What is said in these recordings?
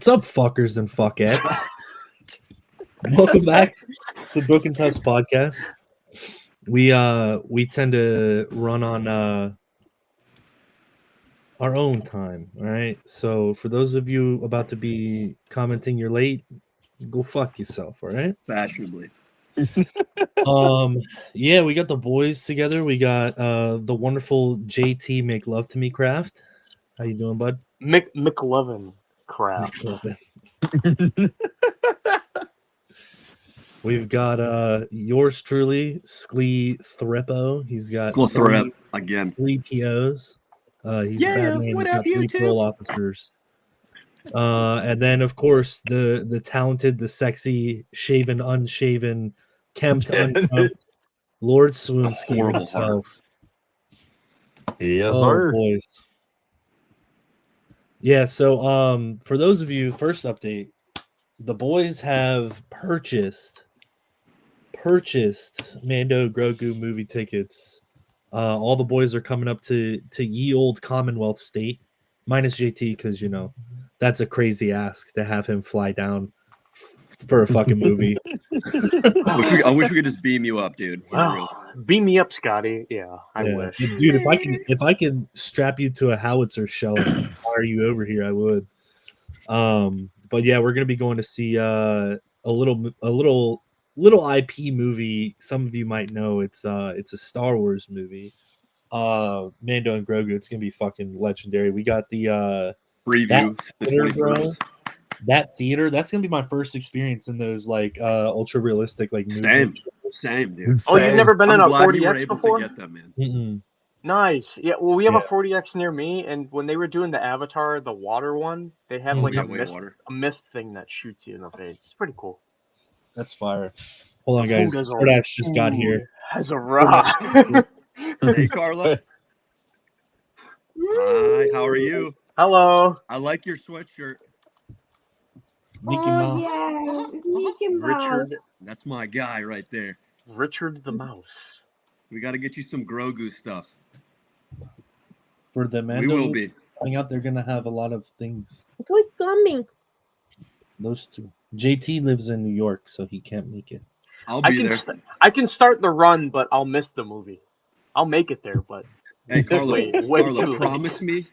What's up, fuckers and fuckettes? Welcome back to the Broken Tusk podcast. We tend to run on our own time, all right? So for those of you about to be commenting you're late, go fuck yourself, all right? Fashionably. Yeah, we got the boys together. We got the wonderful JT Make Love to Me Craft. How you doing, bud? McLovin crap. We've got yours truly, Sklee Threpo. He's got again. 3 POs. He's Batman. What He's up, got 3 YouTube? parole officers. And then, of course, the talented, the sexy, shaven, unshaven, kempt, unkempt, Lord Swoonsky Horrible himself. Yes, Oh, sir. boys. Yeah, so for those of you, first update, the boys have purchased Mando Grogu movie tickets. All the boys are coming up to ye old Commonwealth State, minus JT, because you know that's a crazy ask to have him fly down for a fucking movie. I wish we could just beam you up, dude. Wow. Beam me up, Scotty. Yeah, I wish. Dude, if I can strap you to a howitzer shell and fire you over here, I would. But yeah, we're gonna be going to see a little IP movie. Some of you might know it's a Star Wars movie. Mando and Grogu. It's gonna be fucking legendary. We got the preview. That theater. That's gonna be my first experience in those like ultra realistic like movie. Same, dude. Oh, you've never been in a 40X before? To get them, man. Mm-mm. Nice. Yeah. Well, we have a 40X near me, and when they were doing the Avatar, the water one, they have like a mist thing that shoots you in the face. It's pretty cool. That's fire. Hold on, guys. Jordash just got here. Has a rock. Hey, Carla. Hi. How are you? Hello. I like your sweatshirt. Yes, it's Mickey Mouse. Richard. That's my guy right there. Richard the Mouse. We got to get you some Grogu stuff. For the Mando, we will be coming out. They're gonna have a lot of things. Who's coming? Those two. JT lives in New York, so he can't make it. I'll be there. I can start the run, but I'll miss the movie. I'll make it there, but hey, Carla, Carla, promise me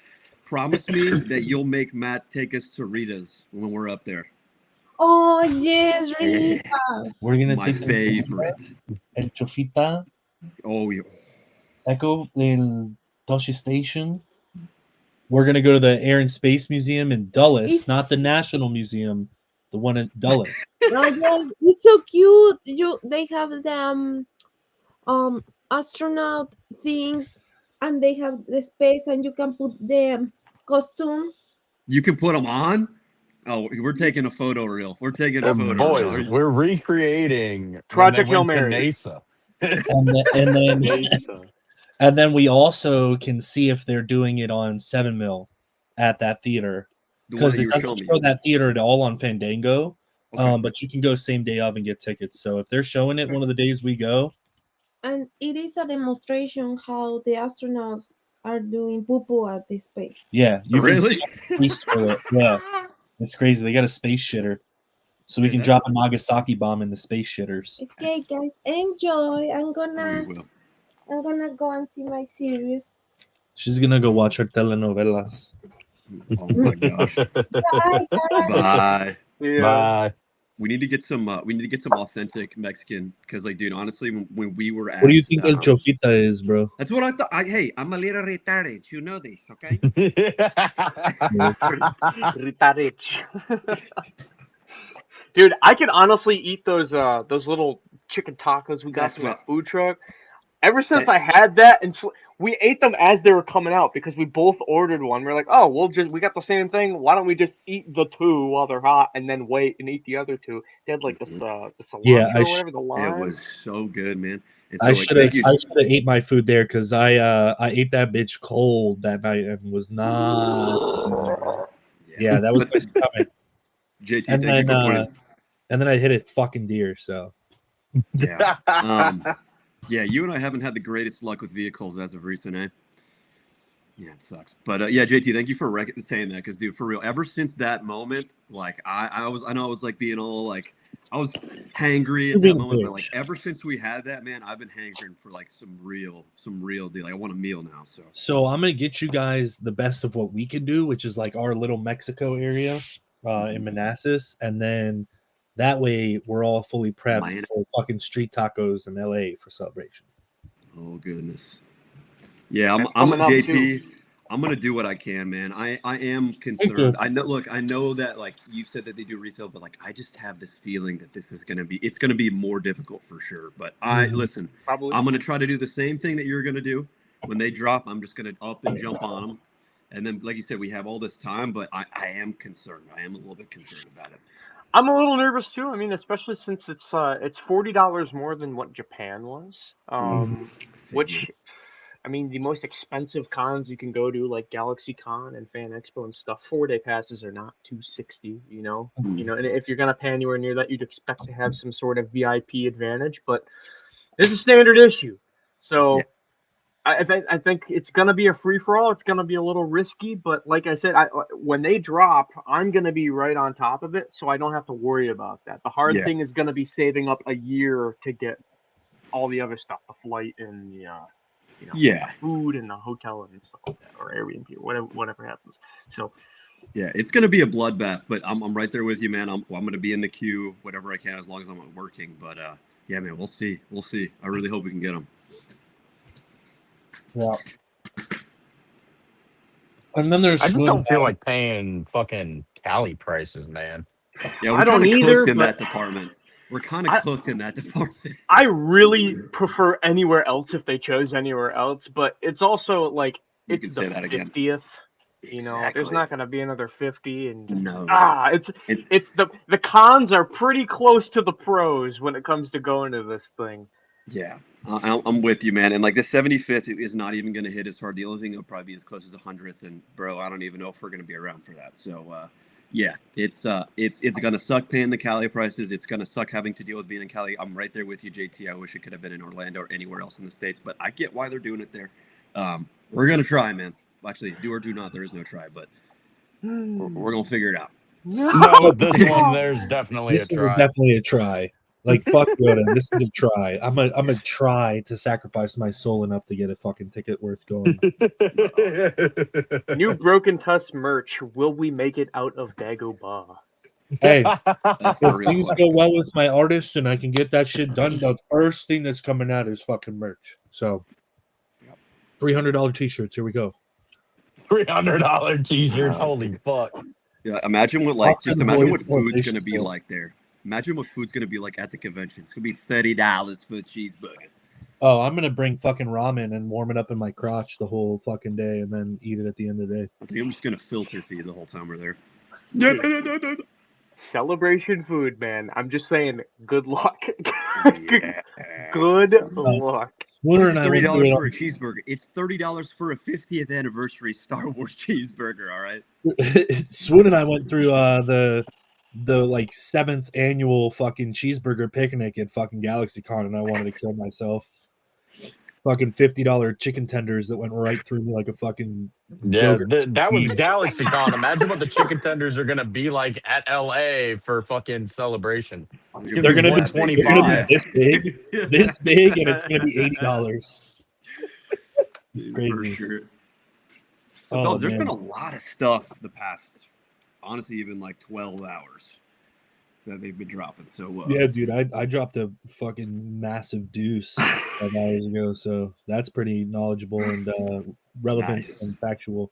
that you'll make Matt take us to Rita's when we're up there. Oh yes, Rita. We're gonna my take favorite. El Chofita. Oh yeah. Echo El Toshi Station. We're gonna go to the Air and Space Museum in Dulles, not the National Museum, the one in Dulles. It's so cute. They have them astronaut things, and they have the space, and you can put the costume. You can put them on. Oh, we're taking a photo reel. We're taking a photo. Boys, reel. We're recreating Project Hail Mary. NASA. And then we also can see if they're doing it on 7mm at that theater, because it doesn't show that theater at all on Fandango. Okay. But you can go same day of and get tickets. So if they're showing it one of the days we go, and it is a demonstration how the astronauts are doing poo-poo at the space. Yeah, you really? Can see it. Yeah, it's crazy. They got a space shitter, so we can drop a Nagasaki bomb in the space shitters. Okay, guys, enjoy. I'm gonna go and see my series. She's gonna go watch her telenovelas. Oh my gosh! Bye. Yeah. Bye. We need to get some. Authentic Mexican, because, like, dude, honestly, when we were at, what do you think El Chofita is, bro? That's what I thought. Hey, I'm a little retarded. You know this, okay? Retarded. Dude, I can honestly eat those little chicken tacos we got from that food truck. Ever since I had that, and we ate them as they were coming out because we both ordered one. We're like, oh, we got the same thing. Why don't we just eat the two while they're hot and then wait and eat the other two? They had like the cilantro or whatever, the lime. It was so good, man. So, I should have ate my food there, because I ate that bitch cold that night and was not. Yeah, that was my stomach. JT, and then I hit a fucking deer. So yeah. Yeah, you and I haven't had the greatest luck with vehicles as of recent, eh? Yeah, it sucks. But yeah, JT, thank you for saying that, because dude, for real, ever since that moment, like I know I was like being all like I was hangry You're at that being a moment, but like bitch. ever since we had that, man, I've been hankering for like some real deal. Like I want a meal now. So I'm gonna get you guys the best of what we can do, which is like our little Mexico area in Manassas, and then that way we're all fully prepped Man. for fucking street tacos in LA for celebration. Oh goodness. Yeah, That's I'm coming up, JT. too. I'm gonna do what I can, man. I am Thank concerned. you. I know. Look, I know that like you said that they do resale, but like I just have this feeling that this is it's gonna be more difficult for sure. But listen, Probably. I'm gonna try to do the same thing that you're gonna do. When they drop, I'm just gonna up and jump on them. And then, like you said, we have all this time, but I am concerned. I am a little bit concerned about it. I'm a little nervous too. I mean, especially since it's $40 more than what Japan was. Which, I mean, the most expensive cons you can go to, like Galaxy Con and Fan Expo and stuff, 4-day passes are not $260. You know, and if you're gonna pay anywhere near that, you'd expect to have some sort of VIP advantage. But it's a standard issue, so. Yeah. I think it's gonna be a free for all. It's gonna be a little risky, but like I said, when they drop, I'm gonna be right on top of it, so I don't have to worry about that. The hard thing is gonna be saving up a year to get all the other stuff, the flight and the food and the hotel and stuff like that, or Airbnb, or whatever happens. So yeah, it's gonna be a bloodbath, but I'm right there with you, man. I'm gonna be in the queue, whatever I can, as long as I'm not working. But yeah, man, we'll see. I really hope we can get them. Yeah. And then there's I just don't feel like paying fucking Cali prices, man. Yeah, I don't either. In but that department, we're kind of cooked in that department. I really prefer anywhere else if they chose anywhere else, but it's also like You it's can the say that again. 50th. You know, there's Exactly. not going to be another 50, and just, No. it's the cons are pretty close to the pros when it comes to going to this thing. Yeah, I'm with you, man. And like the 75th is not even going to hit as hard. The only thing will probably be as close as 100th. And bro, I don't even know if we're going to be around for that. So yeah, it's going to suck paying the Cali prices. It's going to suck having to deal with being in Cali. I'm right there with you, JT. I wish it could have been in Orlando or anywhere else in the States, but I get why they're doing it there. We're going to try, man. Actually, do or do not. There is no try, but we're going to figure it out. No, this one, there's definitely this a is try. definitely a try. Like fuck Yoda, this is a try. I'm a try to sacrifice my soul enough to get a fucking ticket worth going. New Broken Tusk merch. Will we make it out of Dagobah? Hey, That's the if real things question. go well with my artists and I can get that shit done, the first thing that's coming out is fucking merch. So $300 t-shirts. Here we go. $300 t-shirts. Holy fuck. Yeah, imagine what food's gonna be like there. Imagine what food's gonna be like at the convention. It's gonna be $30 for a cheeseburger. Oh, I'm gonna bring fucking ramen and warm it up in my crotch the whole fucking day, and then eat it at the end of the day. I think I'm just gonna filter feed the whole time we're there. Celebration food, man. I'm just saying, good luck. Yeah. Good luck. Swooner and I went $30 through for a cheeseburger. It's $30 for a 50th anniversary Star Wars cheeseburger. All right. Swoon and I went through the like 7th annual fucking cheeseburger picnic at fucking GalaxyCon, and I wanted to kill myself. Fucking $50 chicken tenders that went right through me like a fucking Yeah, yogurt. that was GalaxyCon. Imagine what the chicken tenders are gonna be like at LA for fucking celebration. It's They're gonna be $125. this big, and it's gonna be $80. Crazy. For sure. So, Oh, fellas, there's man. been a lot of stuff the past, honestly, even like 12 hours that they've been dropping. So Yeah, dude, I dropped a fucking massive deuce 5 hours ago, so that's pretty knowledgeable and relevant Nice. and factual.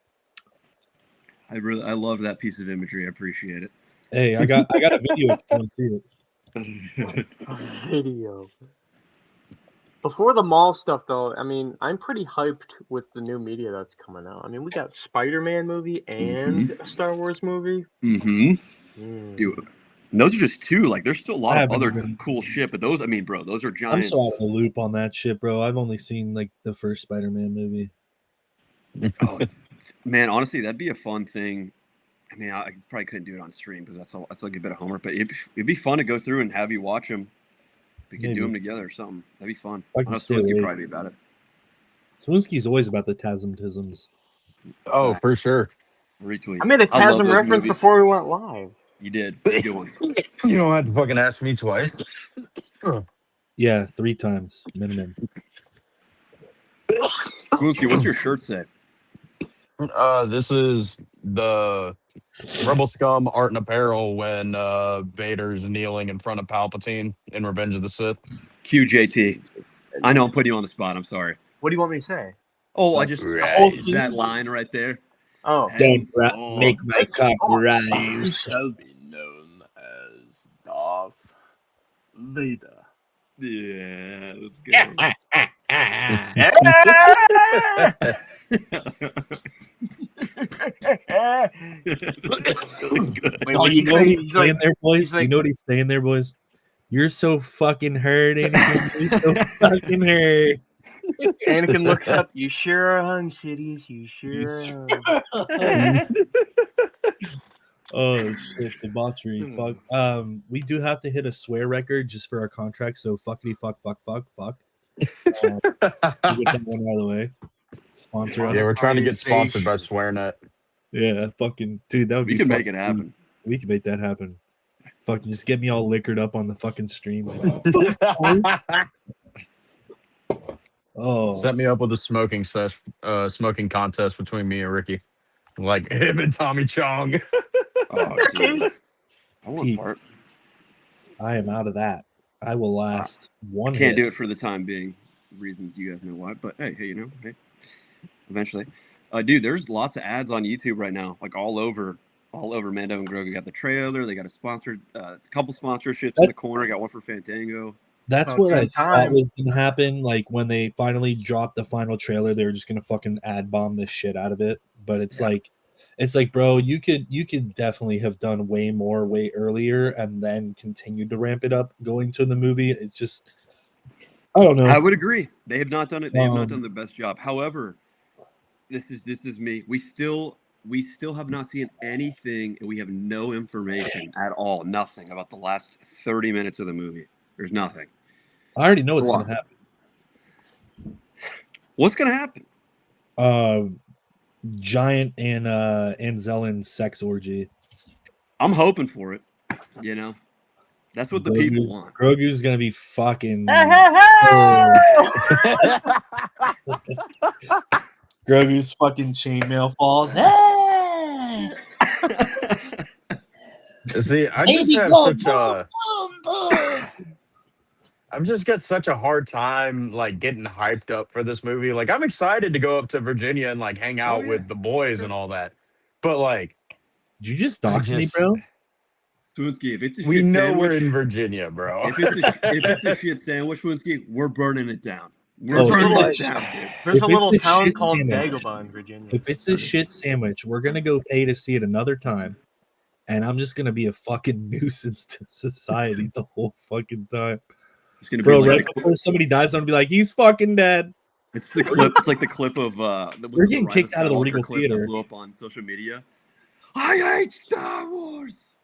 I love that piece of imagery. I appreciate it. Hey, I got a video if you want to see it. Video. Before the Maul stuff, though, I mean, I'm pretty hyped with the new media that's coming out. I mean, we got Spider-Man movie and a Star Wars movie. Dude, and those are just two. Like, there's still a lot of other even- cool shit, but those, I mean, bro, those are I'm giants. so out of the loop on that shit, bro. I've only seen like the first Spider-Man movie. Oh, man, honestly, that'd be a fun thing. I mean, I probably couldn't do it on stream because that's like a bit of homework, but it'd be fun to go through and have you watch them. We could do them together or something. That'd be fun. I can know stay Swinsky awake. probably be about it. Swinsky's always about the Tasm-tisms. Oh, for sure. Retweet. I made a I love TASM those reference movies. before we went live. You did. Good one. You don't have to fucking ask me twice. Yeah, 3 times minimum. Swoonsky, what's your shirt say? This is the Rebel Scum art and apparel when Vader's kneeling in front of Palpatine in Revenge of the Sith. QJT. I know I'm putting you on the spot. I'm sorry. What do you want me to say? Oh, I Like, just right. that line right there. Oh, Don't Henceforth, make my cock rise. he shall be known as Darth Vader. Yeah, let's go. Wait, Oh, what you he know what say? he's saying there, boys? like- You know what he's saying there, boys? You're so fucking hurt, Anakin. You're so fucking hurt. Anakin looks up. You sure are hung, Sidious. You sure are. Oh shit, debauchery. Fuck. We do have to hit a swear record just for our contract. So fuckity fuck. We get that one out of the way. Sponsor us. Yeah, we're trying to get sponsored by SwearNet. Yeah, fucking dude, that would We be. can make it happen. We can make that happen. Fucking just get me all liquored up on the fucking streams. Oh, Set me up with a smoking contest between me and Ricky, like him and Tommy Chong. Oh, dude. I want Pete. part. I am out of that. I will last one. Can't do it for the time being. Reasons you guys know why. But hey, eventually. Dude, there's lots of ads on YouTube right now, like all over Mando and Grogu. Got the trailer. They got a sponsored, a couple sponsorships in the corner. Got one for Fandango. That's what I thought was gonna happen. Like when they finally dropped the final trailer, they were just gonna fucking ad bomb the shit out of it. But it's like, bro, you could definitely have done way more way earlier and then continued to ramp it up going to the movie. It's just, I don't know. I would agree. They have not done it. They have not done the best job. However, this is me. We still have not seen anything, and we have no information at all. Nothing about the last 30 minutes of the movie. There's nothing. I already know what's going to happen. What's going to happen? Giant and Zelen sex orgy. I'm hoping for it. You know, that's what the people want. Grogu's going to be fucking. Grogu's fucking chainmail falls. Hey! See, I just have such a. I've just got such a hard time like getting hyped up for this movie. Like I'm excited to go up to Virginia and like hang out with the boys and all that. But like, did you just dox me, bro? Swoonsky, if it's a we shit know sandwich, we're in Virginia, bro. If it's a shit sandwich, Swoonsky, we're burning it down. We're burning it down, dude. There's a little town called Dagobah in Virginia. If it's a shit sandwich, we're gonna go pay to see it another time. And I'm just gonna be a fucking nuisance to society the whole fucking time. It's gonna bro, be like right before somebody dies, I'm gonna be like, he's fucking dead. It's the clip. It's like the clip of we're getting kicked out of the Regal Theater. That blew up on social media. I hate Star Wars.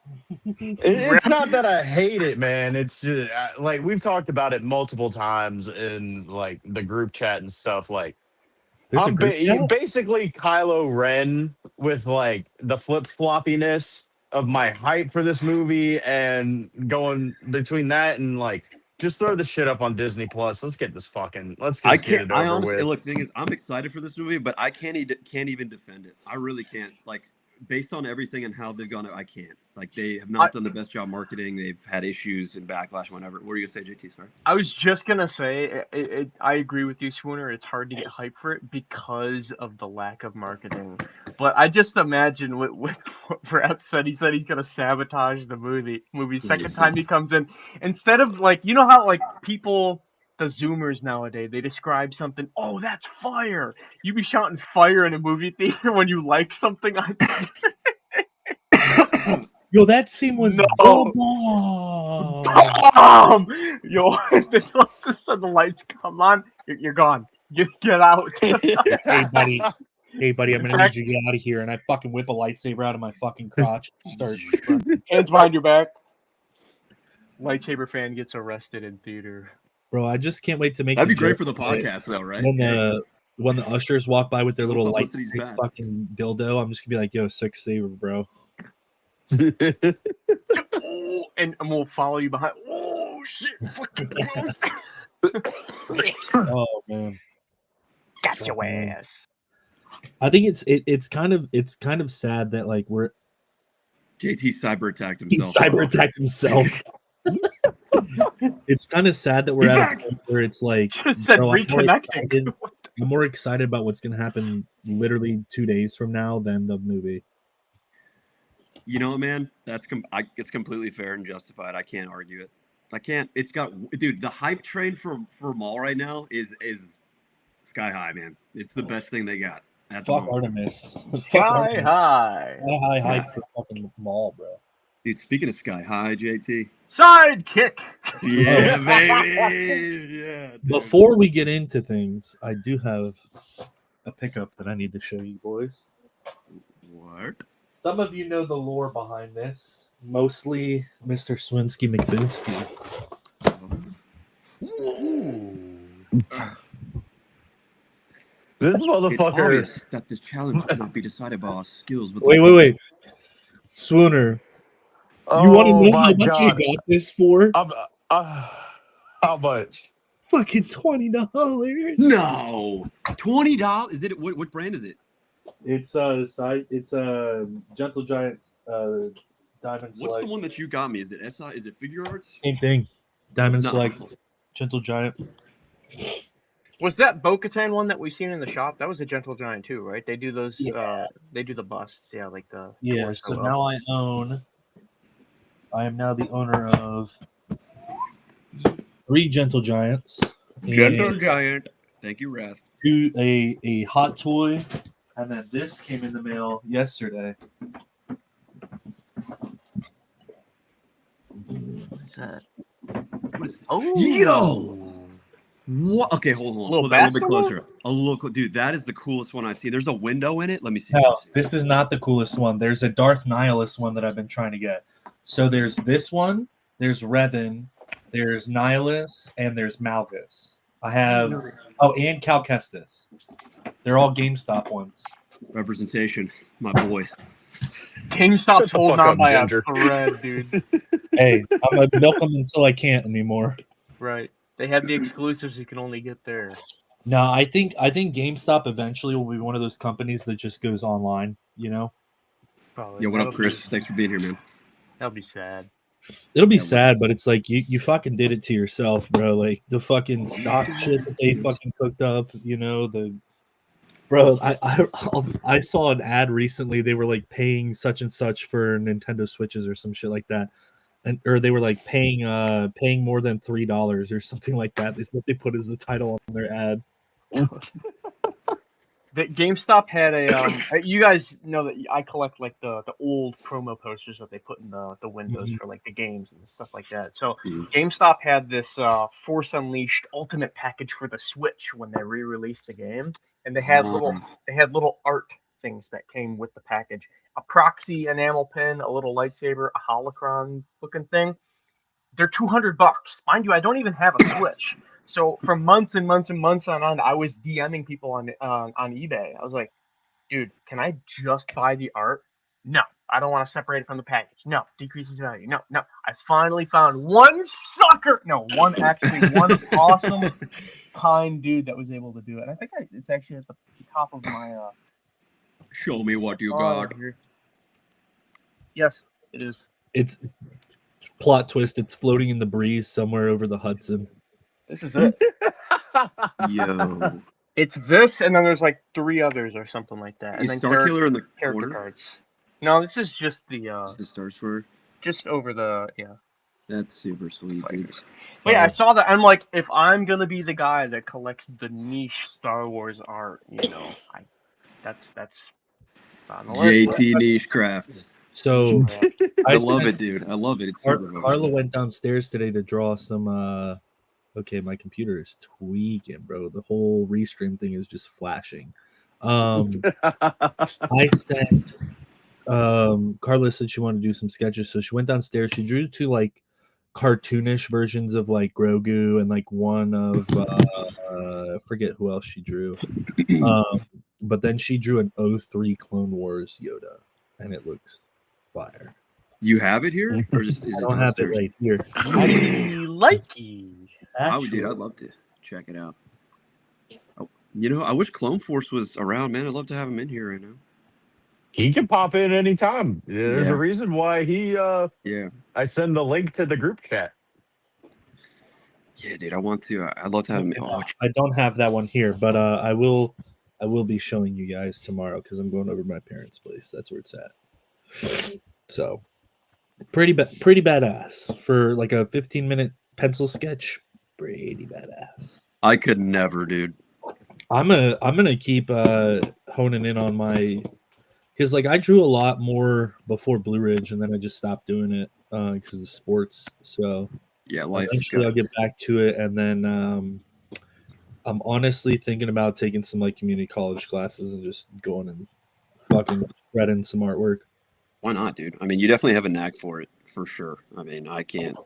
It's not that I hate it, man. It's just like we've talked about it multiple times in like the group chat and stuff. Like, I'm basically Kylo Ren with like the flip floppiness of my hype for this movie, and going between that and like just throw the shit up on Disney Plus. Let's get this fucking. Let's just get it over I honestly with. Look. The thing is, I'm excited for this movie, but I can't even defend it. I really can't. Like, based on everything and how they've gone, I can't. Like, they have not done the best job marketing. They've had issues and backlash, whatever. What were you gonna say, JT? Sorry. I was just gonna say, I agree with you, Swooner. It's hard to get hype for it because of the lack of marketing. But I just imagine with what Rap said, he said he's gonna sabotage the movie. Second time he comes in, instead of like, you know how like people, the Zoomers nowadays, they describe something. Oh, that's fire! You be shouting fire in a movie theater when you like something. Yo, that scene was bomb. Yo, the lights come on, you're gone. Get out. Hey buddy, I'm gonna need you to get out of here. And I fucking whip a lightsaber out of my fucking crotch. Start hands behind your back. Lightsaber fan gets arrested in theater. Bro, I just can't wait to make. That'd be great for the podcast, though, right? when the ushers walk by with their little light Publicity's stick bad. fucking dildo, I'm just gonna be like, "Yo, sick saver, bro." And we'll follow you behind. Oh shit! Fucking broke. Oh man, Got your Fucking man. ass. I think it's kind of sad that like JT cyber attacked he himself. cyber attacked himself. It's kind of sad that we're He's at back. a point where it's like, Just said bro, reconnecting. I'm more excited about what's gonna happen literally 2 days from now than the movie. You know what, man? It's completely fair and justified. I can't argue it. I can't. It's got, dude. The hype train for Maul right now is sky high, man. It's the best thing they got. At the Fuck moment. Artemis. Fuck Sky Artemis. high. High hype for fucking Maul, bro. Dude, speaking of sky high, JT. Sidekick. Yeah, baby. Yeah. Dude. Before we get into things, I do have a pickup that I need to show you boys. What? Some of you know the lore behind this, mostly Mr. Swinsky McBinsky. This It's motherfucker. obvious that this challenge cannot be decided by our skills. But Wait. Swooner, you want to Oh know my how much god! you got this for? How much? Fucking $20. No, $20. Is it what brand is it? It's a Gentle Giant Diamond What's Select. the one that you got me? Is it SI? Is it Figure Arts? Same thing. Diamond No. Select, Gentle Giant. Was that Bo-Katan one that we've seen in the shop? That was a Gentle Giant too, right? They do those. Yeah. They do the busts. Yeah, like the. Yeah. torso So up. now I am now the owner of 3 Gentle Giants. Gentle Giant. Thank you, Wrath. A hot toy, and then this came in the mail yesterday. What's that? What is Oh, Yo! What? Okay, hold on. Little Pull that a little bit basketball? closer. Dude, that is the coolest one I've seen. There's a window in it. Let me see. No, this is not the coolest one. There's a Darth Nihilus one that I've been trying to get. So there's this one, there's Revan, there's Nihilus, and there's Malgus. I have and Cal Kestis. They're all GameStop ones. Representation, my boy. GameStop's Shut the holding fuck on up, by Ginger. a thread, dude. Hey, I'm gonna milk them until I can't anymore. Right. They have the exclusives you can only get there. No, I think GameStop eventually will be one of those companies that just goes online. You know, Probably. Yo, what up, That'll Chris? be- Thanks for being here, man. That'll be sad. it'll be Yeah, sad, but it's like you fucking did it to yourself, bro. Like the fucking stock shit that they fucking cooked up. You know Bro, I saw an ad recently. They were like paying such and such for Nintendo Switches or some shit like that, or they were like paying more than $3 or something like that. Is what they put as the title on their ad. The GameStop had a. You guys know that I collect like the old promo posters that they put in the windows Mhm. for like the games and stuff like that. So Mhm. GameStop had this Force Unleashed Ultimate package for the Switch when they re-released the game, and they had little art things that came with the package: a proxy enamel pin, a little lightsaber, a holocron looking thing. They're $200. Mind you, I don't even have a Switch. So for months and months and months on end, I was DMing people on eBay. I was like, dude, can I just buy the art? No, I don't want to separate it from the package. No, decreases value. No. I finally found one awesome, kind dude that was able to do it. And I think it's actually at the top of my. Show me what you car got. here. Yes, it is. It's plot twist. It's floating in the breeze somewhere over the Hudson. This is it. Yo. It's this, and then there's like 3 others or something like that. Is And then Starkiller in the character corner? cards. No, this is just the Is the Star Destroyer? just over the That's super sweet, dude. fighters. But yeah, I saw that. I'm like, if I'm gonna be the guy that collects the niche Star Wars art, that's on the list. JT Niche Craft. So I love it, dude. I love it. It's super fun. Carla went downstairs today to draw some. Okay, my computer is tweaking, bro. The whole restream thing is just flashing. I sent. Carla said she wanted to do some sketches, so she went downstairs. She drew 2 like cartoonish versions of like Grogu and like one of I forget who else she drew. But then she drew an 03 Clone Wars Yoda, and it looks fire. You have it here, or is I it don't have it downstairs? right here. Likey. Dude, I'd love to check it out. Oh, you know, I wish Clone Force was around, man. I'd love to have him in here right now. He can pop in anytime. There's Yeah. a reason why he. Yeah. I send the link to the group chat. Yeah, dude, I want to. I'd love to have him. Oh, I don't have that one here, but I will be showing you guys tomorrow because I'm going over to my parents' place. That's where it's at. So pretty badass for like a 15-minute pencil sketch. Pretty badass. I could never, dude. I'm gonna keep honing in on my, because like I drew a lot more before Blue Ridge and then I just stopped doing it because of sports. So yeah, life. Eventually I'll get back to it, and then I'm honestly thinking about taking some like community college classes and just going and fucking shredding some artwork. Why not, dude? I mean, you definitely have a knack for it, for sure. I mean, I can't.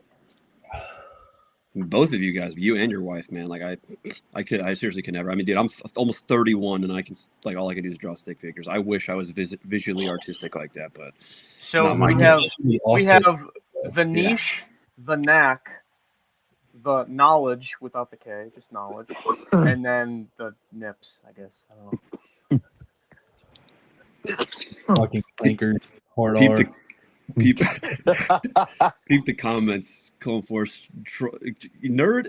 Both of you guys, you and your wife, man. Like I seriously could never. I mean, dude, I'm almost 31, and I can like all I can do is draw stick figures. I wish I was visually artistic like that, but so we have the niche, the knack, the knowledge without the K, just knowledge, and then the nips, I guess. I don't know. Fucking clankers, hard peep the comments. Clone Force nerd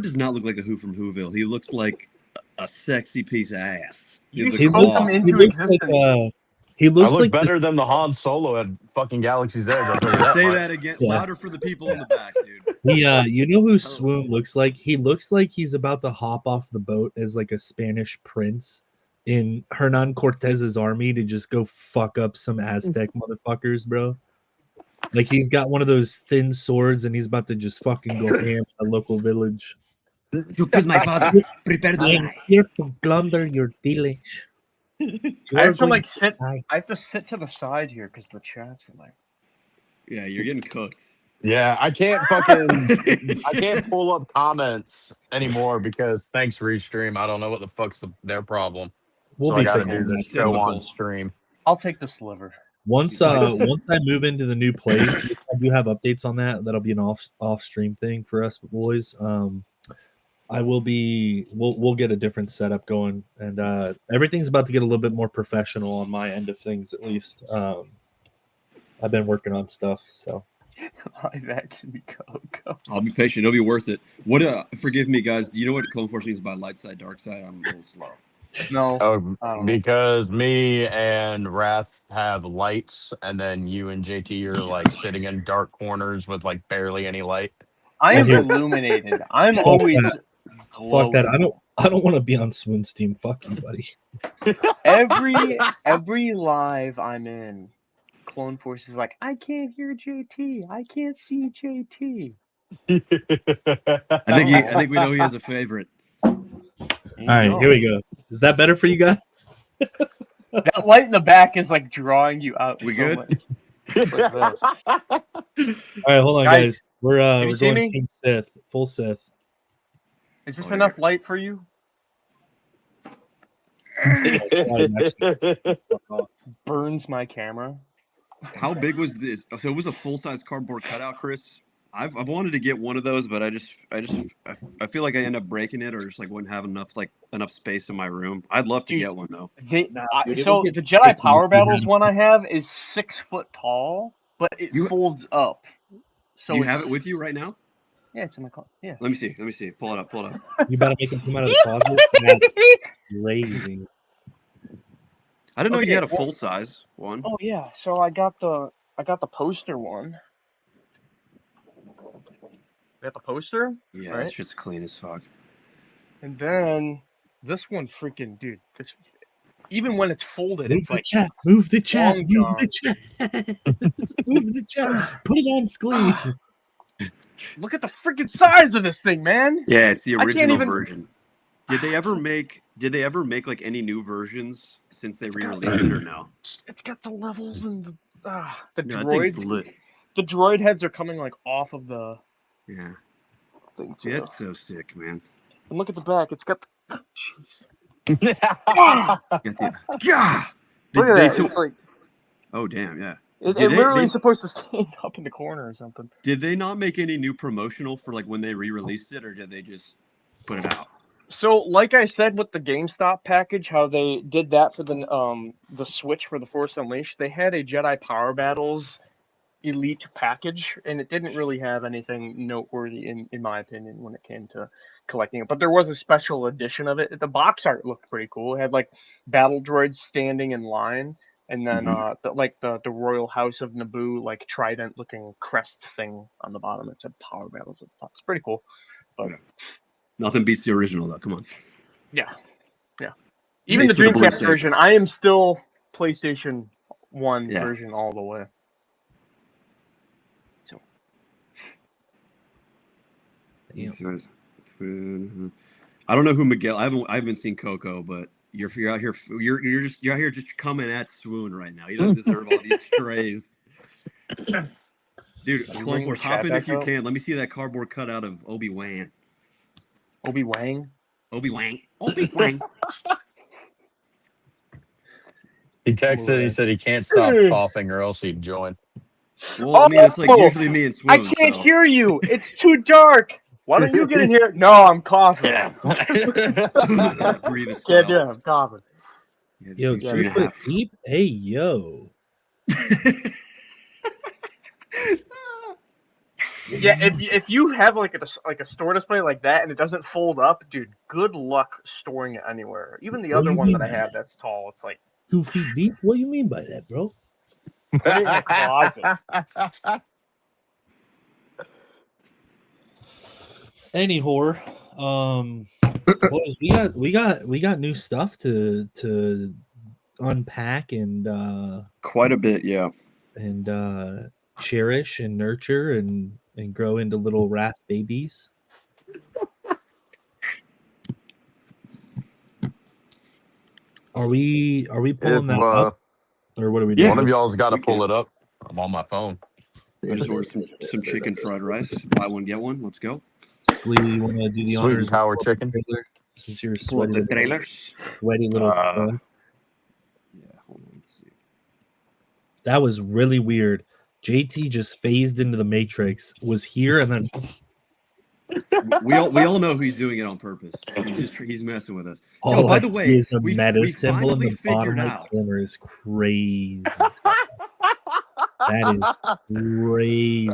does not look like a Who from Whoville. He looks like a sexy piece of ass. You spoke him into existence. He looks I look like better than the Han Solo at fucking Galaxy's Edge. I'll tell you that. Say much. that again, louder for the people in the back, dude. You know who Swoon looks like? He looks like he's about to hop off the boat as like a Spanish prince in Hernan Cortez's army to just go fuck up some Aztec motherfuckers, bro. Like he's got one of those thin swords and he's about to just fucking go ham in a local village. You killed my father. Prepare to I am die. here to plunder your village. I have to like sit. I have to sit to the side here because the chat's in like. Yeah, you're getting cooked. Yeah, I can't pull up comments anymore because thanks Restream, I don't know what the fuck's their problem. We'll so be I gotta fixing do the that show soon. on stream. I'll take the sliver. Once I move into the new place, which I do have updates on that. That'll be an off stream thing for us boys. I will be. We'll get a different setup going, and everything's about to get a little bit more professional on my end of things. At least I've been working on stuff. So Live action go. I'll be patient. It'll be worth it. What? Forgive me, guys. Do you know what Clone Force means by light side, dark side? I'm a little slow. No. Because me and Wrath have lights, and then you and JT are like sitting in dark corners with like barely any light. I am illuminated. I'm always. Fuck that! I don't want to be on Swoon's team. Fuck you, buddy. Every live I'm in, Clone Force is like, I can't hear JT. I can't see JT. I think we know he has a favorite. All right, here we go. Is that better for you guys? That light in the back is like drawing you out. We good? Like all right, hold on, guys. We're going Team Sith, full Sith. Is this enough light for you? Burns my camera. How big was this? So it was a full size cardboard cutout, Chris. I've wanted to get one of those, but I feel like I end up breaking it, or just like wouldn't have enough space in my room. I'd love to get one though. So the Jedi Power Battles one I have is 6 foot tall, but it folds up. So you have it with you right now? Yeah, it's in my car. Yeah. Let me see. Pull it up. You better make him come out of the closet. That's crazy. I didn't know you had a full size one. Oh yeah, so I got the poster one. Got the poster? Yeah, right? that shit's clean as fuck. And then this one, freaking dude, this even when it's folded, move it's the like chat. Move the chat. Move the chat. Move the chat. Put it on screen. Look at the freaking size of this thing, man. Yeah, it's the original version. Did they ever make like any new versions since they re-released it or no? It's got the levels and the droids. the droid heads are coming like off of the thing too. That's so sick, man. And look at the back. It's got the. Yeah. Look at that. It's like. Oh damn! Yeah. It literally is supposed to stand up in the corner or something. Did they not make any new promotional for like when they re-released it, or did they just put it out? So, like I said with the GameStop package, how they did that for the Switch for the Force Unleashed, they had a Jedi Power Battles Elite package, and it didn't really have anything noteworthy in my opinion when it came to collecting it. But there was a special edition of it. The box art looked pretty cool. It had like battle droids standing in line, and then the Royal House of Naboo like trident looking crest thing on the bottom. It said Power Battles at the top. It's pretty cool. But nothing beats the original though. Come on. Yeah. Even the Dreamcast version, I am still PlayStation 1 version all the way. So. I don't know who Miguel. I haven't seen Coco, but you're out here. You're out here just coming at Swoon right now. You don't deserve all these trays. Dude, Clone Wars, hop in if you can. Let me see that cardboard cutout of Obi-Wan. Obi-Wan? Obi-Wan. He texted. He said he can't stop coughing, or else he'd join. Well, I mean, it's like usually me and Swoon. I can't hear you. It's too dark. Why don't you get in here? No, I'm coughing. Grievous Can't do it. I'm coughing. Yo, deep. Hey, yo. Yeah, if you have like a store display like that and it doesn't fold up, dude, good luck storing it anywhere. Even the other one that I have that's tall, it's like 2 feet deep. What do you mean by that, bro? Put it in a closet. Anyhow, boys, we got new stuff to unpack and quite a bit, yeah, and cherish and nurture and grow into little Wrath babies. Are we pulling that up, or what are we doing? One of y'all's got to pull it up. I'm on my phone. I just ordered some chicken fried rice. Buy one get one. Let's go. Squee, you want to do the sweet and power chicken? Since you're sweaty, trailers. Sweaty little. Yeah, hold on. Let's see. That was really weird. JT just phased into the Matrix, was here, and then we all know he's doing it on purpose. He's messing with us. All by the way, is a meta symbol in the bottom right corner is crazy. That is crazy.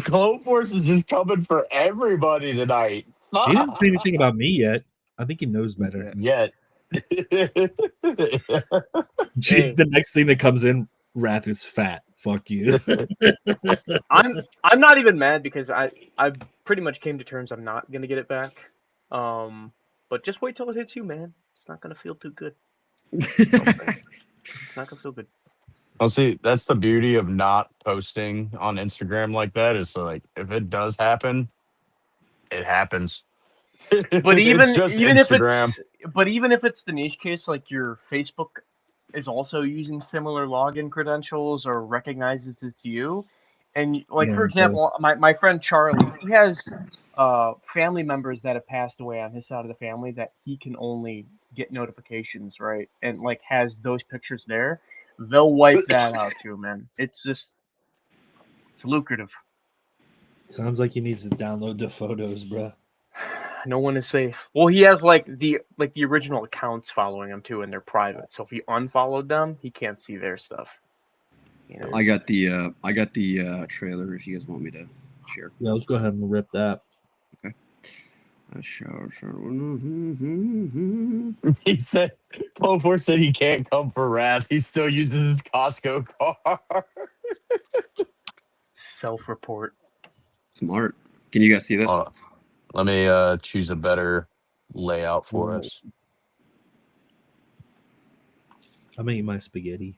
Clone Force is just coming for everybody tonight. He didn't say anything about me yet. I think he knows better. Yet. Jeez, the next thing that comes in, Wrath is fat. Fuck you. I'm not even mad because I pretty much came to terms I'm not gonna get it back. But just wait till it hits you, man. It's not gonna feel too good. It's not gonna feel good. Well, see, that's the beauty of not posting on Instagram like that. Is like if it does happen, it happens. But even Instagram. even if it's the niche case, like your Facebook is also using similar login credentials or recognizes it to you, and like for example, my friend Charlie, he has family members that have passed away on his side of the family that he can only get notifications, right? And like has those pictures there. They'll wipe that out too, man. It's lucrative. Sounds like he needs to download the photos, bro. No one is safe. Well, he has like the original accounts following him too, and they're private. So if he unfollowed them, he can't see their stuff. You know? I got the trailer. If you guys want me to share. Yeah, let's go ahead and rip that. Okay. He said, Clone Force said he can't come for Wrath. He still uses his Costco card. Self-report. Smart. Can you guys see this? Let me choose a better layout for us. I'm eating my spaghetti.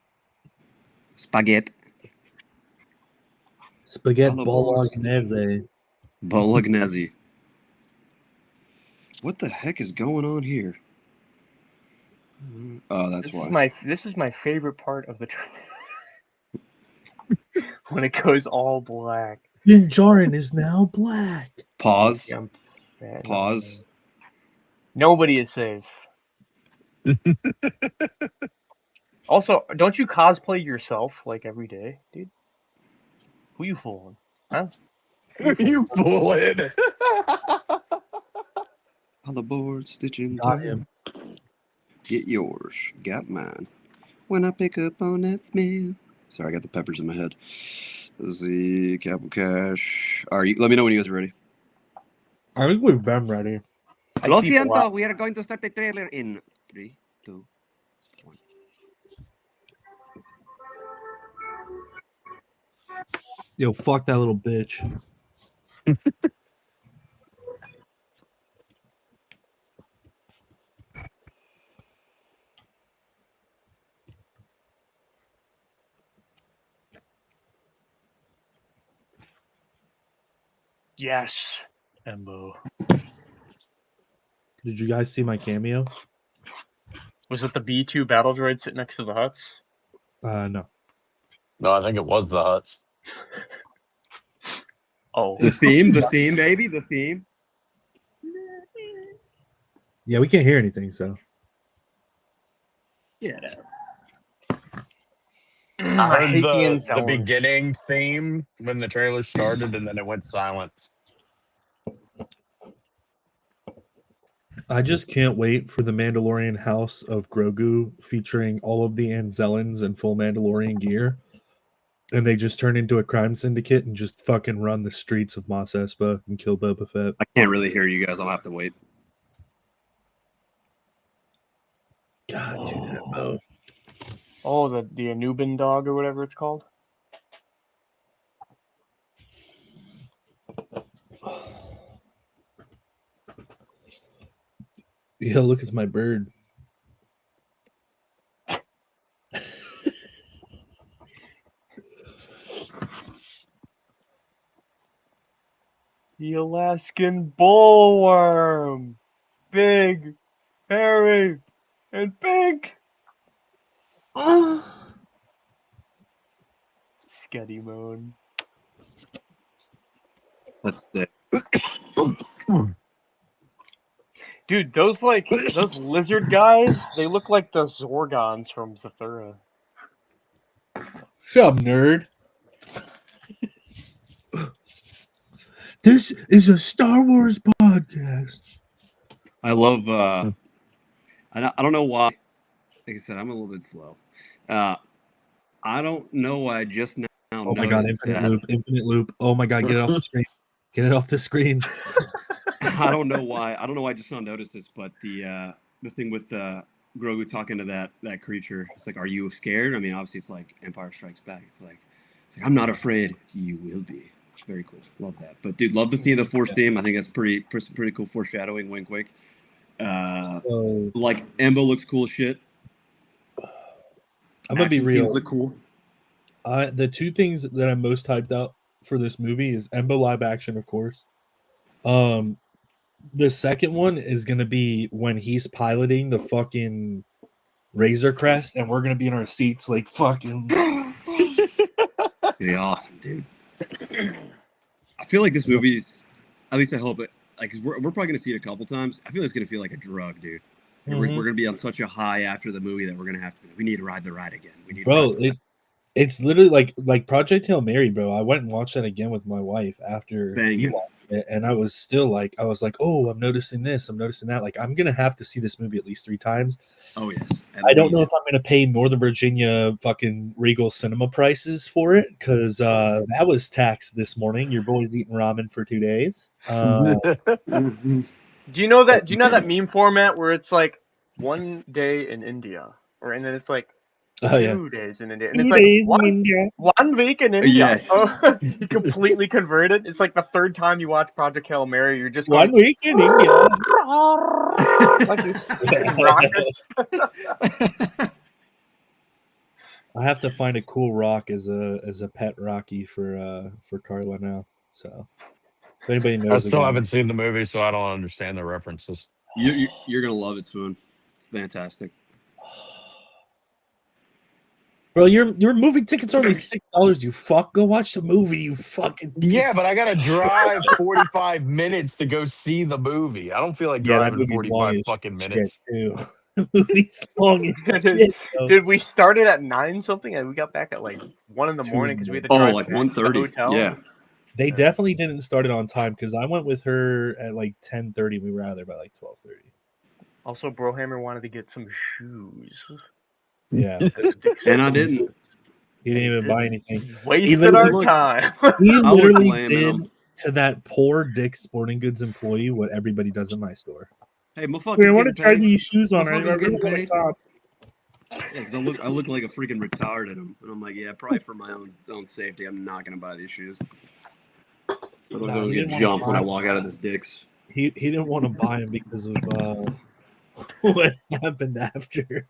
Spaghetti bolognese. Bolognese. What the heck is going on here? Oh, that's why. This is my favorite part of the trailer. When it goes all black. Din Djarin is now black. Pause. No. Pause. Nobody is safe. Also, don't you cosplay yourself like every day, dude? Who you fooling? Huh? You fooling. On the board, stitching. Got him. Get yours. Got mine. When I pick up on that smell. Sorry, I got the peppers in my head. Let's see. Capital Cash. All right, let me know when you guys are ready. I think we've been ready. Lo siento, we are going to start the trailer in 3, 2, 1. Yo, fuck that little bitch. Yes, Embo. Did you guys see my cameo? Was it the B2 battle droid sitting next to the huts? No. No, I think it was the Huts. Oh. The theme, baby, the theme. Yeah, we can't hear anything, so. Yeah. I heard hate the Anzellans. beginning theme when the trailer started, and then it went silent. I just can't wait for the Mandalorian House of Grogu featuring all of the Anzellans in full Mandalorian gear. And they just turn into a crime syndicate and just fucking run the streets of Mos Espa and kill Boba Fett. I can't really hear you guys. I'll have to wait. God, dude, that Bo. Oh, the Anuban dog or whatever it's called. Yeah, look, it's my bird. The Alaskan bullworm. Big, hairy, and pink. Scuddy Moon. That's it. Dude, those lizard guys, they look like the Zorgons from Zathura. Shut up, nerd. This is a Star Wars podcast. I love. I don't know why. Like I said, I'm a little bit slow. I don't know why I just now. Oh my god, infinite loop. Oh my god, get it off the screen. Get it off the screen. I don't know why. I just now noticed this, but the thing with Grogu talking to that creature, it's like, are you scared? I mean, obviously, it's like Empire Strikes Back. It's like I'm not afraid. You will be. Very cool. Love that. But dude, love the theme, the Force theme. I think that's pretty cool foreshadowing. Wink, wink. Like Embo looks cool as shit. I'm gonna be real. Look cool. The two things that I'm most hyped up for this movie is Embo live action, of course. The second one is gonna be when he's piloting the fucking Razor Crest, and we're gonna be in our seats like fucking. Be awesome, dude. I feel like this movie's, at least I hope it, like, cause we're probably gonna see it a couple times. I feel it's gonna feel like a drug, dude. Mm-hmm. We're gonna be on such a high after the movie that we're gonna have to. We need to ride the ride again. We need. Bro, it's literally like Project Hail Mary, bro. I went and watched that again with my wife after we watched it, and I was like, oh, I'm noticing this, I'm noticing that. Like, I'm gonna have to see this movie at least 3 times. Oh yeah. I don't know if I'm gonna pay Northern Virginia fucking Regal Cinema prices for it, because that was taxed this morning. Your boy's eating ramen for 2 days. Do you know that meme format where it's like 1 day in India, and then it's like 2 days in India, and it's like 1 week in India. Yes. Oh, you completely converted. It's like the 3rd time you watch Project Hail Mary, you're just going, 1 week in India. Like this rocket. I have to find a cool rock as a pet Rocky for Carla now. So if anybody knows, I still haven't seen the movie, so I don't understand the references. You're gonna love it, Spoon. It's fantastic. Bro, your movie tickets are only $6. You fuck. Go watch the movie. You fucking. Yeah, but I gotta drive 45 minutes to go see the movie. I don't feel like That driving movie's long 45 as fucking shit minutes. too. The movie's long as shit. Did we start it at 9 something and we got back at like 1 in the morning because we had to drive like back to the 1:30. hotel? Yeah. They definitely didn't start it on time because I went with her at like 10:30. We were out there by like 12:30. Also, Brohammer wanted to get some shoes. Yeah, And I didn't. he didn't even buy anything. He wasted our time. He I was literally blaming did him. to that poor Dick's Sporting Goods employee what everybody does in my store. Hey, motherfucker. I want to try these shoes on. I Motherfucker's really getting want to paid. cop. Yeah, because I look like a freaking retard at him, and I'm like, yeah, probably for my own safety, I'm not gonna buy these shoes. I don't No, he get didn't jumped when I wanna walk out of this Dick's. He didn't want to buy them because of what happened after.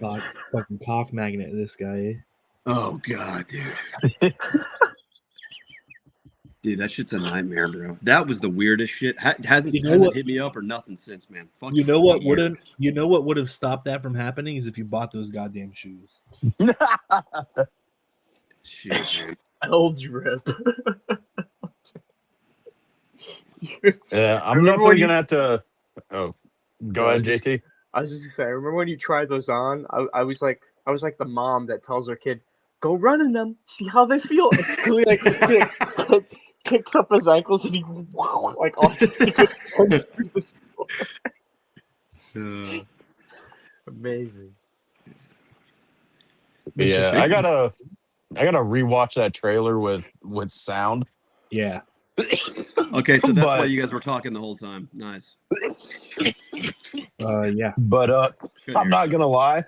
God, fucking cock magnet, this guy. Oh god, dude. Dude, that shit's a nightmare, bro. That was the weirdest shit. Hasn't hit me up or nothing since, man. You know what would have stopped that from happening is if you bought those goddamn shoes. Shit, man. L drip. Yeah, I'm definitely gonna have to. Oh, go ahead, JT. I was just gonna say, I remember when you tried those on. I was like the mom that tells her kid, "Go run in them, see how they feel." And he kicks up his ankles and he like off the Amazing. Yeah, I gotta rewatch that trailer with sound. Yeah. Okay, so that's why you guys were talking the whole time. Nice. Yeah. But I'm not gonna lie,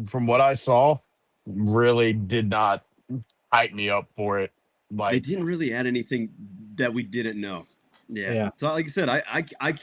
from what I saw, really did not hype me up for it. Like, they didn't really add anything that we didn't know. Yeah. So like I said, I can't,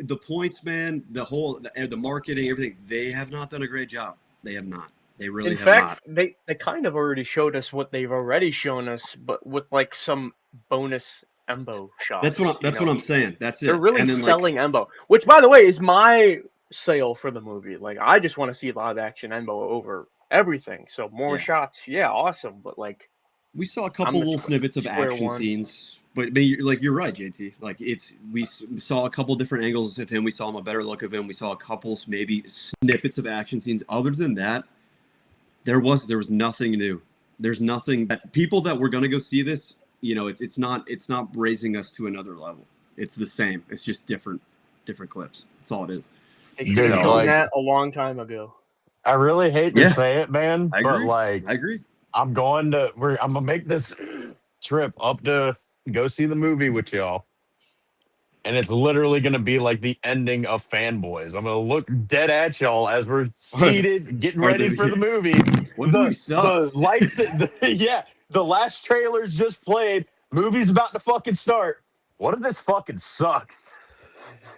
the points, man, the marketing, everything, they have not done a great job. They have not. They really have not. In fact, they kind of already showed us what they've already shown us, but with like some bonus Embo shots. That's what I'm saying. That's it. They're really selling Embo, which, by the way, is my sale for the movie. Like, I just want to see live action Embo over everything. So more shots, awesome. But like, we saw a couple little snippets of action scenes, but you're right, JT. Like, we saw a couple different angles of him. We saw a better look of him. We saw a couple maybe snippets of action scenes. Other than that, there was nothing new. There's nothing that people that were going to go see this. You know, it's not raising us to another level. It's the same. It's just different clips. That's all it is. They should have done that a long time ago. I really hate to say it, man, but like, I agree. I'm gonna make this trip up to go see the movie with y'all, and it's literally gonna be like the ending of Fanboys. I'm gonna look dead at y'all as we're seated, getting ready for the movie. The lights, the last trailer's just played. Movie's about to fucking start. What if this fucking sucks?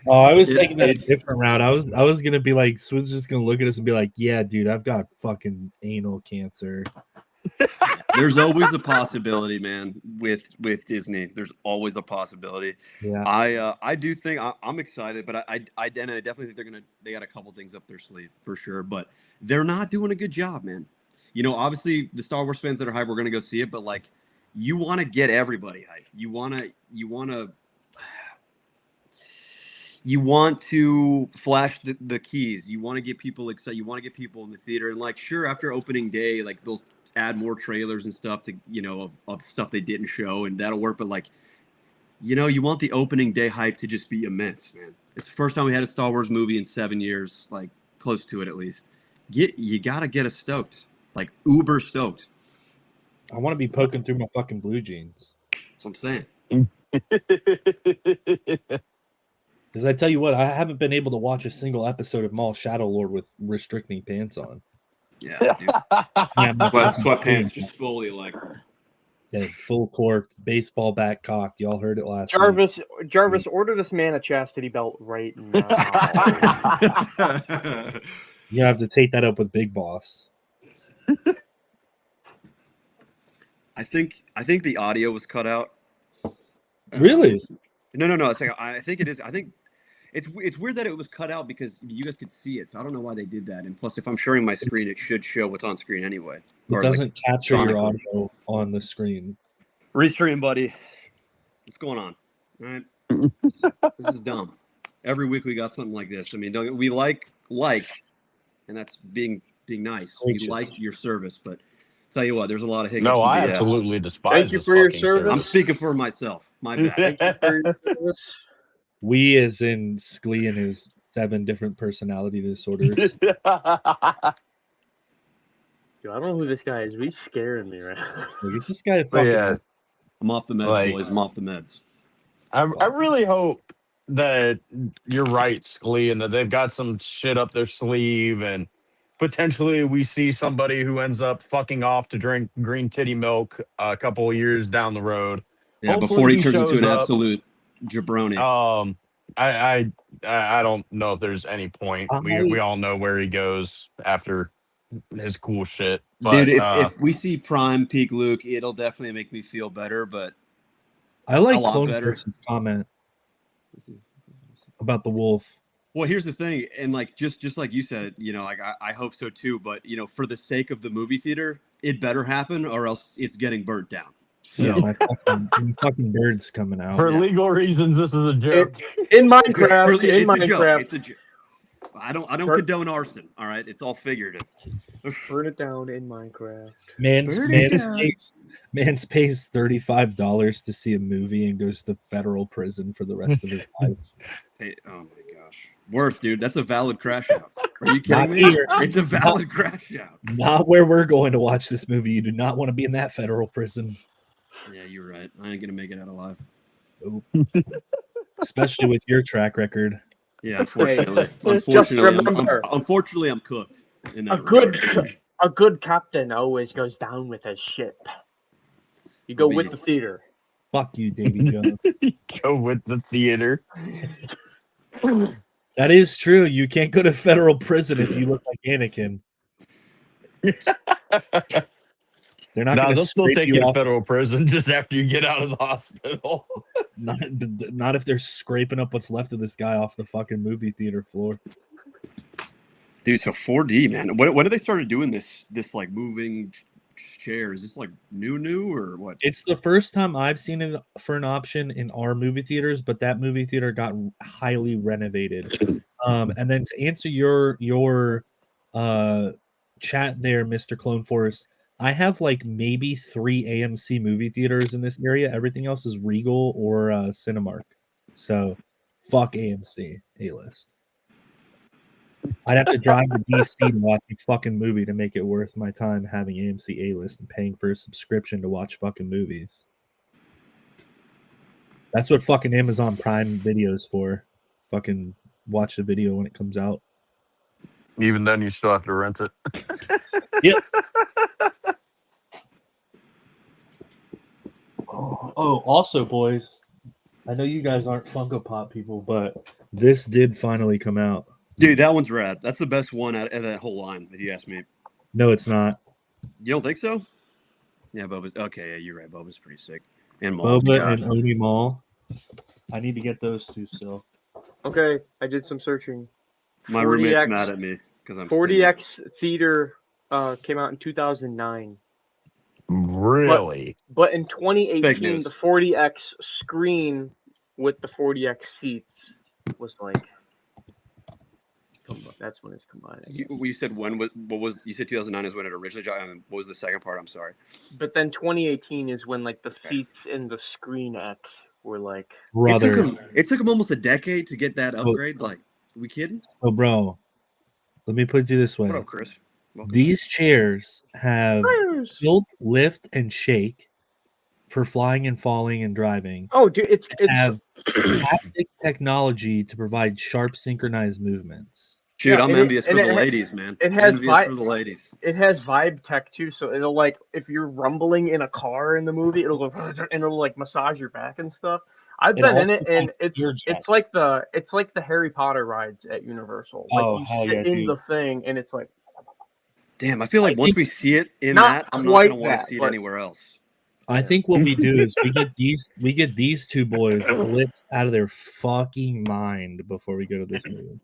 Oh, I was taking that a different route. I was gonna be like, Swin's just gonna look at us and be like, "Yeah, dude, I've got fucking anal cancer." There's always a possibility, man. With Disney, there's always a possibility. Yeah, I do think I'm excited, but I definitely think they got a couple things up their sleeve for sure. But they're not doing a good job, man. You know, obviously the Star Wars fans that are hyped, we're gonna go see it, but like, you want to get everybody hyped. You want to flash the keys. You want to get people excited. You want to get people in the theater. And like, sure, after opening day, like, they'll add more trailers and stuff to, you know, of stuff they didn't show, and that'll work. But like, you know, you want the opening day hype to just be immense, man. It's the first time we had a Star Wars movie in 7 years, like close to it at least. You gotta get us stoked, like uber stoked. I want to be poking through my fucking blue jeans. That's what I'm saying. Because I tell you what, I haven't been able to watch a single episode of Maul Shadow Lord with restricting pants on. Yeah, dude. Sweatpants just fully electric. Yeah, full corked, baseball bat cock. Y'all heard it last week. Jarvis, order this man a chastity belt right now. You have to take that up with Big Boss. I think the audio was cut out. Really? No. I think it is. I think It's weird that it was cut out because you guys could see it, so I don't know why they did that. And plus, if I'm sharing my screen, it should show what's on screen anyway. It doesn't capture your audio on the screen. Restream, buddy. What's going on? All right, this is dumb. Every week we got something like this. I mean, we like, and that's being nice. We like your service, but tell you what, there's a lot of hiccups. No, I absolutely despise. Thank you for your service. I'm speaking for myself. My bad. Thank you for your service. We, as in Sklee and his 7 different personality disorders. Dude, I don't know who this guy is, but he's scaring me right now. Get this guy fucking. I'm off the meds, boys. I'm off the meds. I really hope that you're right, Sklee, and that they've got some shit up their sleeve, and potentially we see somebody who ends up fucking off to drink green titty milk a couple of years down the road. Yeah, hopefully before he turns into an absolute jabroni. I don't know if there's any point. We all know where he goes after his cool shit. But, dude, if we see Prime Peak Luke, it'll definitely make me feel better. But I like Clone Force's comment about the wolf. Well, here's the thing, and like just like you said, you know, like I hope so too. But you know, for the sake of the movie theater, it better happen, or else it's getting burnt down. So. Yeah, my fucking bird's coming out. For legal reasons, this is a joke. In Minecraft, Minecraft. It's a joke. I don't condone arson. All right, it's all figurative. Burn it down in Minecraft. Man's pays $35 to see a movie and goes to federal prison for the rest of his life. Hey, oh my gosh, worth, dude. That's a valid crash out. Are you kidding me? It's a valid crash out. Not where we're going to watch this movie. You do not want to be in that federal prison. Yeah, you're right. I ain't gonna make it out alive. Nope. Especially with your track record. Yeah, unfortunately. Unfortunately, I'm cooked. In that a good captain always goes down with his ship. You go with the theater. Fuck you, Davy Jones. Go with the theater. That is true. You can't go to federal prison if you look like Anakin. They're not going to they'll still take you to federal prison just after you get out of the hospital. Not if they're scraping up what's left of this guy off the fucking movie theater floor. Dude, so 4D, man. When did they started doing this like moving chair? Is this like new or what? It's the first time I've seen it for an option in our movie theaters, but that movie theater got highly renovated. And then to answer your chat there, Mr. Clone Force, I have like maybe 3 AMC movie theaters in this area. Everything else is Regal or Cinemark. So fuck AMC A-list. I'd have to drive to DC to watch a fucking movie to make it worth my time having AMC A-list and paying for a subscription to watch fucking movies. That's what fucking Amazon Prime Video's for. Fucking watch the video when it comes out. Even then, you still have to rent it. Yep. Oh, also, boys, I know you guys aren't Funko Pop people, but this did finally come out. Dude, that one's rad. That's the best one out of that whole line, if you ask me. No, it's not. You don't think so? Yeah, Boba's okay. Yeah, you're right. Boba's pretty sick. And Maul. Boba and Odie Maul. I need to get those two still. Okay, I did some searching. My roommate's mad at me because I'm 40X Theater came out in 2009. Really? But in 2018, the 40X screen with the 40X seats was like. That's when it's combined. You said when? What was? You said 2009 is when it originally joined. What was the second part? I'm sorry. But then 2018 is when like the seats in the Screen X were like. Brother, it took him almost a decade to get that upgrade. Like, are we kidding? Oh, bro, let me put it this way. What up, Chris? Welcome. These chairs have tilt, lift, and shake for flying and falling and driving. Oh, dude, it's have haptic technology to provide sharp, synchronized movements. Dude, I'm envious for the ladies, man. It has vibe for the ladies. It has vibe tech too, so it'll like if you're rumbling in a car in the movie, it'll go and it'll like massage your back and stuff. I've been in it, and it's like the Harry Potter rides at Universal. Like you sit in the thing, and it's like. Damn, I feel like once we see it in that, I'm not gonna want to see it anywhere else. I think what we do is we get these two boys blitzed out of their fucking mind before we go to this movie.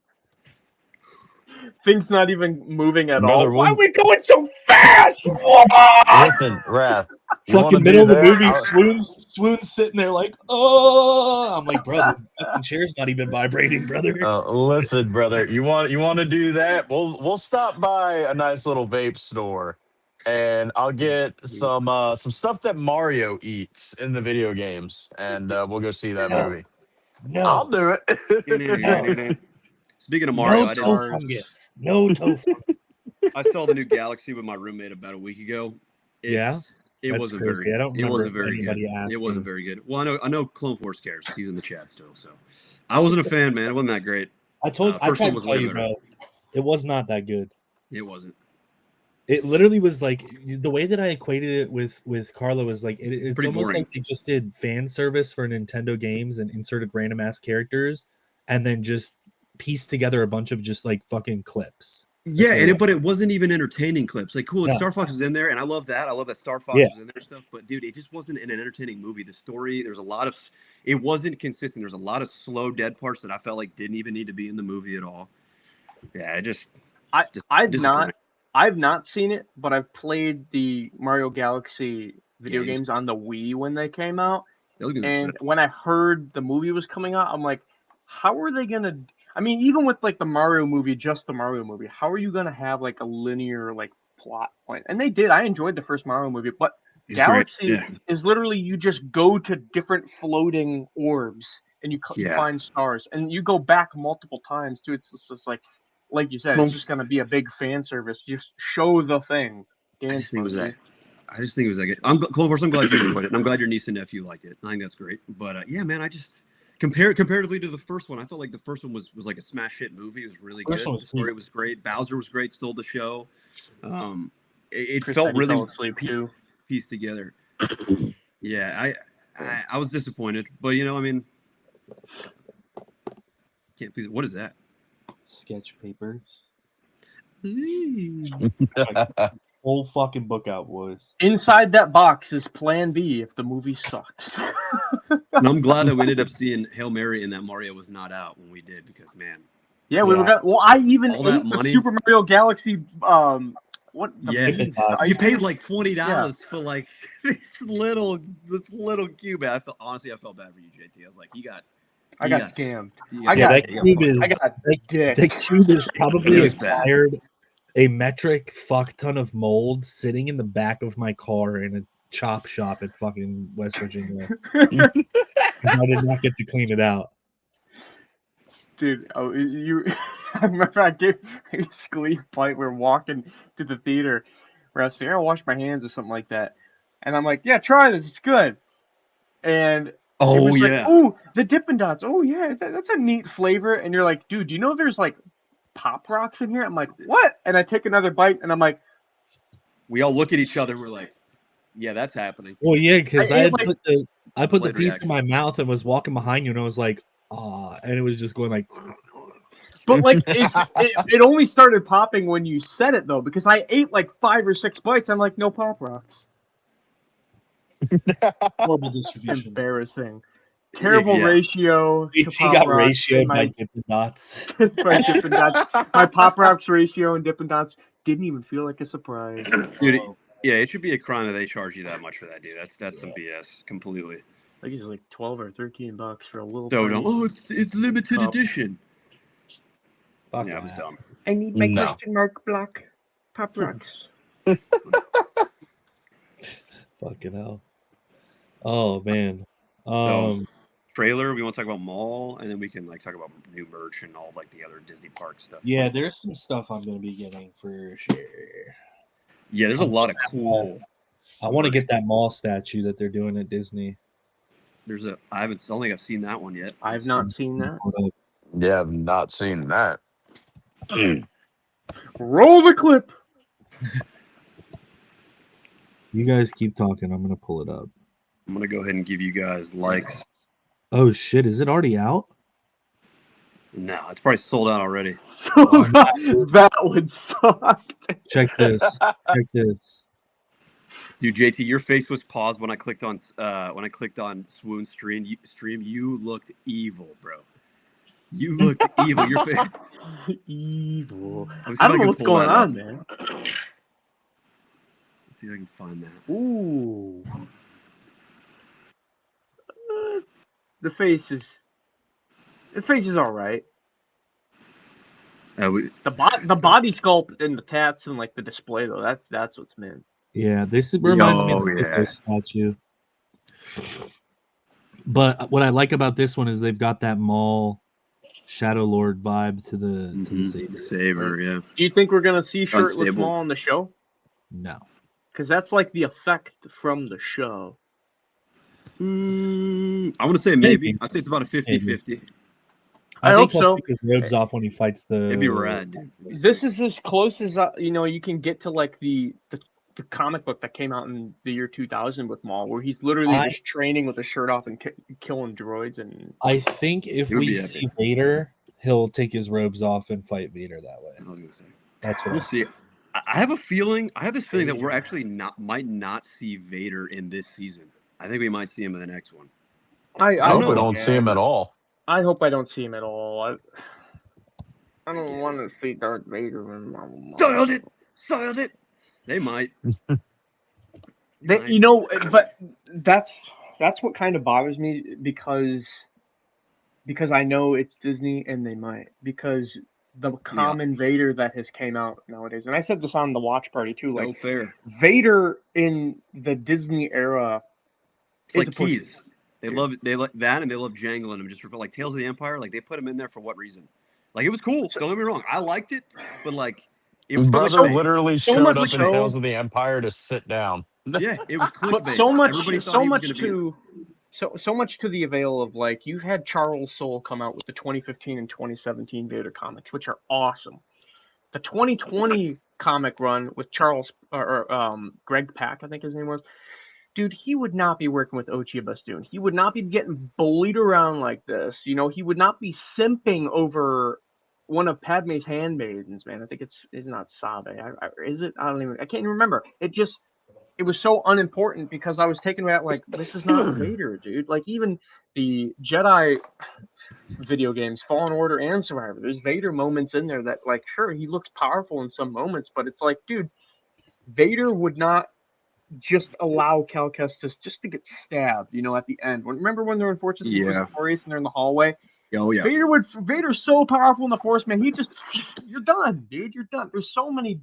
Things not even moving at Brother, all. Why are we'll- we going so fast? Listen, Wrath. You want Fucking to middle do of the that? movie, swoon's sitting there like, oh, I'm like, bro, the fucking chair's not even vibrating, brother. Listen, brother. You want to do that? We'll stop by a nice little vape store, and I'll get some stuff that Mario eats in the video games, and we'll go see that movie. I'll No, do it. Speaking of Mario, no I did. toe fungus. No toe fungus. I saw the new Galaxy with my roommate about a week ago. Yeah? It That's wasn't crazy. very. I don't It remember wasn't very good. anybody It wasn't asking. very good. Well, I know Clone Force cares. He's in the chat still, so I wasn't a fan, man. It wasn't that great. I First tried one to was tell way you, better. bro. It was not that good. It wasn't. It literally was like the way that I equated it with Carlo was like it's Pretty almost boring. like they just did fan service for Nintendo games and inserted random ass characters and then just pieced together a bunch of just like fucking clips. Yeah, but it wasn't even entertaining clips. Like, cool, No. Star Fox was in there, and I love that. I love that Star Fox Yeah. was in there and stuff. But dude, it just wasn't an entertaining movie. The story, there's a lot of, it wasn't consistent. There's a lot of slow, dead parts that I felt like didn't even need to be in the movie at all. Yeah, I've not seen it, but I've played the Mario Galaxy video games on the Wii when they came out. And when I heard the movie was coming out, I'm like, how are they gonna? I mean, even with like the Mario movie, just the Mario movie, how are you gonna have like a linear like plot point? And they did. I enjoyed the first Mario movie, but Galaxy is literally you just go to different floating orbs and you find stars, and you go back multiple times too. It's just like you said, it's just gonna be a big fan service. Just show the thing. I just think it was that good. I'm glad you enjoyed it, and I'm glad your niece and nephew liked it. I think that's great. But yeah, man, I just comparatively to the first one, I felt like the first one was like a smash hit movie. It was really good. The story was great. Bowser was great. Stole the show. It felt really pieced together. Yeah, I was disappointed, but I mean, can't please. What is that? Sketch papers. Whole fucking book out, boys. Inside that box is Plan B if the movie sucks. And I'm glad that we ended up seeing Hail Mary and that Mario was not out when we did, because man. Yeah, we were gonna. Well, I even ate the money? Super Mario Galaxy. What? You paid like $20 for like this little cube. I felt bad for you, JT. I was like, I got scammed. That cube is probably acquired a metric fuck ton of mold sitting in the back of my car in a chop shop at fucking West Virginia. Because I did not get to clean it out. Dude, I remember I gave Squeak a bite. We're walking to the theater where I was saying, I'll wash my hands or something like that. And I'm like, yeah, try this. It's good. And the Dippin' Dots. Oh, yeah, that's a neat flavor. And you're like, dude, do you know there's like Pop Rocks in here? I'm like, what? And I take another bite and I'm like, we all look at each other and we're like, yeah, that's happening. Well, yeah, because I put the piece in my mouth and was walking behind you and I was like, and it was just going like. But like it only started popping when you said it though, because I ate like 5 or 6 bites. I'm like, no Pop Rocks. Horrible distribution. Embarrassing. Terrible ratio. He got ratioed by Dippin' Dots. By Dippin' Dots. My Pop Rocks ratio and Dippin' Dots didn't even feel like a surprise. Dude, yeah, it should be a crime that they charge you that much for that, dude. That's some BS completely. I think it's like $12 or $13 for a little. It's limited edition. Fuck yeah, it was dumb. I need my question mark block Pop Rocks. Fucking hell. Oh man. Trailer. We want to talk about Maul, and then we can like talk about new merch and all like the other Disney park stuff. Yeah, there's some stuff I'm gonna be getting for sure. Yeah, there's a lot of cool. I want to get that Maul statue that they're doing at Disney. I don't think I've seen that one yet. I've not seen that. Yeah, I've not seen that. Roll the clip. You guys keep talking. I'm gonna pull it up. I'm gonna go ahead and give you guys likes. Oh shit! Is it already out? No, it's probably sold out already. That would suck. Check this. Check this. Dude, JT, your face was paused when I clicked on Swoon's stream. You looked evil, bro. You looked evil. Your face. Evil. Let's see I if don't know can what's pull going that up. on, man. Let's see if I can find that. Ooh. The face is all right. The body sculpt and the tats and like the display though, that's what's meant. Yeah, this reminds me of the Mythos statue. But what I like about this one is they've got that Maul Shadow Lord vibe to the saber. Yeah. Do you think we're gonna see shirtless Maul on the show? No, because that's like the effect from the show. I want to say maybe. I'd say it's about a 50-50. I hope so. Take his robes off when he fights the. It'd be rad. This is as close as you can get to like the comic book that came out in the year 2000 with Maul, where he's literally just training with a shirt off and killing droids. And I think if we see Vader, he'll take his robes off and fight Vader that way. I was gonna say that's what we'll see. I have a feeling. I have this feeling that we're actually might not see Vader in this season. I think we might see him in the next one. I hope we don't see him at all. I hope I don't see him at all. I don't want to see Darth Vader. Soiled it. They might. But that's what kind of bothers me because I know it's Disney and they might, because the common Vader that has came out nowadays, and I said this on the watch party too, like Vader in the Disney era, it's like keys. They love that, and they love jangling him just for like Tales of the Empire. Like they put him in there for what reason? Like it was cool. Don't get me wrong, I liked it, but like it was brother literally showed up in Tales of the Empire to sit down. Yeah, it was clickbait. But so much to the avail of like you had Charles Soule come out with the 2015 and 2017 Vader comics, which are awesome. The 2020 comic run with Greg Pak, I think his name was. Dude, he would not be working with Ochia Bastoon. He would not be getting bullied around like this. He would not be simping over one of Padme's handmaidens, man. I think it's not Sabe. Is it? I can't even remember. It was so unimportant because I was taken out like, this is not Vader, dude. Like even the Jedi video games, Fallen Order and Survivor, there's Vader moments in there that like, sure, he looks powerful in some moments, but it's like, dude, Vader would not just allow Cal Kestis just to get stabbed, at the end. Remember when they're in Fortress Victorious and they're in the hallway? Oh yeah. Vader's so powerful in the Force, man. You're done, dude. You're done. There's so many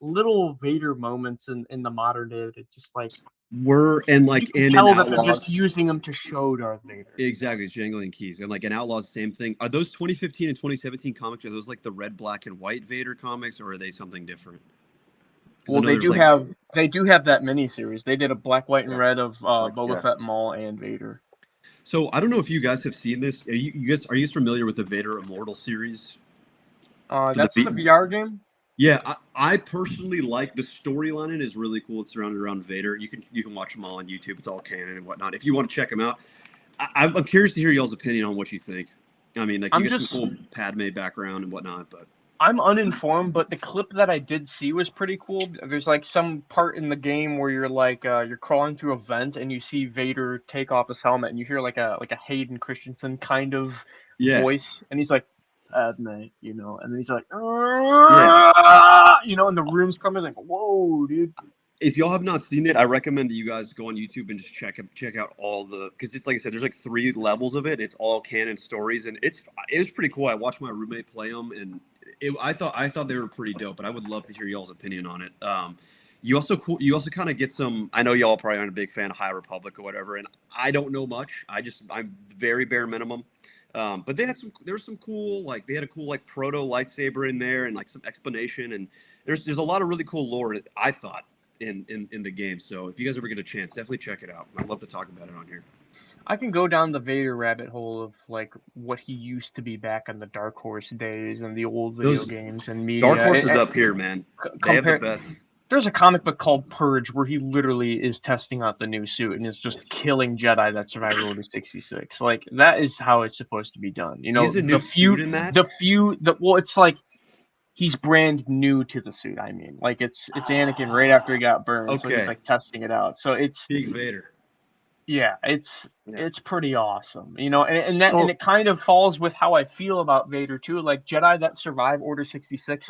little Vader moments in the modern day that it's just like that they're just using them to show Darth Vader. Exactly, it's jangling keys. And like in Outlaws, same thing. Are those 2015 and 2017 comics? Are those like the red, black, and white Vader comics, or are they something different? Well, they do have that miniseries. They did a black, white, and red of Boba Fett, Maul, and Vader. So I don't know if you guys have seen this. Are you guys familiar with the Vader Immortal series? That's the VR game. Yeah, I personally like the storyline. It is really cool. It's surrounded around Vader. You can watch them all on YouTube. It's all canon and whatnot. If you want to check them out, I'm curious to hear y'all's opinion on what you think. I mean, like you get some cool Padme background and whatnot, but. I'm uninformed, but the clip that I did see was pretty cool. There's like some part in the game where you're like you're crawling through a vent and you see Vader take off his helmet and you hear like a Hayden Christensen kind of voice, and he's like, Padme, and then he's like, and the room's coming like, whoa, dude. If y'all have not seen it, I recommend that you guys go on YouTube and just check out all because it's like I said, there's like 3 levels of it. It's all canon stories, and it was pretty cool. I watched my roommate play them, and I thought they were pretty dope. But I would love to hear y'all's opinion on it. You also kind of get some. I know y'all probably aren't a big fan of High Republic or whatever, and I don't know much. I'm very bare minimum. But there was some cool, like they had a cool like proto lightsaber in there and like some explanation, and there's a lot of really cool lore, I thought, in the game. So if you guys ever get a chance, definitely check it out. I'd love to talk about it on here. I can go down the Vader rabbit hole of like what he used to be back in the Dark Horse days and the old video games and media. Dark Horse is up here, man. They have the best. There's a comic book called Purge where he literally is testing out the new suit and is just killing Jedi that survived Order 66. Like that is how it's supposed to be done. Is a new suit in that? Well, it's like he's brand new to the suit. I mean, like it's Anakin right after he got burned, so he's like testing it out. So it's Big Vader. Yeah, it's pretty awesome, you know, and it kind of falls with how I feel about Vader too. Like Jedi that survive Order 66,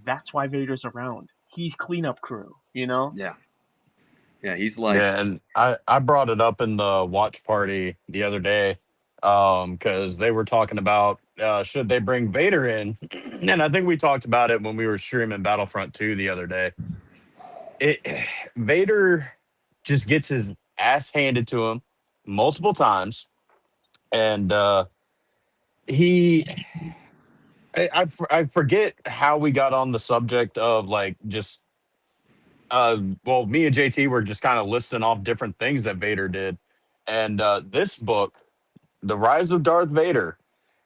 that's why Vader's around. He's cleanup crew, you know. Yeah, he's like. Yeah, and I brought it up in the watch party the other day, because they were talking about should they bring Vader in, and I think we talked about it when we were streaming Battlefront 2 the other day. Vader just gets his ass handed to him multiple times, and he I forget how we got on the subject of like just well, me and JT were just kind of listing off different things that Vader did, and this book, The Rise of Darth Vader,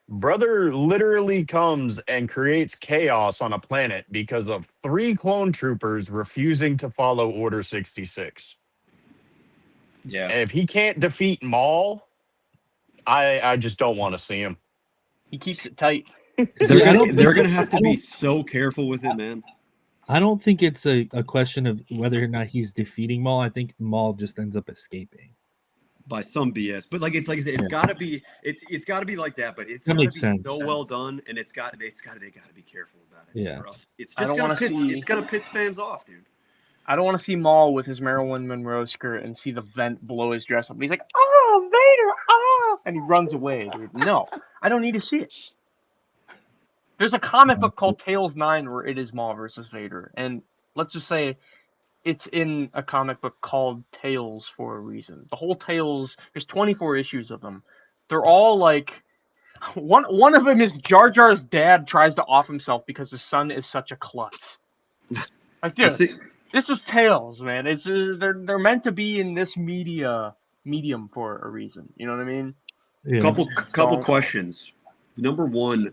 brother literally comes and creates chaos on a planet because of 3 clone troopers refusing to follow Order 66. Yeah. And if he can't defeat Maul, I just don't want to see him. He keeps it tight. They're going to have to be so careful with it, man. I don't think it's a question of whether or not he's defeating Maul. I think Maul just ends up escaping by some BS. But like it's got to be it's got to be like that. But it's got to be so well done, and they got to be careful about it. Yeah, it's just gonna piss fans off, dude. I don't want to see Maul with his Marilyn Monroe skirt and see the vent blow his dress up. He's like, "Oh, Vader! Oh!" and he runs away, dude. No, I don't need to see it. There's a comic book called Tales 9 where it is Maul versus Vader, and let's just say it's in a comic book called Tales for a reason. The whole Tales, there's 24 issues of them. They're all like, one of them is Jar Jar's dad tries to off himself because his son is such a klutz. Like, dude, this is Tales, man. It's they're meant to be in this medium for a reason. You know what I mean? Yeah. Couple questions. Number one,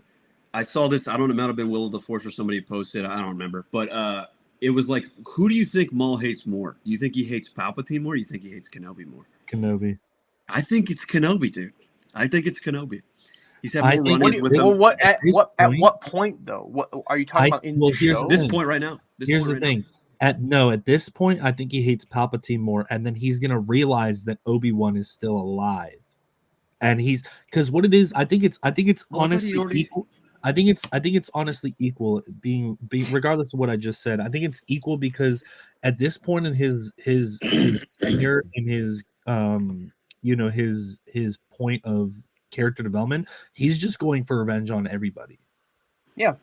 I saw this. I don't know. It might have been Will of the Force or somebody posted. I don't remember. But it was like, who do you think Maul hates more? Do you think he hates Palpatine more? Or do you think he hates Kenobi more? Kenobi. I think it's Kenobi, dude. I think it's Kenobi. He's had more run-ins with him. Well, at what point though? What are you talking about in the show? This point right now. Here's the thing. At this point, I think he hates Palpatine more, and then he's gonna realize that Obi-Wan is still alive, and because what it is, I think it's honestly equal. I think it's honestly equal, being regardless of what I just said. I think it's equal because at this point in his tenure and his his point of character development, he's just going for revenge on everybody. Yeah,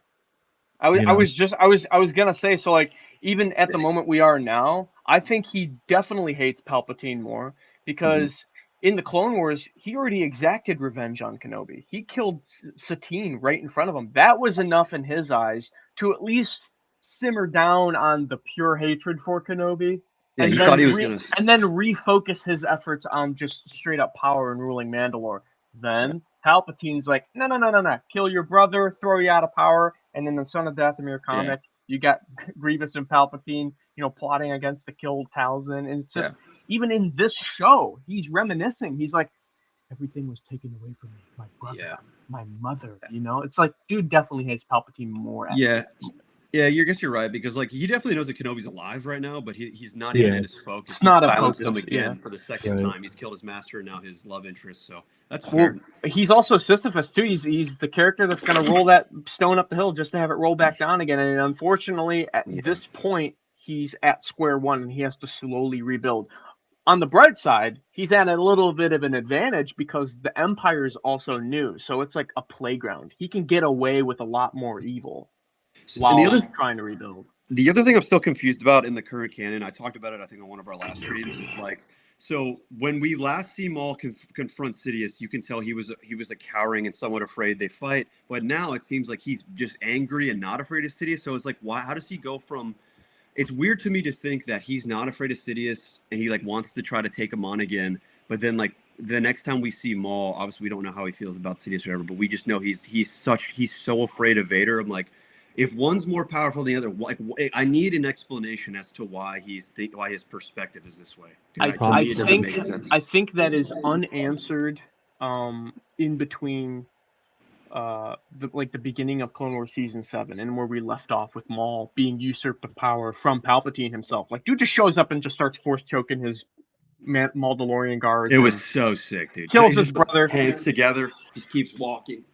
I was gonna say, so like, even at the moment we are now, I think he definitely hates Palpatine more because in the Clone Wars, he already exacted revenge on Kenobi. He killed Satine right in front of him. That was enough in his eyes to at least simmer down on the pure hatred for Kenobi. Yeah, and he then thought he was gonna... and then refocus his efforts on just straight up power and ruling Mandalore. Then Palpatine's like, no, kill your brother, throw you out of power. And in the Son of Dathomir comic, you got Grievous and Palpatine, plotting against to kill Talzin. And it's just, even in this show, he's reminiscing. He's like, everything was taken away from me. My brother, my mother, It's like, dude definitely hates Palpatine more. Yeah, I guess you're right, because like he definitely knows that Kenobi's alive right now, but he's not even in his focus. It's not silenced him again for the second time. He's killed his master and now his love interest, so that's fair. He's also Sisyphus too. He's the character that's going to roll that stone up the hill just to have it roll back down again. And unfortunately, at this point, he's at square one and he has to slowly rebuild. On the bright side, he's at a little bit of an advantage because the Empire is also new, so it's like a playground. He can get away with a lot more evil. While trying to rebuild. The other thing I'm still confused about in the current canon, I talked about it, I think, on one of our last streams, is like, so when we last see Maul confront Sidious, you can tell he was a cowering and somewhat afraid they fight, but now it seems like he's just angry and not afraid of Sidious. So it's like, why? How does he go from? It's weird to me to think that he's not afraid of Sidious and he like wants to try to take him on again, but then like the next time we see Maul, obviously we don't know how he feels about Sidious or whatever, but we just know he's so afraid of Vader. I'm like, if one's more powerful than the other, like I need an explanation as to why why his perspective is this way. I think that is unanswered in between the beginning of Clone Wars season 7 and where we left off with Maul being usurped of power from Palpatine himself. Like, dude just shows up and just starts force choking his Mandalorian guards. It was so sick, dude. Kills his brother. Hands together, just keeps walking.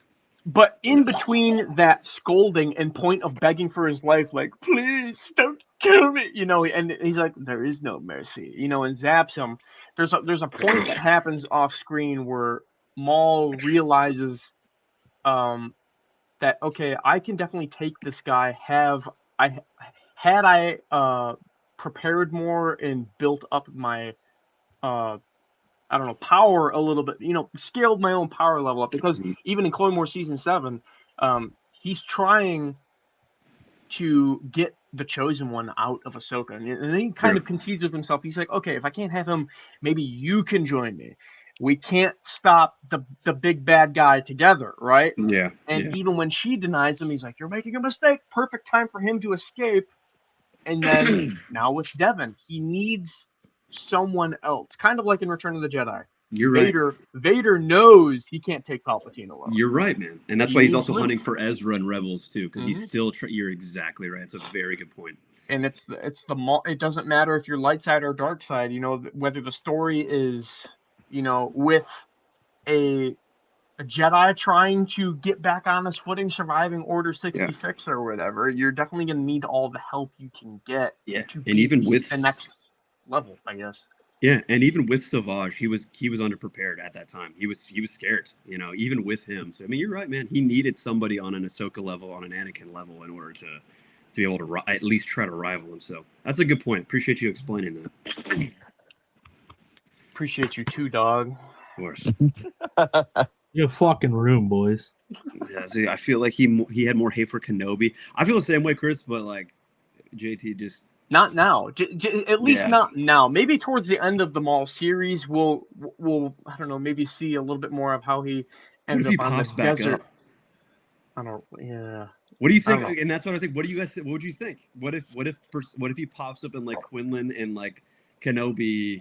But in between that scolding and point of begging for his life, like, please don't kill me, you know, and he's like, there is no mercy, you know, and zaps him. There's a point that happens off screen where Maul realizes that, okay, I can definitely take this guy. Had I prepared more and built up my I don't know, power a little bit, you know, scaled my own power level up, because even in Clone Wars season 7, he's trying to get the Chosen One out of Ahsoka, and then he kind of concedes with himself. He's like, okay, if I can't have him, maybe you can join me. We can't stop the big bad guy together, right? Yeah. And even when she denies him, he's like, you're making a mistake. Perfect time for him to escape. And then now with Devin, he needs someone else, kind of like in Return of the Jedi. You're right. Vader knows he can't take Palpatine alone. You're right, man, and that's why he's also hunting for Ezra and Rebels too, because he's still. You're exactly right. It's a very good point. And it doesn't matter if you're light side or dark side. You know, whether the story is, you know, with a Jedi trying to get back on his footing, surviving Order 66 or whatever, you're definitely going to need all the help you can get. Yeah, to and even with the next level, I guess. Yeah, and even with Savage, he was underprepared at that time. He was scared, you know, even with him. So I mean, you're right, man. He needed somebody on an Ahsoka level, on an Anakin level, in order to be able to at least try to rival him. So that's a good point. Appreciate you explaining that. Appreciate you too, dog. Of course. You fucking room, boys. Yeah, see, I feel like he had more hate for Kenobi. I feel the same way, Chris, but like JT just. Not now. At least not now. Maybe towards the end of the Maul series, we'll I don't know, maybe see a little bit more of how he ends up on the desert. I don't. Yeah. What do you think? And that's what I think. What do you guys? What would you think? What if he pops up in like Quinlan and like Kenobi?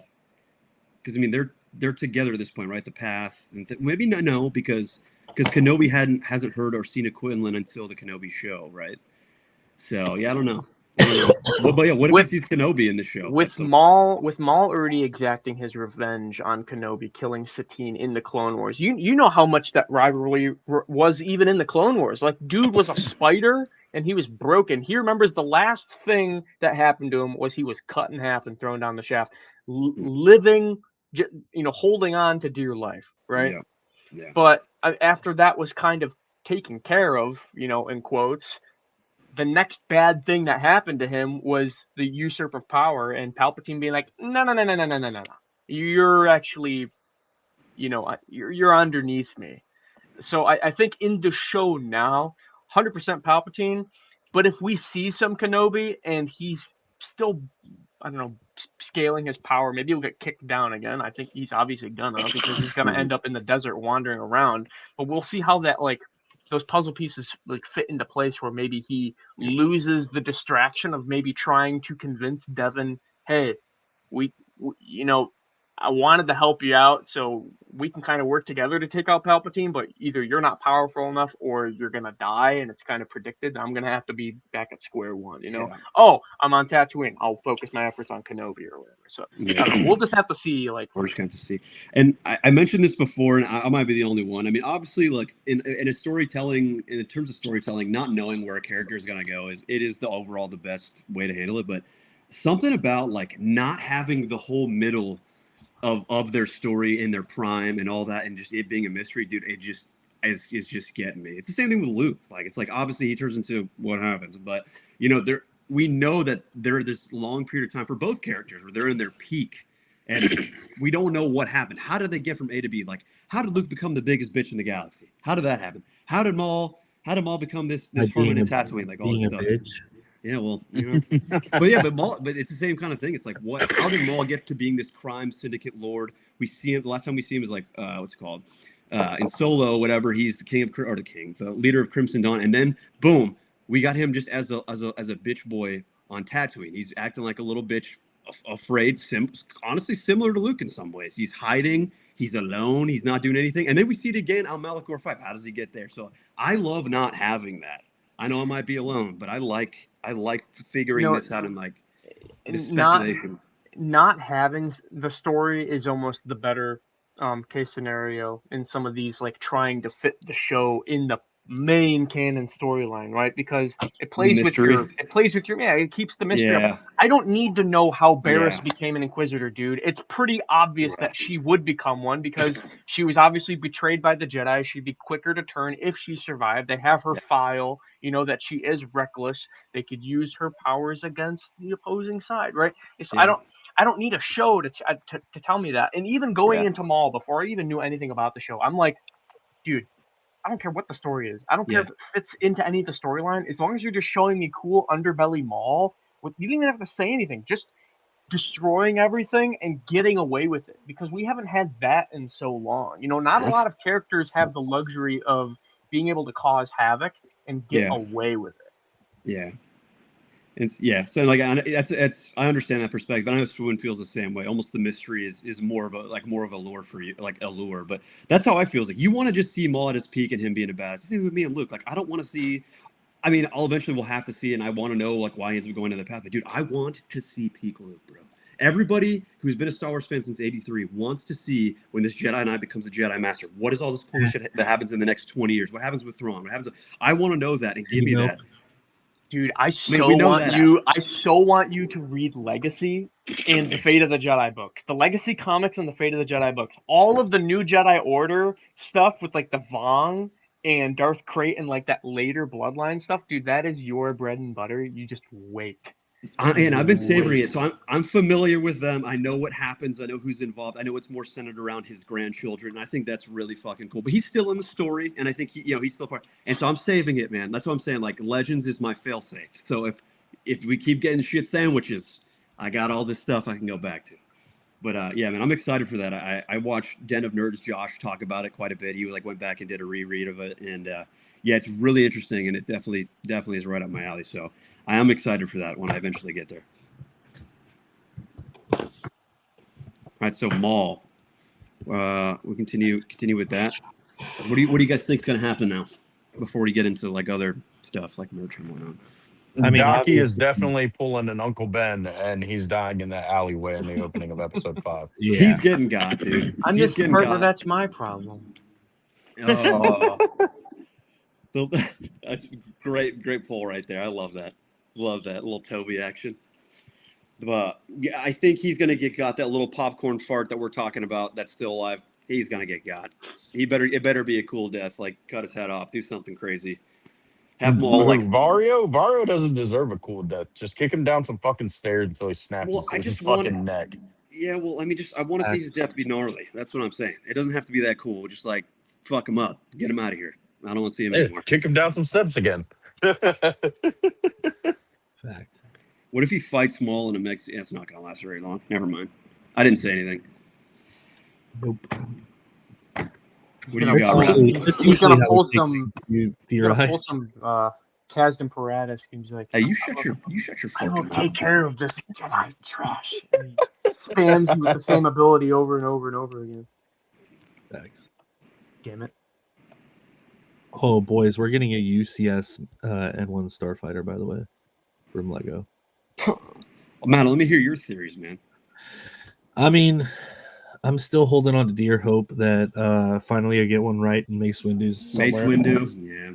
Because I mean they're together at this point, right? The path and maybe no, because Kenobi hasn't heard or seen a Quinlan until the Kenobi show, right? So yeah, I don't know. But yeah, what if he sees Kenobi in the show? With Maul already exacting his revenge on Kenobi, killing Satine in the Clone Wars. You know how much that rivalry was even in the Clone Wars. Like, dude was a spider and he was broken. He remembers the last thing that happened to him was he was cut in half and thrown down the shaft, living, you know, holding on to dear life, right? Yeah. But after that was kind of taken care of, you know, in quotes, the next bad thing that happened to him was the usurp of power and Palpatine being like, no. You're actually, you know, you're underneath me. So I think in the show now, 100% Palpatine. But if we see some Kenobi and he's still, I don't know, scaling his power, maybe he'll get kicked down again. I think he's obviously gonna, because he's gonna end up in the desert wandering around. But we'll see how that, like, those puzzle pieces like fit into place where maybe he loses the distraction of maybe trying to convince Devin, hey, we you know, I wanted to help you out so we can kind of work together to take out Palpatine, but either you're not powerful enough or you're going to die, and it's kind of predicted. I'm going to have to be back at square one, you know? Yeah. Oh, I'm on Tatooine. I'll focus my efforts on Kenobi or whatever. So I don't know. We'll just have to see. Like, we're just going to see. And I mentioned this before, and I might be the only one. I mean, obviously, like in a storytelling, in terms of storytelling, not knowing where a character is going to go is the overall the best way to handle it. But something about like not having the whole middle of their story in their prime and all that, and just it being a mystery, dude, it just is just getting me. It's the same thing with Luke. Like, it's like obviously he turns into what happens, but you know, we know that there this long period of time for both characters where they're in their peak, and we don't know what happened. How did they get from A to B? Like, how did Luke become the biggest bitch in the galaxy? How did that happen? How did Maul become this permanent Tatooine? Like all this stuff. Bitch. Yeah, well, you know, but it's the same kind of thing. It's like, how did Maul get to being this crime syndicate lord? We see him, the last time we see him is like, what's it called? In Solo, whatever, he's the leader of Crimson Dawn. And then boom, we got him just as a bitch boy on Tatooine. He's acting like a little bitch afraid, honestly similar to Luke in some ways. He's hiding, he's alone, he's not doing anything. And then we see it again on Malachor 5. How does he get there? So I love not having that. I know I might be alone, but I like figuring this out and like the speculation. Not having the story is almost the better case scenario in some of these, like trying to fit the show in the main canon storyline, right? Because it plays with your it keeps the mystery up. I don't need to know how Barriss became an Inquisitor, dude. It's pretty obvious that she would become one because she was obviously betrayed by the Jedi. She'd be quicker to turn if she survived. They have her file, you know, that she is reckless. They could use her powers against the opposing side, right? So I don't need a show to tell me that. And even going into Maul, before I even knew anything about the show, I'm like, dude, I don't care what the story is. I don't care if it fits into any of the storyline. As long as you're just showing me cool underbelly Maul, you didn't even have to say anything. Just destroying everything and getting away with it. Because we haven't had that in so long. You know, not a lot of characters have the luxury of being able to cause havoc and get away with it. Yeah. So like that's I understand that perspective. I know Swoon feels the same way. Almost the mystery is more of a lure for you, like a lure. But that's how I feel. It's like you want to just see Maul at his peak and him being a badass. Same with me and Luke. Like I don't want to see. I mean, I'll eventually we'll have to see, and I want to know like why he ends up going to the path. But dude, I want to see peak Luke, bro. Everybody who's been a Star Wars fan since '83 wants to see when this Jedi Knight becomes a Jedi Master. What is all this cool shit that happens in the next 20 years? What happens with Thrawn? What happens? I want to know that and give me that. Dude, I so want you to read Legacy and the Fate of the Jedi books. The Legacy comics and the Fate of the Jedi books. All of the new Jedi Order stuff with like the Vong and Darth Krayt and like that later Bloodline stuff, dude, that is your bread and butter. You just wait. And I've been savoring it, so I'm familiar with them. I know what happens. I know who's involved. I know it's more centered around his grandchildren. And I think that's really fucking cool. But he's still in the story, and I think he's still part. And so I'm saving it, man. That's what I'm saying. Like Legends is my failsafe. So if we keep getting shit sandwiches, I got all this stuff I can go back to. But yeah, man, I'm excited for that. I watched Den of Nerds Josh talk about it quite a bit. He like went back and did a reread of it, and yeah, it's really interesting, and it definitely is right up my alley. So I am excited for that when I eventually get there. All right, so Maul. We continue with that. What do you guys think is going to happen now? Before we get into like other stuff like merch and whatnot. I mean, Docky is definitely pulling an Uncle Ben, and he's dying in that alleyway in the opening of episode 5. Yeah. He's getting got, dude. I'm just the part where that's my problem. Oh, that's great pull right there. I love that. Love that little Toby action. But yeah, I think he's gonna get got. That little popcorn fart that we're talking about that's still alive. He's gonna get got. It better be a cool death. Like cut his head off, do something crazy. Have Maul like Vario. Vario doesn't deserve a cool death. Just kick him down some fucking stairs until he snaps his fucking neck. Yeah, well, I want to see his death be gnarly. That's what I'm saying. It doesn't have to be that cool. Just like fuck him up, get him out of here. I don't want to see him anymore. Kick him down some steps again. Fact. What if he fights Maul in a mix? Yeah, it's not going to last very long. Never mind. I didn't say anything. Nope. What do you got? He's going to pull some. Pull some Kazdan Paratus. He's like, "Hey, you shut your I will take care of this Jedi trash." And he spams you with the same ability over and over and over again. Thanks. Damn it. Oh, boys, we're getting a UCS N1 Starfighter, by the way, from Lego. Man, let me hear your theories, man. I mean, I'm still holding on to dear hope that finally I get one right in Mace Windu's somewhere. Mace Windu, yeah.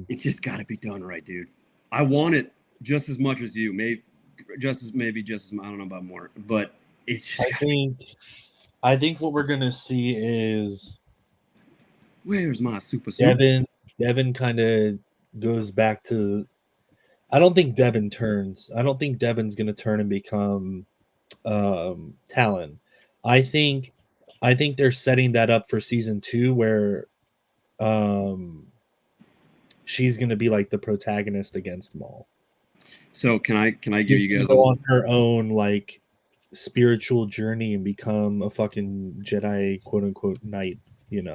It's just got to be done right, dude. I want it just as much as you. Maybe just as I don't know about more, but it's. I think what we're gonna see is. Where's my super? Devin kind of goes back to. I don't think Devin turns. I don't think Devin's gonna turn and become Talon. I think they're setting that up for season 2 where she's gonna be like the protagonist against Maul. So can I give you guys go on her own like spiritual journey and become a fucking Jedi quote unquote knight, you know?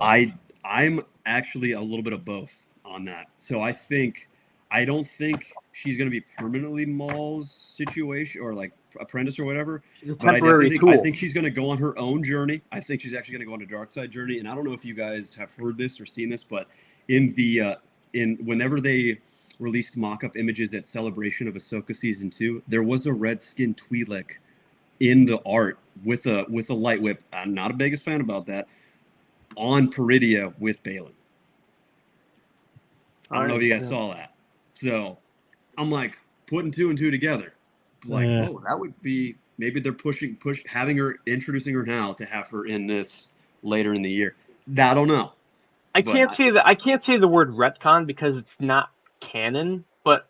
I'm actually a little bit of both on that. So I don't think she's gonna be permanently Maul's situation or like apprentice or whatever. She's a But temporary tool. I think she's going to go on her own journey. I think she's actually going to go on a dark side journey. And I don't know if you guys have heard this or seen this, but whenever they released mock-up images at Celebration of Ahsoka Season 2, there was a red-skinned Twi'lek in the art with a light whip. I'm not a biggest fan about that. On Peridia with Balin. I don't know if you guys saw that. So I'm like putting 2 and 2 together. Like, oh, that would be maybe they're introducing her now to have her in this later in the year. I don't know. I can't say the word retcon because it's not canon, but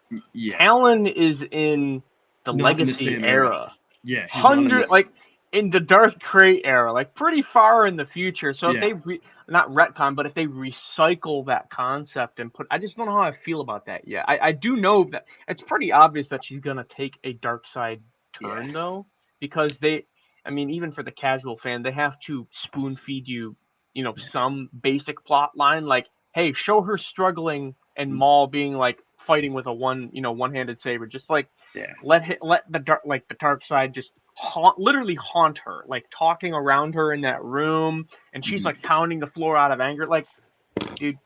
Talon is in the Legacy era. Yeah, she's in the Darth Krayt era, like pretty far in the future. So if they not retcon, but if they recycle that concept and I just don't know how I feel about that yet. I do know that it's pretty obvious that she's gonna take a dark side turn though, because even for the casual fan, they have to spoon feed you, some basic plot line, like, hey, show her struggling and Maul being like fighting with a one-handed saber, just like let the dark side just literally haunt her, like talking around her in that room, and she's like pounding the floor out of anger. Like, dude,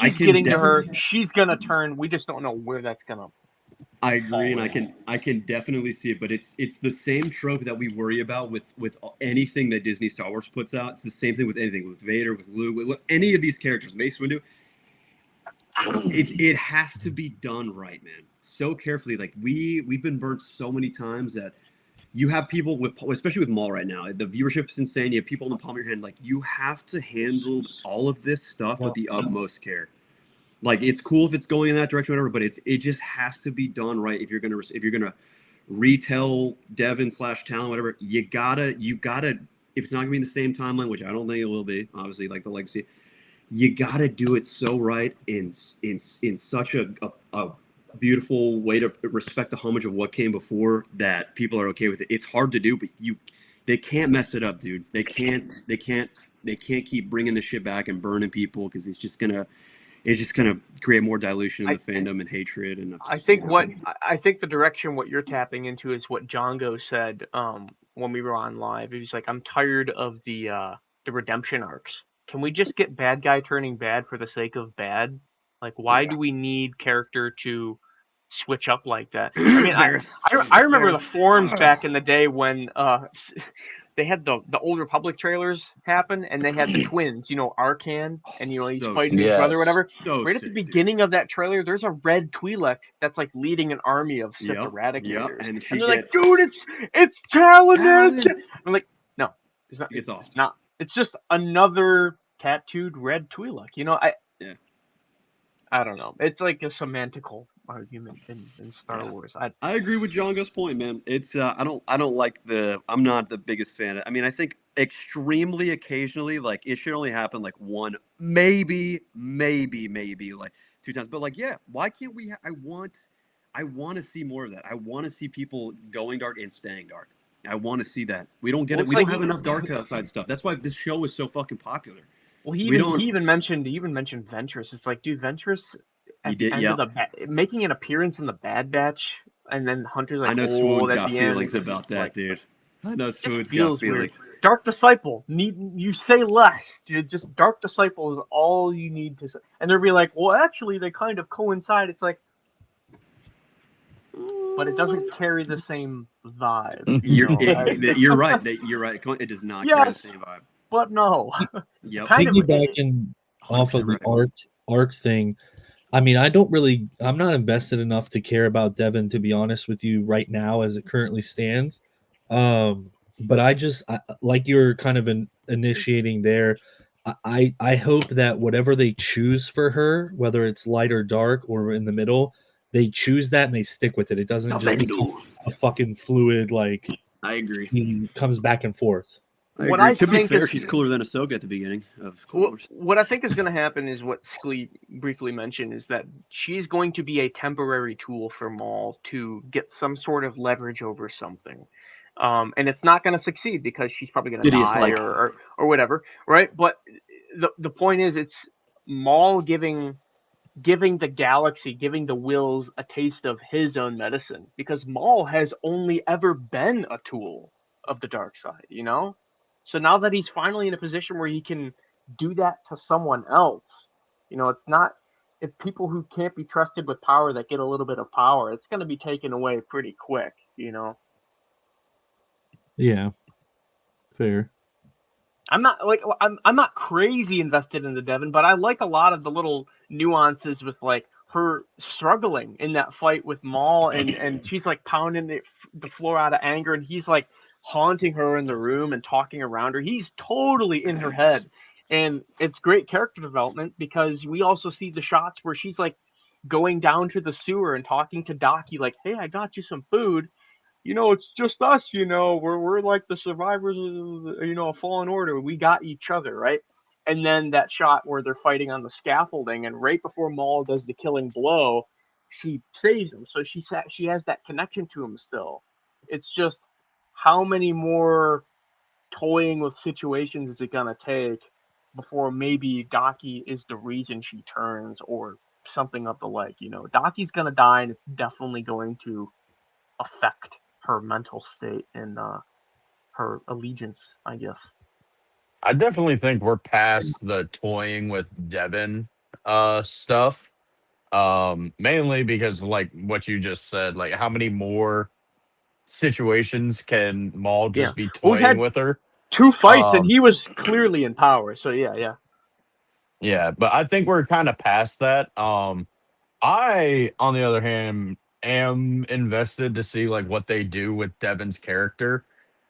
he's getting to her. She's gonna turn. We just don't know where that's gonna. I agree, and I can definitely see it, but it's the same trope that we worry about with anything that Disney Star Wars puts out. It's the same thing with anything, with Vader, with Luke, with any of these characters, Mace Windu. It has to be done right, man. So carefully. Like we've been burnt so many times that you have people especially with Maul right now. The viewership's insane. You have people in the palm of your hand. Like, you have to handle all of this stuff with the utmost care. Like, it's cool if it's going in that direction, whatever, but it just has to be done right. If you're gonna retell Devin / Talon, whatever, you gotta. If it's not gonna be in the same timeline, which I don't think it will be, obviously, like the Legacy, you gotta do it so right in such a beautiful way to respect the homage of what came before that people are okay with it. It's hard to do, but they can't mess it up, dude. They can't keep bringing this shit back and burning people, because it's just gonna create more dilution in the fandom and hatred. And I think the direction what you're tapping into is what Django said when we were on live. He was like, I'm tired of the redemption arcs. Can we just get bad guy turning bad for the sake of bad? Like, why do we need character to switch up like that? I mean, I remember the forums back in the day when they had the Old Republic trailers happen, and they had the twins, Arcan, and he's fighting his brother or whatever. Right at the beginning of that trailer, there's a red Twi'lek that's like leading an army of Sith Eradicators, and they're like, dude, it's Talon. I'm like, no, it's not. It's not. It's just another tattooed red Twi'lek. I don't know. It's like a semantical argument in Star Wars. I agree with Django's point, man. It's I'm not the biggest fan. I mean, I think extremely occasionally, like, it should only happen like one, maybe like 2 times. But like, why can't we? I want to see more of that. I want to see people going dark and staying dark. I want to see that. We don't get it. We don't have enough dark side stuff. That's why this show is so fucking popular. Well, he even mentioned Ventress. It's like, dude, Ventress making an appearance in the Bad Batch, and then Hunter's like, I know Swoon's got feelings about that, dude. I know Swoon's got feelings. Weird. Dark Disciple, you say less, dude. Just Dark Disciple is all you need to say. And they'll be like, well, actually, they kind of coincide. It's like, but it doesn't carry the same vibe. You're right. You're right. It does not carry the same vibe. But no. Piggybacking off of the arc thing, I mean, I'm not invested enough to care about Devin, to be honest with you, right now as it currently stands. But I like you're kind of initiating there. I hope that whatever they choose for her, whether it's light or dark or in the middle, they choose that and they stick with it. It doesn't just become a fucking fluid, like, I agree. He comes back and forth. To be fair, she's cooler than Ahsoka at the beginning of Clone Wars. What I think is going to happen is what Sklee briefly mentioned, is that she's going to be a temporary tool for Maul to get some sort of leverage over something. And it's not going to succeed because she's probably going to die or whatever, right? But the point is, it's Maul giving giving the galaxy, giving the Wills a taste of his own medicine, because Maul has only ever been a tool of the dark side, you know? So now that he's finally in a position where he can do that to someone else, you know, it's people who can't be trusted with power that get a little bit of power. It's going to be taken away pretty quick, you know? Yeah. Fair. I'm not crazy invested in the Devon, but I like a lot of the little nuances with like her struggling in that fight with Maul, and she's like pounding the floor out of anger, and he's like haunting her in the room and talking around her. He's totally in her head, and it's great character development because we also see the shots where she's like going down to the sewer and talking to Docky like, "Hey, I got you some food." It's just us, we're like the survivors of, a fallen order. We got each other, right? And then that shot where they're fighting on the scaffolding, and right before Maul does the killing blow, she saves him. So she has that connection to him still. It's just how many more toying with situations is it gonna take before maybe Docky is the reason she turns or something of the like. Docky's gonna die, and it's definitely going to affect her mental state and her allegiance, I guess. I definitely think we're past the toying with Devin stuff. Mainly because like what you just said, like how many more situations can Maul Yeah. just be Well, we toying had with her? 2 fights, and Um, he was clearly in power. So yeah. yeah, but I think we're kind of past that. I, on the other hand, am invested to see like what they do with Devin's character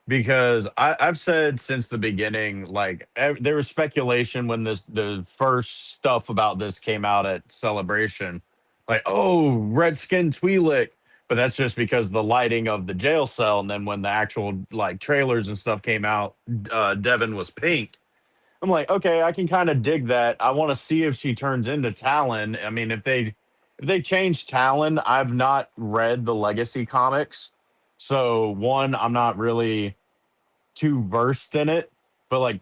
because I've said since the beginning, like there was speculation when the first stuff about this came out at Celebration, like Redskin Twi'lek, but that's just because the lighting of the jail cell, and then when the actual like trailers and stuff came out, Devin was pink. I'm like, okay, I can kind of dig that. I want to see if she turns into Talon. I mean, if they change Talon, I've not read the Legacy comics, so one, I'm not really too versed in it. But like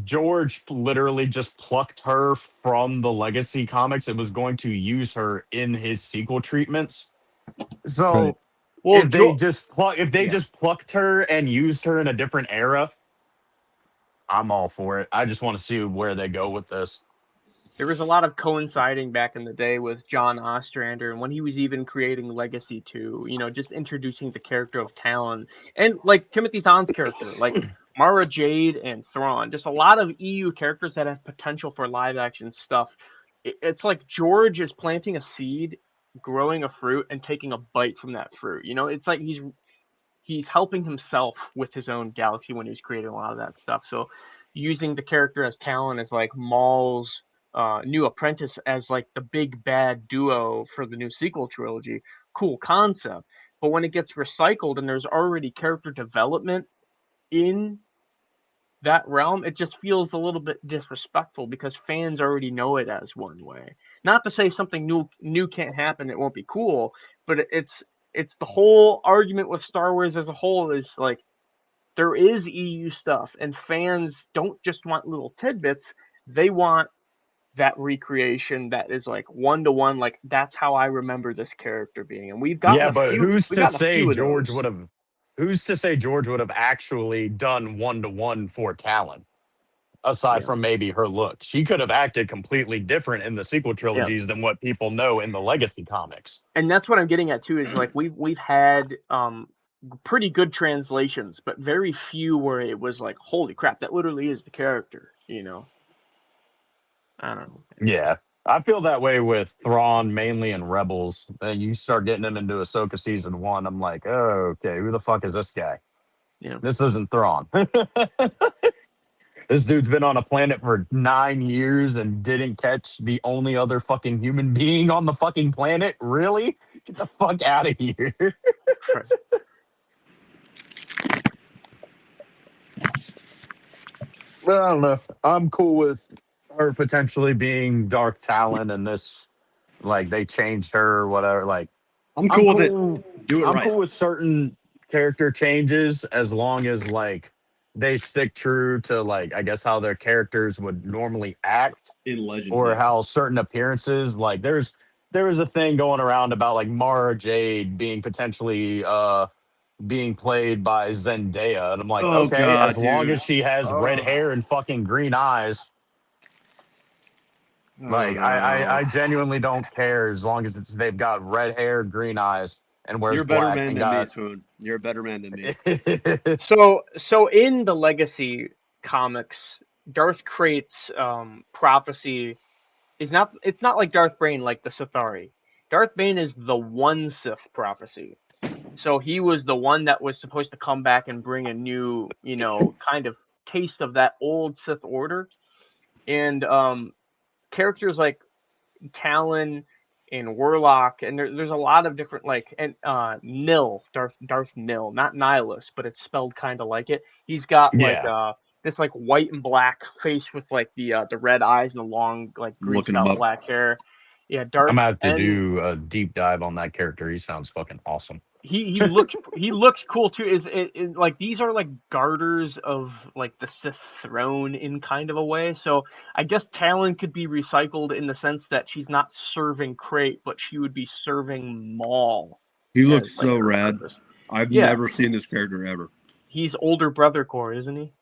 George literally just plucked her from the Legacy comics and was going to use her in his sequel treatments. Right. So Well, if they yeah. just plucked her and used her in a different era, I'm all for it. I just want to see where they go with this. There was a lot of coinciding back in the day with John Ostrander, and when he was even creating Legacy 2, just introducing the character of Talon, and like Timothy Zahn's character, like Mara Jade and Thrawn, just a lot of EU characters that have potential for live action stuff. It's like George is planting a seed, growing a fruit, and taking a bite from that fruit. It's like he's helping himself with his own galaxy when he's creating a lot of that stuff. So using the character as Talon as like Maul's new apprentice as like the big bad duo for the new sequel trilogy, cool concept. But when it gets recycled and there's already character development in that realm, it just feels a little bit disrespectful because fans already know it as one way. Not to say something new can't happen, it won't be cool, but it's the whole argument with Star Wars as a whole is like there is EU stuff, and fans don't just want little tidbits, they want that recreation that is like one to one, like that's how I remember this character being. And Yeah, but we've gotten a few of those. who's to say George would have actually done one to one for Talon, aside Yeah. from maybe her look? She could have acted completely different in the sequel Yeah. trilogies than what people know in the Legacy comics. And that's what I'm getting at too, is like we've had pretty good translations, but very few where it was like, holy crap, that literally is the character. I don't know. Yeah. I feel that way with Thrawn mainly in Rebels. You start getting him into Ahsoka season one, I'm like, oh, okay, who the fuck is this guy? Yeah. This isn't Thrawn. This dude's been on a planet for 9 years and didn't catch the only other fucking human being on the fucking planet? Really? Get the fuck out of here. Right. But I don't know. I'm cool with her potentially being Dark Talon and this, like, they changed her or whatever. Like, I'm I'm cool with it. cool. Do it I'm right. cool with certain character changes as long as, like, they stick true to like I guess how their characters would normally act in Legends, or yeah. how certain appearances like there was a thing going around about like Mara Jade being potentially being played by Zendaya, and I'm like, Oh okay, god, as long dude. as she has red Oh, hair and fucking green eyes, I don't like know. I genuinely don't care as long as they've got red hair, green eyes, and You're wears a better black man and than me, got. Spoon. You're a better man than me. So in the Legacy comics, Darth creates prophecy is not it's not like Darth Bane like the Sithari. Darth Bane is the one Sith prophecy. So he was the one that was supposed to come back and bring a new, kind of taste of that old Sith order. And characters like Talon and Warlock, and there's a lot of different and Darth Nil, not Nihilus, but it's spelled kind of like it. He's got Yeah, this like white and black face with like the red eyes and the long like I'm greased looking him out up. black hair. Yeah, I'm Darth gonna have to N. do a deep dive on that character. He sounds fucking awesome. He looks cool too. Like these are like garters of like the Sith throne in kind of a way. So I guess Talon could be recycled in the sense that she's not serving Crate, but she would be serving Maul He looks as like so her rad. purpose. I've Yeah, never seen this character ever. he's older brother core, isn't he?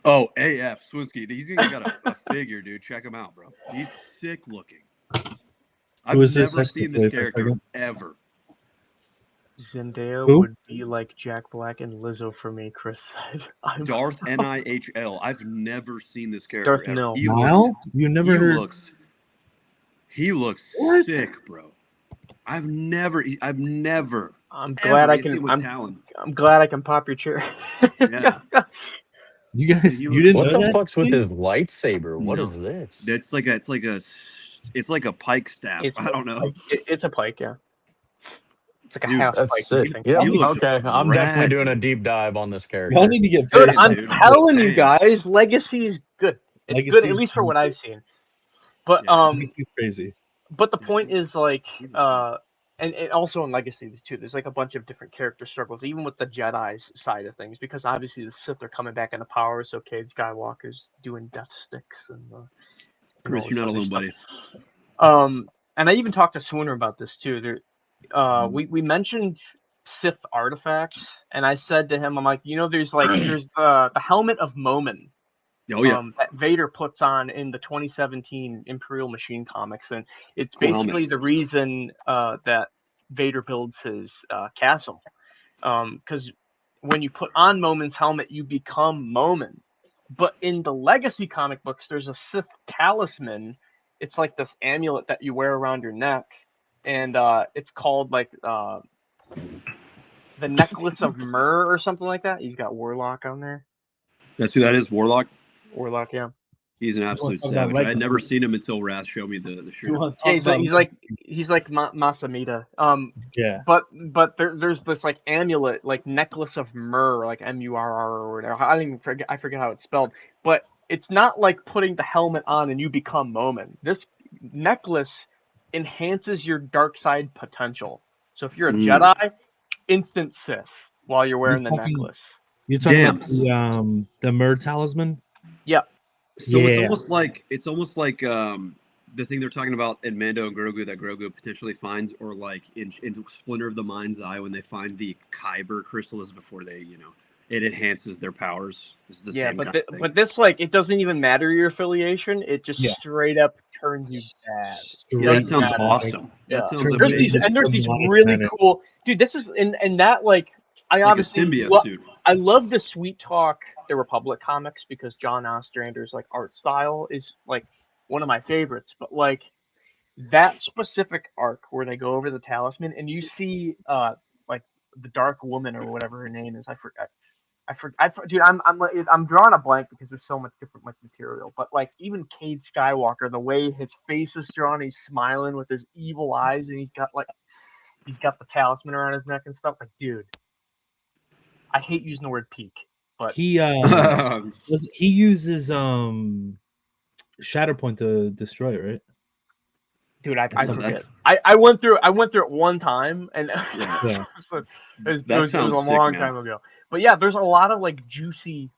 Oh, AF Swinsky. He's gonna got a figure, dude. Check him out, bro. He's sick looking. I've Who is this? never seen this character ever. Zendaya Who? would be like Jack Black and Lizzo for me, Chris said. Darth Nihil. I've never seen this character Darth ever. Nil. Mile? You never heard? He looks What? sick, bro. I've never. I'm glad I can. I'm glad I can pop your chair. Yeah. You guys, He you looks- didn't What know the that? fuck's with Steve? his lightsaber? What No. is this? It's like a pike staff. I don't know. It's a pike, yeah. It's like a Dude, half That's pike. sick. I think. Yeah. He looks Okay. I'm rad, definitely doing a dude. deep dive on this character. Y'all need to get Dude, pissed. I'm dude. telling you Same. guys, Legacy is good. It's good, Legacy at is least for what crazy. I've seen. But Yeah, Legacy's crazy. but the point is like and also in Legacy too, there's like a bunch of different character struggles, even with the Jedi's side of things, because obviously the Sith are coming back into power, so Cade Skywalker's doing death sticks and Chris, you're not alone, buddy. and I even talked to Swooner about this too. We mentioned Sith artifacts, and I said to him, I'm like, there's the helmet of Momin. Oh yeah. That Vader puts on in the 2017 Imperial Machine comics, and it's Cool basically helmet. the reason that Vader builds his castle. Because when you put on Momin's helmet, you become Momin. But in the Legacy comic books, there's a Sith talisman. It's like this amulet that you wear around your neck, and it's called like the Necklace of Myrrh or something like that. He's got Warlock on there. That's who that is, Warlock. Warlock, yeah. He's an absolute talk about savage. I had Legacy? never seen him until Raz showed me the shirt. Yeah, he's like Masamita. Yeah. But there's this like amulet, like Necklace of Myrrh, like MURR or whatever. I forget how it's spelled. But it's not like putting the helmet on and you become Momin. This necklace enhances your dark side potential. So if you're a Jedi, instant Sith while you're wearing the necklace. You're talking about the Myrrh talisman? Yeah. So it's almost like the thing they're talking about in Mando and Grogu that Grogu potentially finds, or like in Splinter of the Mind's Eye when they find the Kyber crystals before they, it enhances their powers. But this it doesn't even matter your affiliation. It just straight up turns you bad. Yeah, that sounds awesome. Yeah. That sounds amazing. There's these really cool, dude. This is and that I like obviously a symbiote suit. I love the Sweet Talk the Republic comics because John Ostrander's art style is one of my favorites. But that specific arc where they go over the talisman and you see the Dark Woman or whatever her name is, I forgot. Dude, I'm drawing a blank because there's so much different material. But even Cade Skywalker, the way his face is drawn, he's smiling with his evil eyes, and he's got the talisman around his neck and stuff. Dude, I hate using the word peak, but he uses Shatterpoint to destroy it, right? Dude, I forget. I went through it one time, and yeah. it was a long time ago. But yeah, there's a lot of juicy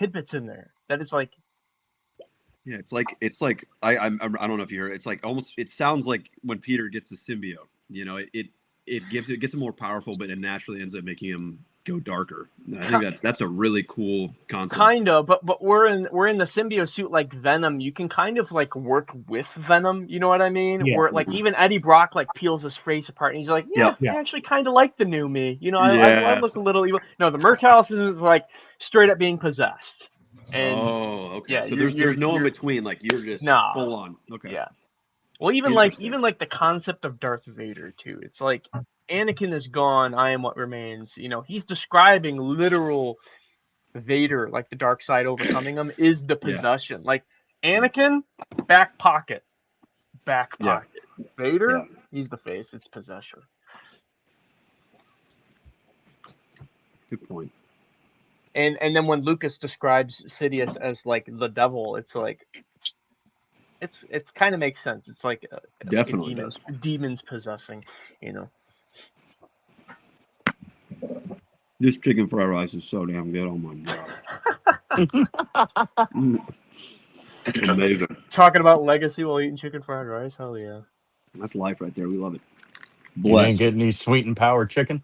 tidbits in there that is like. Yeah, it's like I don't know if you heard. It's like almost. It sounds like when Peter gets the symbiote. You know, it gets him more powerful, but it naturally ends up making him go darker. I think that's a really cool concept. Kinda, but we're in the symbiote suit like Venom. You can kind of like work with Venom. You know what I mean? Yeah. Where like even Eddie Brock like peels his face apart, and he's like, yeah, Yeah. I actually kind of like the new me. You know, Yeah. I look a little evil. No, the Murtalis is like straight up being possessed. And okay. yeah, So there's no in between. Like you're just full on. Okay. Yeah. Well, even like the concept of Darth Vader too. It's like Anakin is gone, I am what remains. You know, he's describing literal Vader, like the dark side overcoming him, is the possession. Like Anakin, back pocket. Vader, he's the face. It's possession. Good point. And then when Lucas describes Sidious as like the devil, it's like it's kind of makes sense. It's like Definitely demons possessing, you know. This chicken fried rice is so damn good. Oh my god. Amazing. Talking about legacy while eating chicken fried rice, hell yeah. That's life right there. We love it. You ain't getting any sweet and power chicken?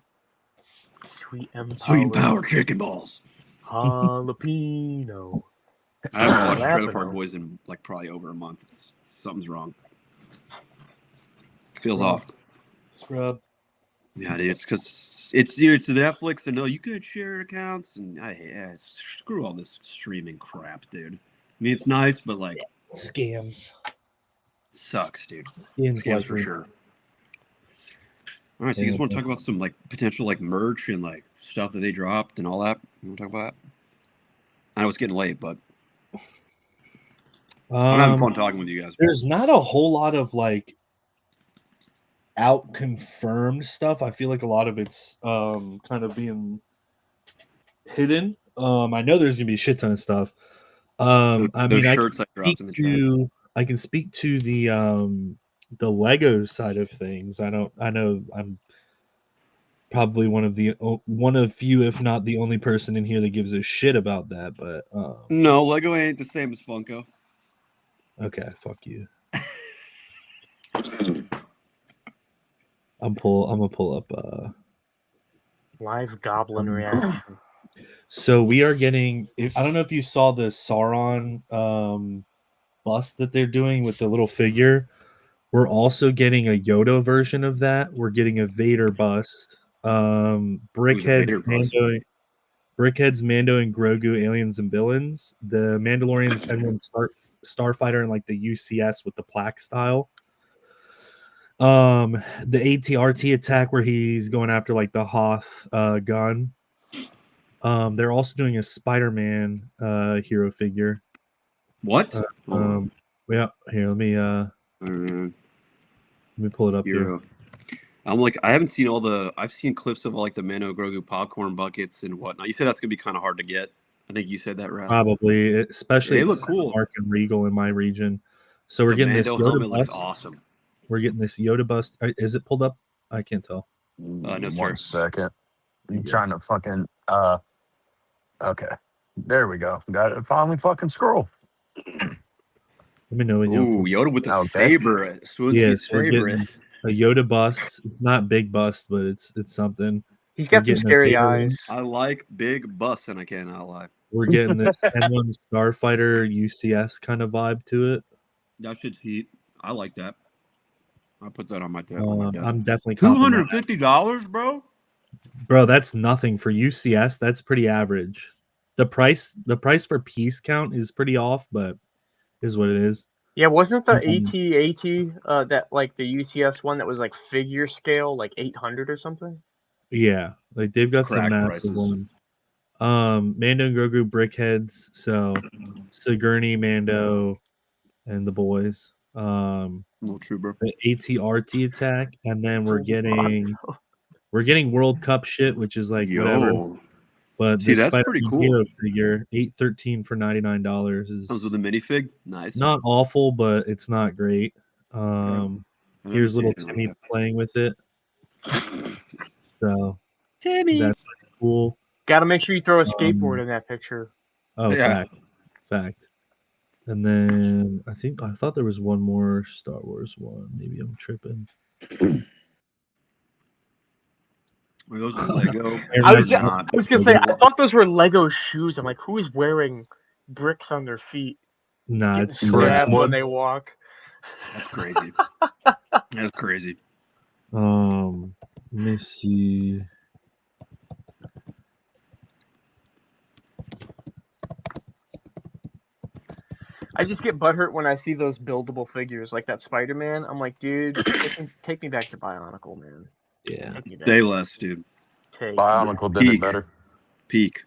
Sweet and power chicken balls. Jalapeno. I haven't watched Trailer Park Boys in like probably over a month. Something's wrong. Feels off. Scrub. Yeah, it's because it's the Netflix and no, you could share accounts and screw all this streaming crap, dude. I mean, it's nice, but like scams sucks, dude. Scams like for sure. All right, so you guys want to talk about some like potential like merch and like stuff that they dropped and all that? You want to talk about that? I know it's getting late, but I'm having fun talking with you guys. There's not a whole lot of like out confirmed stuff. I feel like a lot of it's kind of being hidden. I know there's gonna be a shit ton of stuff. I mean, I can speak to the Lego side of things. I know I'm probably one of few, if not the only person in here that gives a shit about that. But no, Lego ain't the same as Funko. Okay, fuck you. I'm gonna pull up live goblin reaction. So we are getting. I don't know if you saw the Sauron bust that they're doing with the little figure. We're also getting a Yoda version of that. We're getting a Vader bust. Brickheads, Mando, and Grogu, aliens and villains. The Mandalorians, everyone Starfighter, and like the UCS with the plaque style. The ATRT attack where he's going after like the Hoth gun. They're also doing a Spider-Man hero figure. What? Yeah, here, let me pull it up here. I'm like, I haven't seen I've seen clips of all like the Mando Grogu popcorn buckets and whatnot. You said that's gonna be kind of hard to get. I think you said that right. Probably, especially they look cool. Mark and Regal in my region. So we're getting this Yoda bust. Looks awesome. We're getting this Yoda bust. Is it pulled up? I can't tell. No, 1 second. I'm trying to fucking okay. There we go. Got it. Finally fucking scroll. Let me know when you Yoda with the saber. Yes, we're getting a Yoda bust. It's not big bust, but it's something. He's got some scary eyes. I like big busts, and I cannot lie. We're getting this N1 Starfighter UCS kind of vibe to it. That shit's heat. I like that. I'll put that on my desk. I'm definitely $250, bro. Bro, that's nothing for UCS. That's pretty average. The price for piece count is pretty off, but is what it is. Yeah, wasn't the AT that like the UCS one that was like figure scale, like 800 or something? Yeah, like they've got some massive ones. Mando and Grogu brickheads, so Sigourney, Mando, and the boys. No trooper. The ATRT attack, and then we're getting World Cup shit, which is like whatever. But see, that's pretty cool. Hero figure, $813 for $99 is. Comes with a minifig. Nice. Not awful, but it's not great. Here's little Timmy playing with it. So Timmy, that's pretty cool. Got to make sure you throw a skateboard in that picture. Oh, Yeah. fact. And then I thought there was one more Star Wars one. Maybe I'm tripping. Are those Lego? I was gonna say, I thought those were Lego shoes. I'm like, who is wearing bricks on their feet? Nah, Getting it's stabbed when they walk. That's crazy. That's crazy. Let me see. I just get butthurt when I see those buildable figures like that Spider-Man. I'm like, dude, take me back to Bionicle, man. Yeah. Day less, dude. Bionicle did it better. Peak.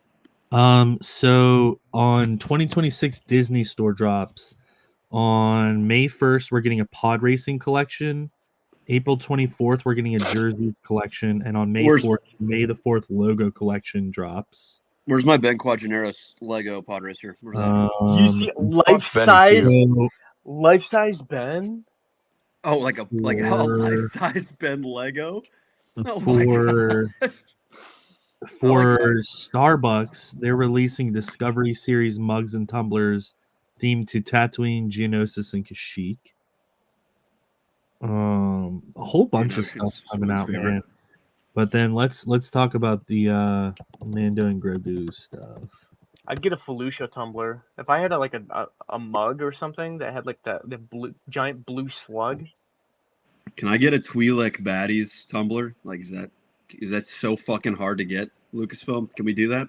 So on 2026 Disney Store drops, on May 1st, we're getting a pod racing collection. April 24th, we're getting a jerseys collection. And on May 4th, logo collection drops. Where's my Ben Quadraneros Lego pod racer? Where's that? You see life-size Ben? Oh, like a life-size Ben Lego? Oh my God. For Starbucks, they're releasing Discovery Series mugs and tumblers themed to Tatooine, Geonosis, and Kashyyyk. A whole bunch of stuff's coming out, man. But then let's talk about the Mando and Grogu stuff. I'd get a Felucia tumbler if I had a mug or something that had like the giant blue slug. Can I get a Twi'lek Baddies tumbler? Like, is that so fucking hard to get, Lucasfilm? Can we do that?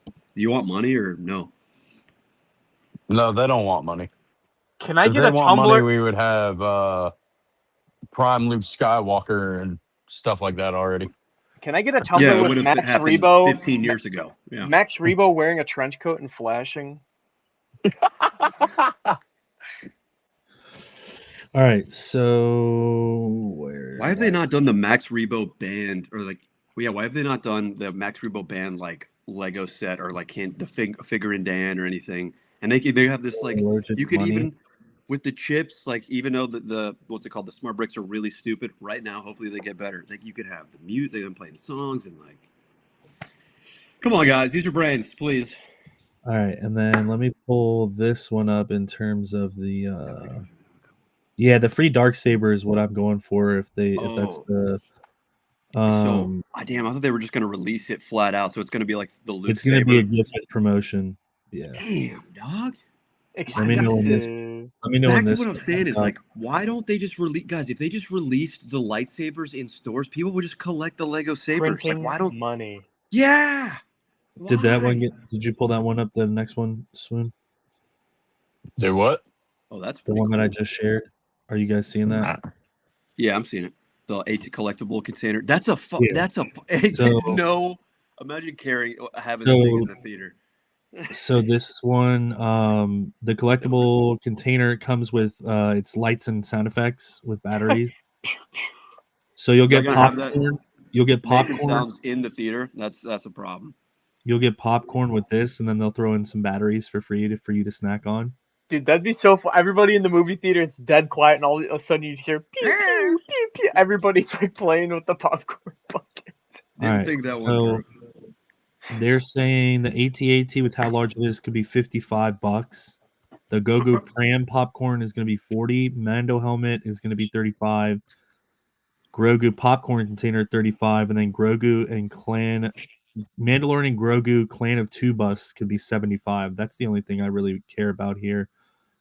Do you want money or no? No, they don't want money. Can I get a tumbler? Want money, we would have Prime Luke Skywalker and stuff like that already. Can I get a tumbler with Max Rebo 15 years ago? Yeah. Max Rebo wearing a trench coat and flashing. All right, so why have they not done the Max Rebo band or why have they not done the Max Rebo band like Lego set or like the figure in Dan or anything? And they have this like you could even with the chips, like even though the what's it called, the smart bricks are really stupid right now. Hopefully they get better. Like you could have the music, them playing songs and like, come on guys, use your brains, please. All right, and then let me pull this one up in terms of the the free Darksaber is what I'm going for if that's the damn, I thought they were just gonna release it flat out, so it's gonna be like the Luke it's gonna Saber. be a gift promotion. Yeah. Damn, dog. Let me know when this. What I'm saying is like, why don't they just release, guys? If they just released the lightsabers in stores, people would just collect the Lego sabers. Printing like, why don't money? Yeah. Did that one get? Did you pull that one up? The next one, Swoon. Do what? Oh, that's the one that I just shared. Are you guys seeing that? Yeah, I'm seeing it. The AT collectible container. That's a no. Imagine having the thing in the theater. So this one, the collectible container comes with its lights and sound effects with batteries. So you'll get popcorn. You'll get popcorn sounds in the theater. That's a problem. You'll get popcorn with this, and then they'll throw in some batteries for free for you to snack on. Dude, that'd be so fun. Everybody in the movie theater is dead quiet, and all of a sudden you hear pew, pew, pew, pew. Everybody's like playing with the popcorn bucket. Didn't think that one. They're saying the AT-AT with how large it is could be $55. The Grogu Pram popcorn is going to be $40. Mando helmet is going to be $35. Grogu popcorn container $35, and then Grogu and Mandalorian Grogu Clan of Two bus could be $75. That's the only thing I really care about here.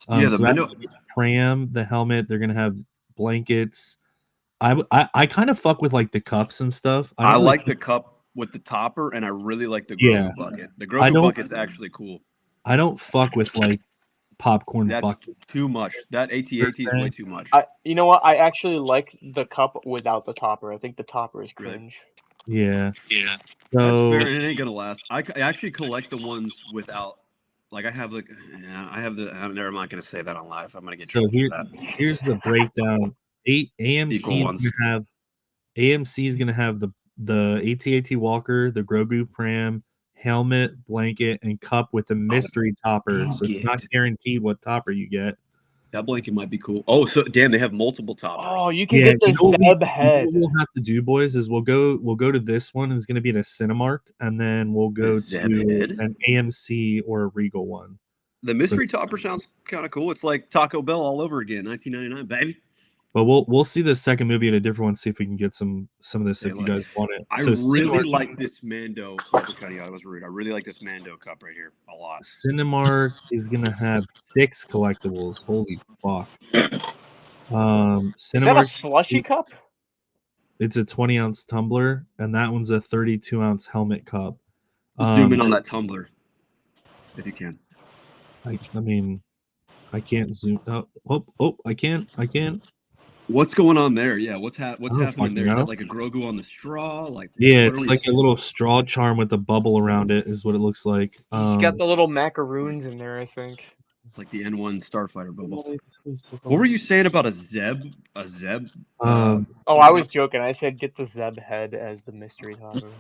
The pram, the helmet, they're gonna have blankets. I kind of fuck with like the cups and stuff. I like the cup with the topper, and I really like the Grogu bucket. The Grogu bucket's actually cool. I don't fuck with like popcorn buckets too much. That AT-AT is way too much. You know what? I actually like the cup without the topper. I think the topper is cringe. Yeah. So that's fair. It ain't gonna last. I actually collect the ones without. Like I have I'm never mind gonna say that on live. I'm gonna get trouble for that. Here's the breakdown. AMC is gonna have the AT-AT Walker, the Grogu Pram, helmet, blanket, and cup with a mystery topper. So it's not guaranteed what topper you get. That blanket might be cool. Oh, so damn, they have multiple toppers. Oh, you can get the Zeb head. What we'll have to do, boys, is we'll go to this one. It's going to be in a Cinemark, and then we'll go to an AMC or a Regal one. The mystery topper sounds kind of cool. It's like Taco Bell all over again, 1999, baby. But we'll see the second movie at a different one. See if we can get some of this if you guys want it. I really like this Mando. I was rude. I really like this Mando cup right here a lot. Cinemark is gonna have 6 collectibles. Holy fuck! Cinemark. Is that a slushy cup? It's a 20-ounce tumbler, and that one's a 32-ounce helmet cup. Zoom in on that tumbler, if you can. I mean, I can't zoom. Oh, I can. What's going on there? Yeah, what's happening there? Is that like a Grogu on the straw? It's like a little straw charm with a bubble around it, is what it looks like. He's got the little macaroons in there, I think. It's like the N1 Starfighter bubble. What were you saying about a Zeb? A Zeb? I was joking. I said get the Zeb head as the mystery topper.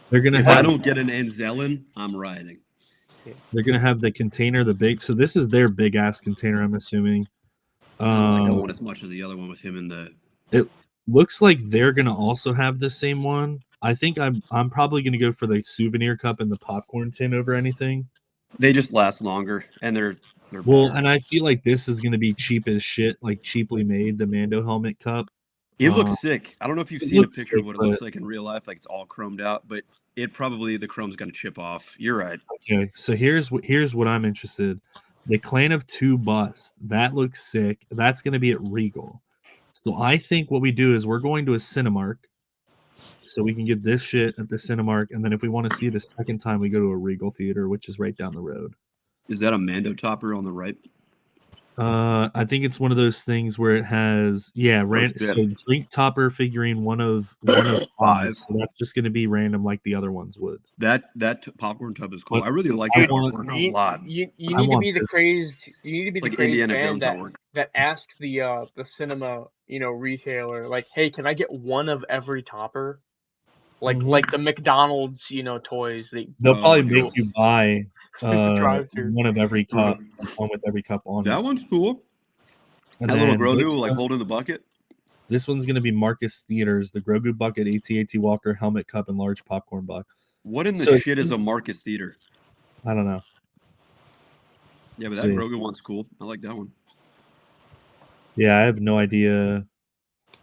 They're gonna. If I don't get an Anzelin, I'm riding. They're gonna have the container, the big. So this is their big ass container, I'm assuming. I don't like that one as much as the other one with him in the. It looks like they're gonna also have the same one. I think I'm probably gonna go for the souvenir cup and the popcorn tin over anything. They just last longer, and they're well, better. And I feel like this is gonna be cheap as shit, like cheaply made. The Mando helmet cup. It looks sick. I don't know if you've seen a picture of what it looks like in real life. Like it's all chromed out, but the chrome's gonna chip off. You're right. Okay, so here's what I'm interested. The Clan of Two bust. That looks sick. That's going to be at Regal. So I think what we do is we're going to a Cinemark so we can get this shit at the Cinemark. And then if we want to see it a second time, we go to a Regal theater, which is right down the road. Is that a Mando topper on the right? I think it's one of those things where it has, so drink topper figurine one of 5. So that's just going to be random like the other ones would. That popcorn tub is cool. I really like that a lot. You need to be the crazed. You need to be the crazed Indiana fan Jones that asked the cinema retailer, like, hey, can I get one of every topper? Like the McDonald's toys. They'll probably make you buy one of every cup, one with every cup on it. That one's cool. And that little Grogu like holding the bucket. This one's going to be Marcus Theaters, the Grogu bucket, AT-AT Walker helmet cup, and large popcorn buck. What in the shit is a Marcus Theater? I don't know. Yeah, but that Grogu one's cool. I like that one. Yeah, I have no idea.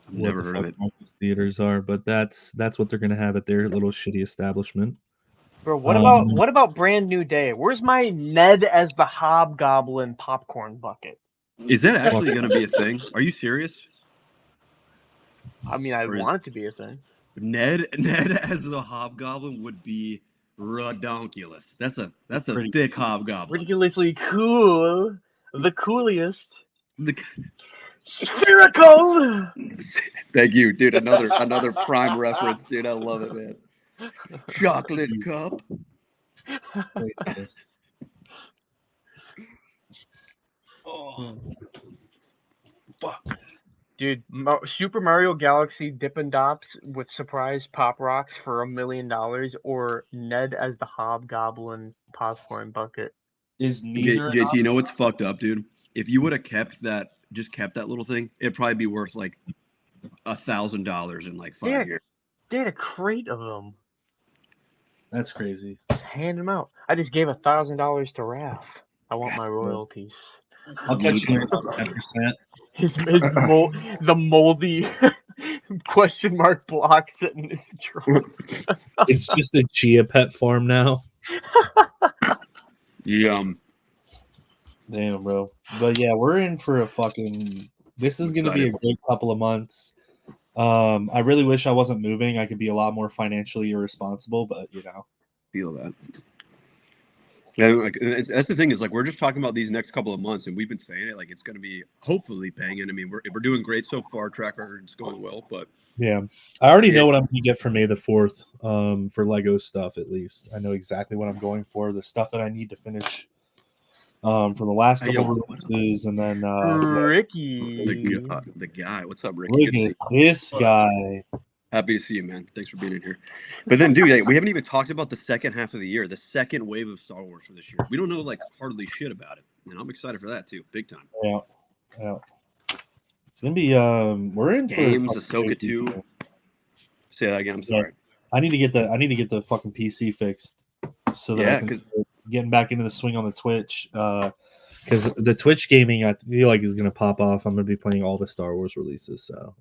I've never heard of it. Marcus Theaters are, but that's what they're going to have at their little shitty establishment. Bro, what about Brand New Day? Where's my Ned as the Hobgoblin popcorn bucket? Is that actually going to be a thing? Are you serious? I mean, I want it to be a thing. Ned as the Hobgoblin would be redonkulous. That's a thick Hobgoblin. Ridiculously cool. The coolest. Spherical. Thank you, dude. Another prime reference, dude. I love it, man. Chocolate cup. Oh, fuck. Dude, Super Mario Galaxy Dippin' Dots with surprise pop rocks for $1 million, or Ned as the Hobgoblin popcorn bucket. Is neither JT, you know what's fucked up, dude? If you would have kept that little thing, it'd probably be worth like $1,000 in like 5 years. They had a crate of them. That's crazy. Just hand them out. I just gave $1,000 to Raph. I want my royalties. I'll catch you about 10%. The moldy question mark block sitting in his trunk. It's just a chia pet farm now. Yum. Damn, bro. But yeah, we're in for a fucking. This is going to be a great couple of months. I really wish I wasn't moving. I could be a lot more financially irresponsible, but feel that. Yeah, like that's the thing is like we're just talking about these next couple of months, and we've been saying it like it's going to be hopefully banging. I mean, we're doing great so far. Track record's going well, but yeah, I already know what I'm going to get for May the 4th. For Lego stuff, at least I know exactly what I'm going for. The stuff that I need to finish. From the last couple releases, and then Ricky, the guy. What's up, Ricky? Look at this guy. Happy to see you, man. Thanks for being in here. But then, dude, we haven't even talked about the second half of the year, the second wave of Star Wars for this year. We don't know like hardly shit about it, and I'm excited for that too, big time. Yeah. It's gonna be we're in games, for Ahsoka 2. Say that again. I'm sorry. I need to get the fucking PC fixed so that I can start getting back into the swing on the Twitch. Because the Twitch gaming, I feel like is going to pop off. I'm going to be playing all the Star Wars releases. So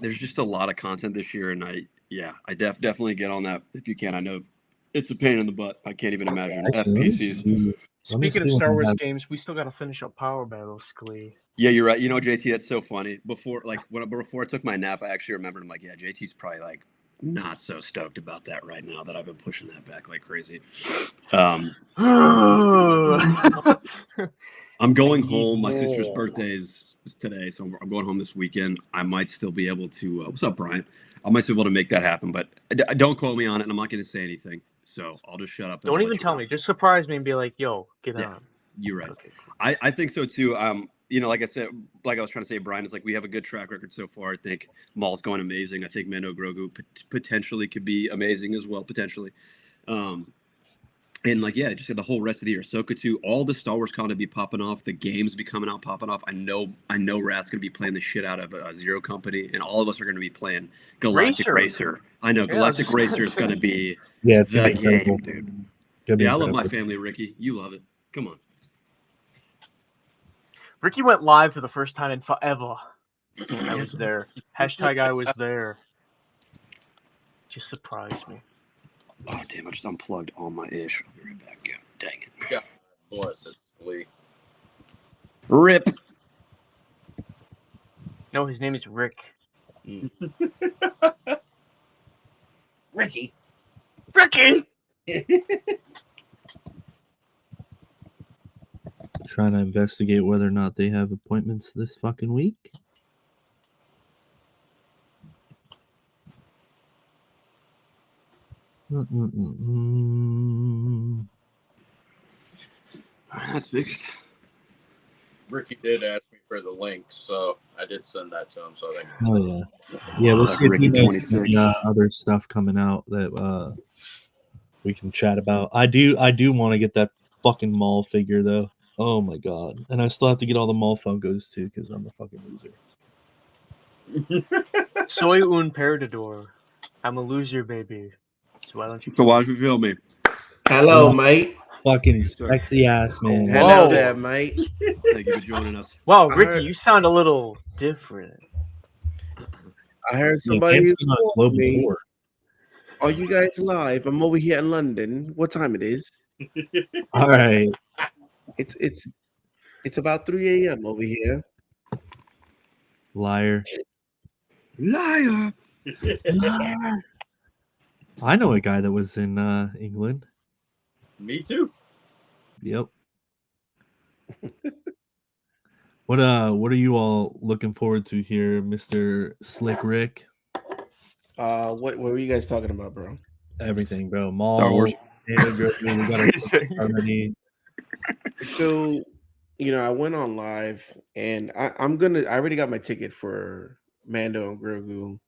there's just a lot of content this year, and I definitely get on that if you can. I know it's a pain in the butt. I can't even imagine FPCs. Speaking of Star Wars games, we still got to finish up Power Battles, Glee. Yeah, you're right. You know, JT, that's so funny. Before I took my nap, I actually remembered. I'm like, yeah, JT's probably like not so stoked about that right now that I've been pushing that back like crazy. I'm going home. My sister's birthday is today, so I'm going home this weekend. I might still be able to. What's up, Brian? I might still be able to make that happen, but don't quote me on it, and I'm not going to say anything. So I'll just shut up. Don't even tell me. Just surprise me and be like, "Yo, get on." You're right. Okay, cool. I think so too. You know, like I said, like I was trying to say, Brian, is like we have a good track record so far. I think Maul's going amazing. I think Mando Grogu potentially could be amazing as well, potentially. And like, yeah, just the whole rest of the year, Ahsoka 2, all the Star Wars content be popping off, the games be coming out, popping off. I know Rat's gonna be playing the shit out of Zero Company, and all of us are gonna be playing Galactic Racer. I know Galactic Racer is gonna be it's the game, dude. Yeah, I love my family, Ricky. You love it. Come on. Ricky went live for the first time in forever. I was there. #I was there. Just surprised me. Oh, damn, I just unplugged all my ish. I'll be right back. Yeah, dang it. Yeah. Bless it, Lee. Rip. No, his name is Rick. Ricky. Trying to investigate whether or not they have appointments this fucking week. That's fixed. Ricky did ask me for the link, so I did send that to him. So I think. Oh yeah, we'll see if he knows any other stuff coming out that we can chat about. I do want to get that fucking Maul figure though. Oh my god, and I still have to get all the Maul Funkos too because I'm a fucking loser. Soy un perdedor. I'm a loser, baby. So why don't you? So why don't you feel me? Hello, mate. Fucking sexy ass man. Hello there, mate. Thank you for joining us. Wow, Ricky, you sound a little different. I heard somebody called me. Are you guys live? I'm over here in London. What time it is? All right. It's about 3 a.m. over here. Liar. Liar. I know a guy that was in England. Me too. Yep. What are you all looking forward to here, Mr. Slick Rick? What were you guys talking about, bro? Everything, bro. Maul, Star Wars. We got our already. So, I went on live, and I already got my ticket for Mando and Grogu.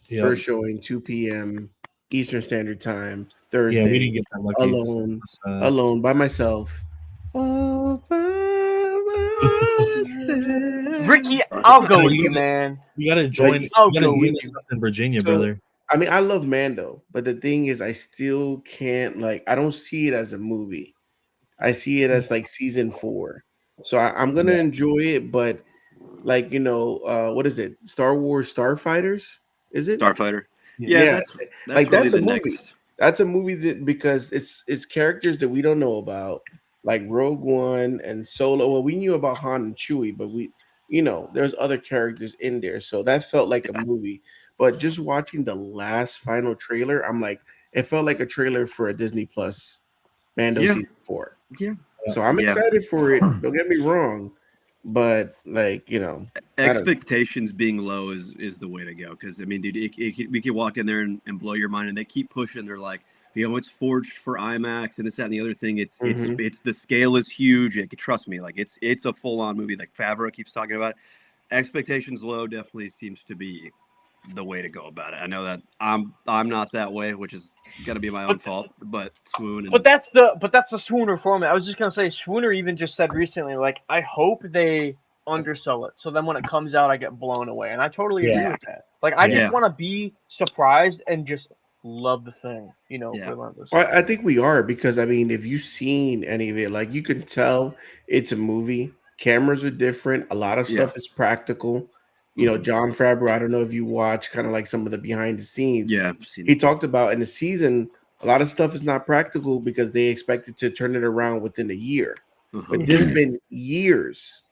Yep. First showing 2 p.m. Eastern Standard Time Thursday. Yeah, we didn't get that lucky. Alone by myself. All by myself. Ricky, I'll go with you, man. You gotta join. I'll go with you in Virginia, brother. I mean, I love Mando, but the thing is, I still can't I don't see it as a movie. I see it as like season 4. So I'm gonna enjoy it, but what is it? Star Wars Starfighters? Is it Starfighter? Yeah, that's really a movie. That's a movie that because it's characters that we don't know about, like Rogue One and Solo. Well, we knew about Han and Chewie, but there's other characters in there, so that felt like a movie. But just watching the last final trailer, I'm like, it felt like a trailer for a Disney Plus Mando season 4. Yeah. So I'm excited for it. Don't get me wrong. But expectations being low is the way to go, because I mean, dude, we could walk in there and blow your mind, and they keep pushing. They're like, it's forged for IMAX and this, that, and the other thing. It's the scale is huge. Trust me, like it's a full on movie. Like Favreau keeps talking about it. Expectations low definitely seems to be the way to go about it. I know that I'm not that way, which is gonna be my own fault. But Swoon and But that's the Swooner format. I was just gonna say Swooner even just said recently, like, I hope they undersell it, so then when it comes out, I get blown away, and I totally agree with that. Like, I just want to be surprised and just love the thing, relentlessly. Well, I think we are because I mean, if you've seen any of it, like you can tell it's a movie. Cameras are different. A lot of stuff is practical. You know, John Favreau. I don't know if you watch kind of like some of the behind the scenes. Yeah, He talked about in the season a lot of stuff is not practical because they expected to turn it around within a year. But this has been years.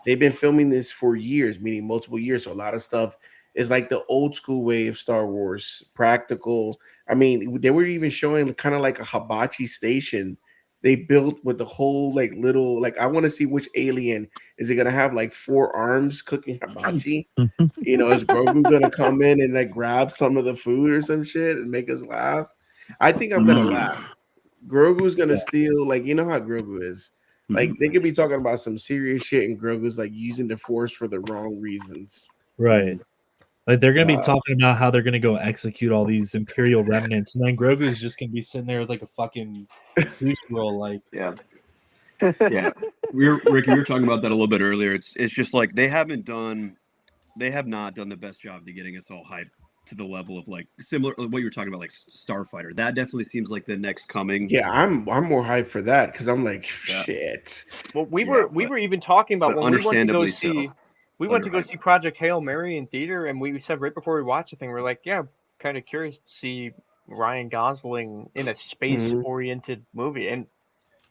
They've been filming this for years, meaning multiple years. So a lot of stuff is like the old school way of Star Wars, practical. I mean, they were even showing kind of like a hibachi station they built with the whole like little like I want to see which alien is it gonna have like 4 arms cooking hibachi. You know, is Grogu gonna come in and like grab some of the food or some shit and make us laugh? I think I'm gonna laugh. Grogu's gonna steal, like you know how Grogu is. Like they could be talking about some serious shit, and Grogu's like using the Force for the wrong reasons. Right. Like they're gonna be talking about how they're gonna go execute all these Imperial remnants, and then Grogu's just gonna be sitting there with like a fucking roll, like yeah. Ricky, we were talking about that a little bit earlier. It's just like they have not done the best job to getting us all hyped to the level of like similar what you were talking about, like Starfighter. That definitely seems like the next coming. Yeah, I'm more hyped for that because I'm like shit. Well, we were even talking about when we went to go see. We went to go see Project Hail Mary in theater, and we said right before we watched the thing, we're like, yeah, kind of curious to see Ryan Gosling in a space-oriented movie, and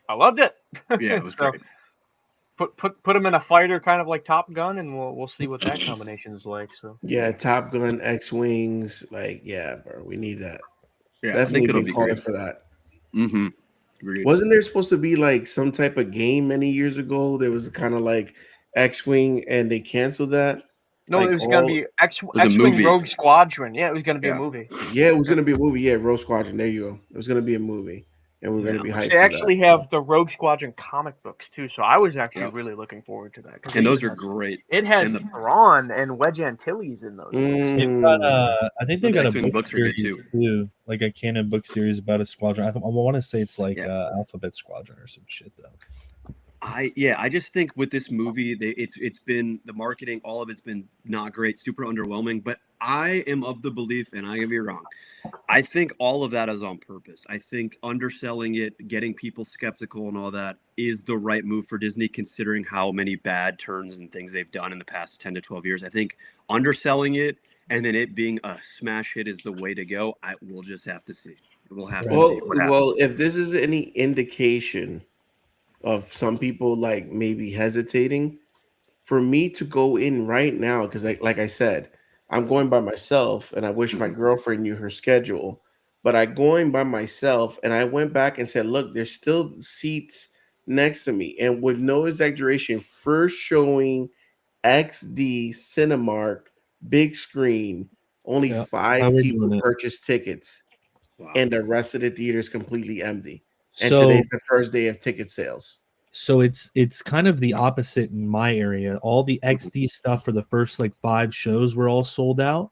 I loved it. Yeah, it was great. Put him in a fighter, kind of like Top Gun, and we'll see what that combination is like. So yeah, Top Gun, X-wings, like bro, we need that. Yeah, definitely been calling for that. Agreed. Wasn't there supposed to be like some type of game many years ago? There was kind of like X-wing, and they canceled that. No, like it was gonna be X-wing Rogue Squadron. Yeah, it was gonna be a movie. Yeah, it was gonna be a movie. Yeah, Rogue Squadron. There you go. It was gonna be a movie, and we're gonna be hyped. They actually have the Rogue Squadron comic books too, so I was actually really looking forward to that. And those are great. It has Thrawn and Wedge Antilles in those. They've got, I think they've got a book series too, like a canon book series about a squadron. I want to say it's like Alphabet Squadron or some shit though. I just think with this movie, it's been the marketing, all of it's been not great, super underwhelming. But I am of the belief, and I can be wrong, I think all of that is on purpose. I think underselling it, getting people skeptical, and all that is the right move for Disney, considering how many bad turns and things they've done in the past 10 to 12 years. I think underselling it and then it being a smash hit is the way to go. We'll just have to see. We'll have to see what happens. Well, if this is any indication of some people like maybe hesitating, for me to go in right now, because like I said, I'm going by myself, and I wish my girlfriend knew her schedule, but I going by myself, and I went back and said, look, there's still seats next to me, and with no exaggeration, first showing XD Cinemark big screen, only 5 people purchased tickets, and the rest of the theater is completely empty. And today's the first day of ticket sales. So it's kind of the opposite in my area. All the XD stuff for the first like 5 shows were all sold out.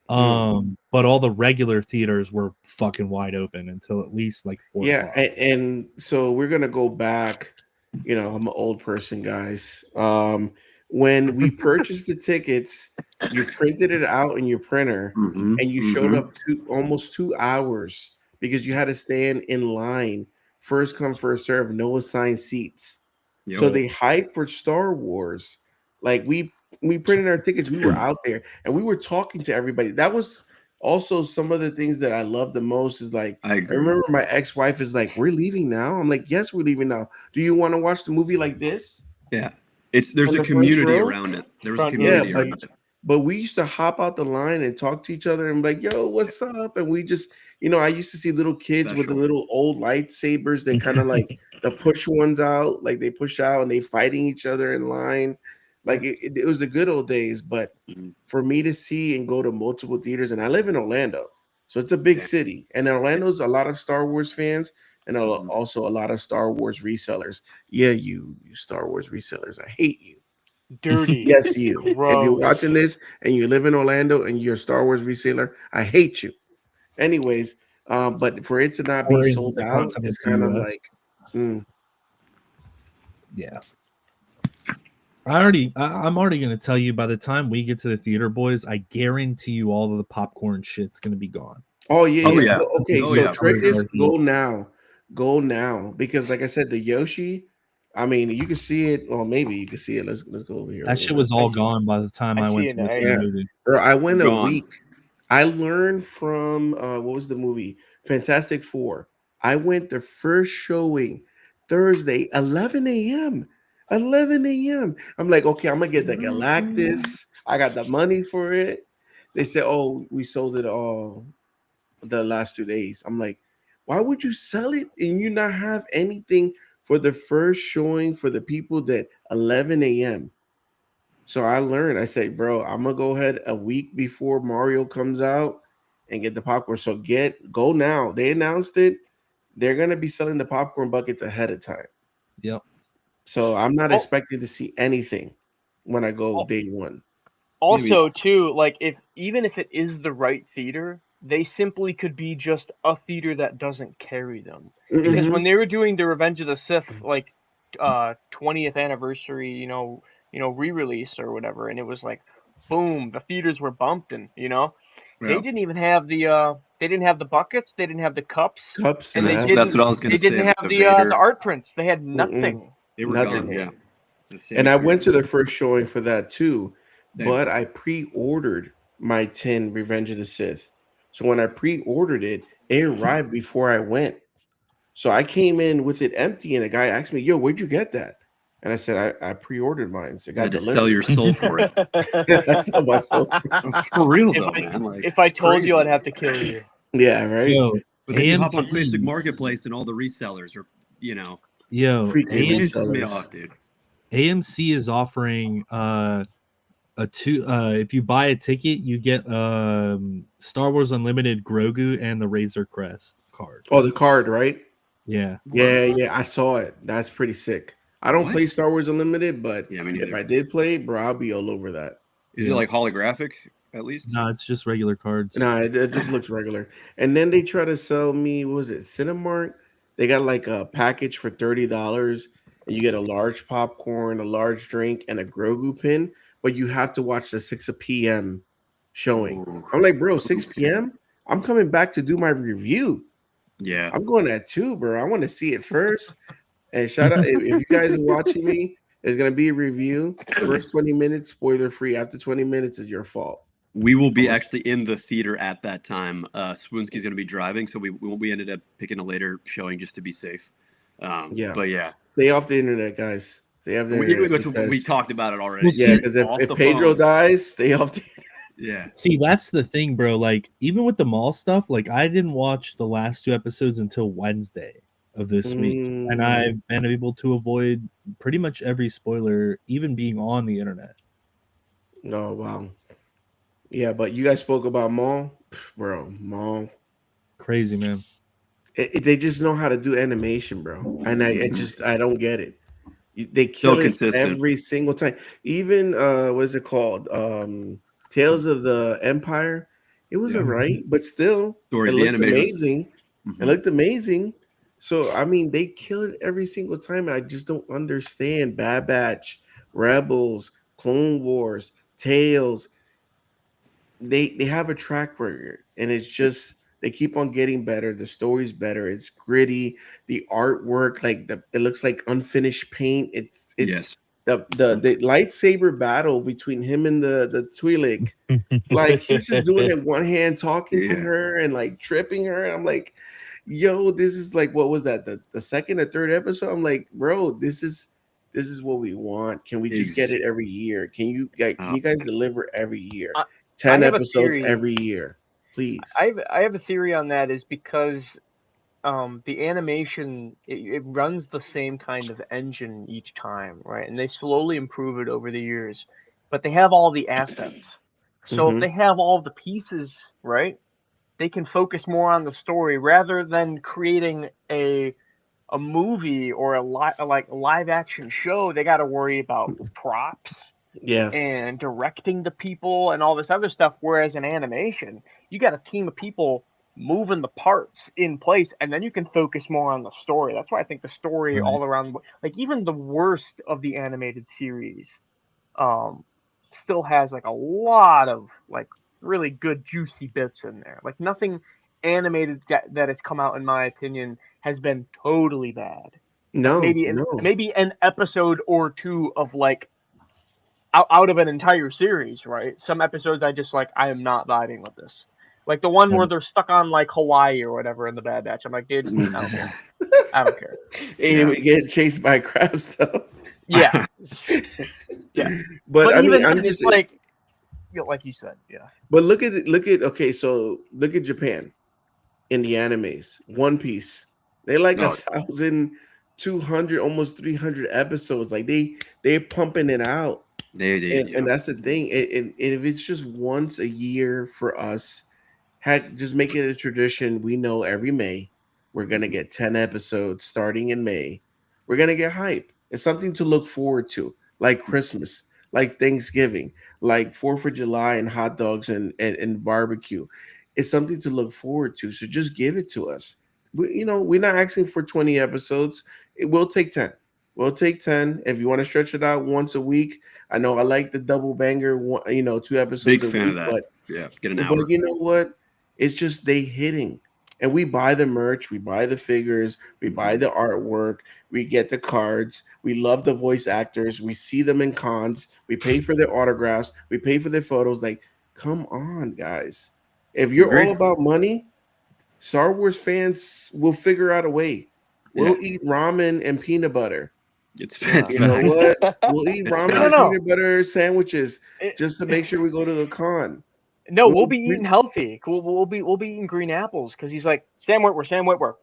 But all the regular theaters were fucking wide open until at least like 4 o'clock. And so we're gonna go back. You know, I'm an old person, guys. When we purchased the tickets, you printed it out in your printer, and you showed up almost 2 hours because you had to stand in line, first come, first serve, no assigned seats. So they hyped for Star Wars. Like we printed our tickets, we were out there, and we were talking to everybody. That was also some of the things that I love the most. Is like I remember my ex-wife is like, "We're leaving now." I'm like, "Yes, we're leaving now. Do you want to watch the movie like this?" Yeah. There's a community around it. There was a community around it. But we used to hop out the line and talk to each other and be like, yo, what's up? And we just, I used to see little kids with the little old lightsabers. They kind of like the push ones out, like they push out and they fighting each other in line. Like it was the good old days. But for me to see and go to multiple theaters, and I live in Orlando, so it's a big city. And Orlando's a lot of Star Wars fans and also a lot of Star Wars resellers. Yeah, you Star Wars resellers, I hate you. Dirty. Yes, you. If you're Gross. watching this and you live in Orlando and you're a Star Wars reseller, I hate you. Anyways, but for it to not be Or in sold the out, continental it's kind of US. like, mm, Yeah. I'm already going to tell you by the time we get to the theater, boys, I guarantee you all of the popcorn shit's going to be gone. oh yeah, Oh yeah. yeah. Okay, Oh so yeah. For triggers, sure. go now, because like I said, the Yoshi. I mean, you can see it, or maybe you can see it. Let's go over here a That little shit bit. was all gone by the time I I went see to an go see egg. the Yeah, movie. bro, I went a Gone. week. I learned from what was the movie? Fantastic Four. I went the first showing Thursday, 11 a.m. 11 a.m. I'm like, okay, I'm gonna get the Galactus. I got the money for it. They said, oh, we sold it all the last 2 days. I'm like, why would you sell it and you not have anything for the first showing for the people that 11 a.m.? So I learned, I said, bro, I'm gonna go ahead a week before Mario comes out and get the popcorn. So go now. They announced it. They're gonna be selling the popcorn buckets ahead of time. Yep. So I'm not Oh, expecting to see anything when I go oh, day one. also, too, like even if it is the right theater, they simply could be just a theater that doesn't carry them. Because Mhm. when they were doing the Revenge of the Sith, like 20th anniversary, re-release or whatever, and it was like, boom, the theaters were bumping. They Yeah. didn't even have they didn't have the buckets, they didn't have the cups, Cups and and That's what I was they gonna say. didn't Like have the the Vader. art prints. They had mm-mm, nothing. They were nothing. gone. Yeah. The And I went to the Same. first showing for that too, Same. but I pre-ordered my 10 Revenge of the Sith. So when I pre-ordered it, it arrived before I went. So I came in with it empty, and a guy asked me, "Yo, where'd you get that?" And I said, "I pre-ordered mine. So it You had got to sell delivered." your soul for it. I sold myself. For real If though, I man. Like if I it's told you, I'd crazy. have to kill you. Yeah, right. Yo, But then you hop on Facebook AMC, Marketplace and all the resellers are, Freaking it pisses me resellers. off, dude. AMC is offering if you buy a ticket, you get Star Wars Unlimited Grogu and the Razor Crest card. Oh, the card, right? Yeah. Yeah, yeah, I saw it. That's pretty sick. I don't What? play Star Wars Unlimited, but Yeah, me if neither. I did play, bro, I'll be all over that. Is Yeah. it like holographic at least? No, it's just regular cards. No, it just looks regular. And then they try to sell me, what was it, Cinemark? They got like a package for $30, and you get a large popcorn, a large drink, and a Grogu pin, but you have to watch the 6 p.m. showing. Ooh, I'm like, bro, 6 okay. p.m.? I'm coming back to do my review. Yeah. I'm going at 2, bro. I want to see it first. And shout out if you guys are watching me, there's gonna be a review. First 20 minutes, spoiler free. After 20 minutes is your fault. We will be actually in the theater at that time. Swoonsky's going to be driving, so we ended up picking a later showing just to be safe. Yeah. But yeah, Stay off the internet, guys. Stay off the internet. we talked about it already. Well, Yeah, see, because Off if the Pedro phone. dies, stay off the Yeah. See, that's the thing, bro. Like, even with the mall stuff, like I didn't watch the last 2 episodes until Wednesday of this week, and I've been able to avoid pretty much every spoiler, even being on the internet. Oh wow. Yeah, but you guys spoke about Maul, bro. Maul. Crazy, man. They just know how to do animation, bro. And I don't get it. They So kill it consistent. every single time. Even what is it called? Tales of the Empire. It was Yeah. alright, but still, Story, it the looked animation. amazing. It looked amazing. So I mean, they kill it every single time. I just don't understand. Bad Batch, Rebels, Clone Wars, Tales. They have a track record, and it's just they keep on getting better. The story's better. It's gritty. The artwork, like it looks like unfinished paint. It's Yes. the lightsaber battle between him and the Twi'lek. Like he's just doing it one hand, talking to Yeah. her and like tripping her. And I'm like, yo, this is like what was that? The second or third episode? I'm like, bro, this is what we want. Can we just get it every year? Can you guys deliver every year? I 10 have a episodes theory. every year, please. I have a theory on that is because the animation it runs the same kind of engine each time, right? And they slowly improve it over the years, but they have all the assets. So if they have all the pieces, right, they can focus more on the story rather than creating a movie or a live action show. They got to worry about props. and directing the people and all this other stuff. Whereas in animation, you got a team of people moving the parts in place, and then you can focus more on the story. That's why I think the story Right. all around, like even the worst of the animated series, um, still has like a lot of like really good juicy bits in there. Like nothing animated that has come out, in my opinion, has been totally bad. Like No, maybe an episode or two of like out of an entire series, right? Some episodes I just like, I am not vibing with this. Like the one where they're stuck on like Hawaii or whatever in the Bad Batch. I'm like, dude, I don't care. I don't care. and get chased by crabs though. Yeah, yeah. But I mean, even I'm then, just it's like, like you said, yeah. But look at okay, so look at Japan in the animes. One Piece, they like 1,200, almost 300 episodes. Like they're pumping it out, and that's the thing. And if it's just once a year for us, just make it a tradition. We know every May we're gonna get 10 episodes starting in May. We're gonna get hype. It's something to look forward to, like Christmas, like Thanksgiving, like 4th of July and hot dogs and barbecue. It's something to look forward to. So just give it to us. We're not asking for 20 episodes. It will take 10. We'll take 10. If you want to stretch it out once a week, I know I like the double banger, 2 episodes Big a fan week, of that. Yeah, get an hour. but you know what? It's just they hitting. And we buy the merch, we buy the figures, we buy the artwork, we get the cards, we love the voice actors, we see them in cons, we pay for their autographs, we pay for their photos. Like, come on, guys. If you're all about money, Star Wars fans will figure out a way. We'll eat ramen and peanut butter. You know what? We'll eat ramen and peanut butter sandwiches just to make sure we go to the con. No, we'll be eating healthy. We'll be eating green apples because he's like Sam Witwer, Sam Witwer.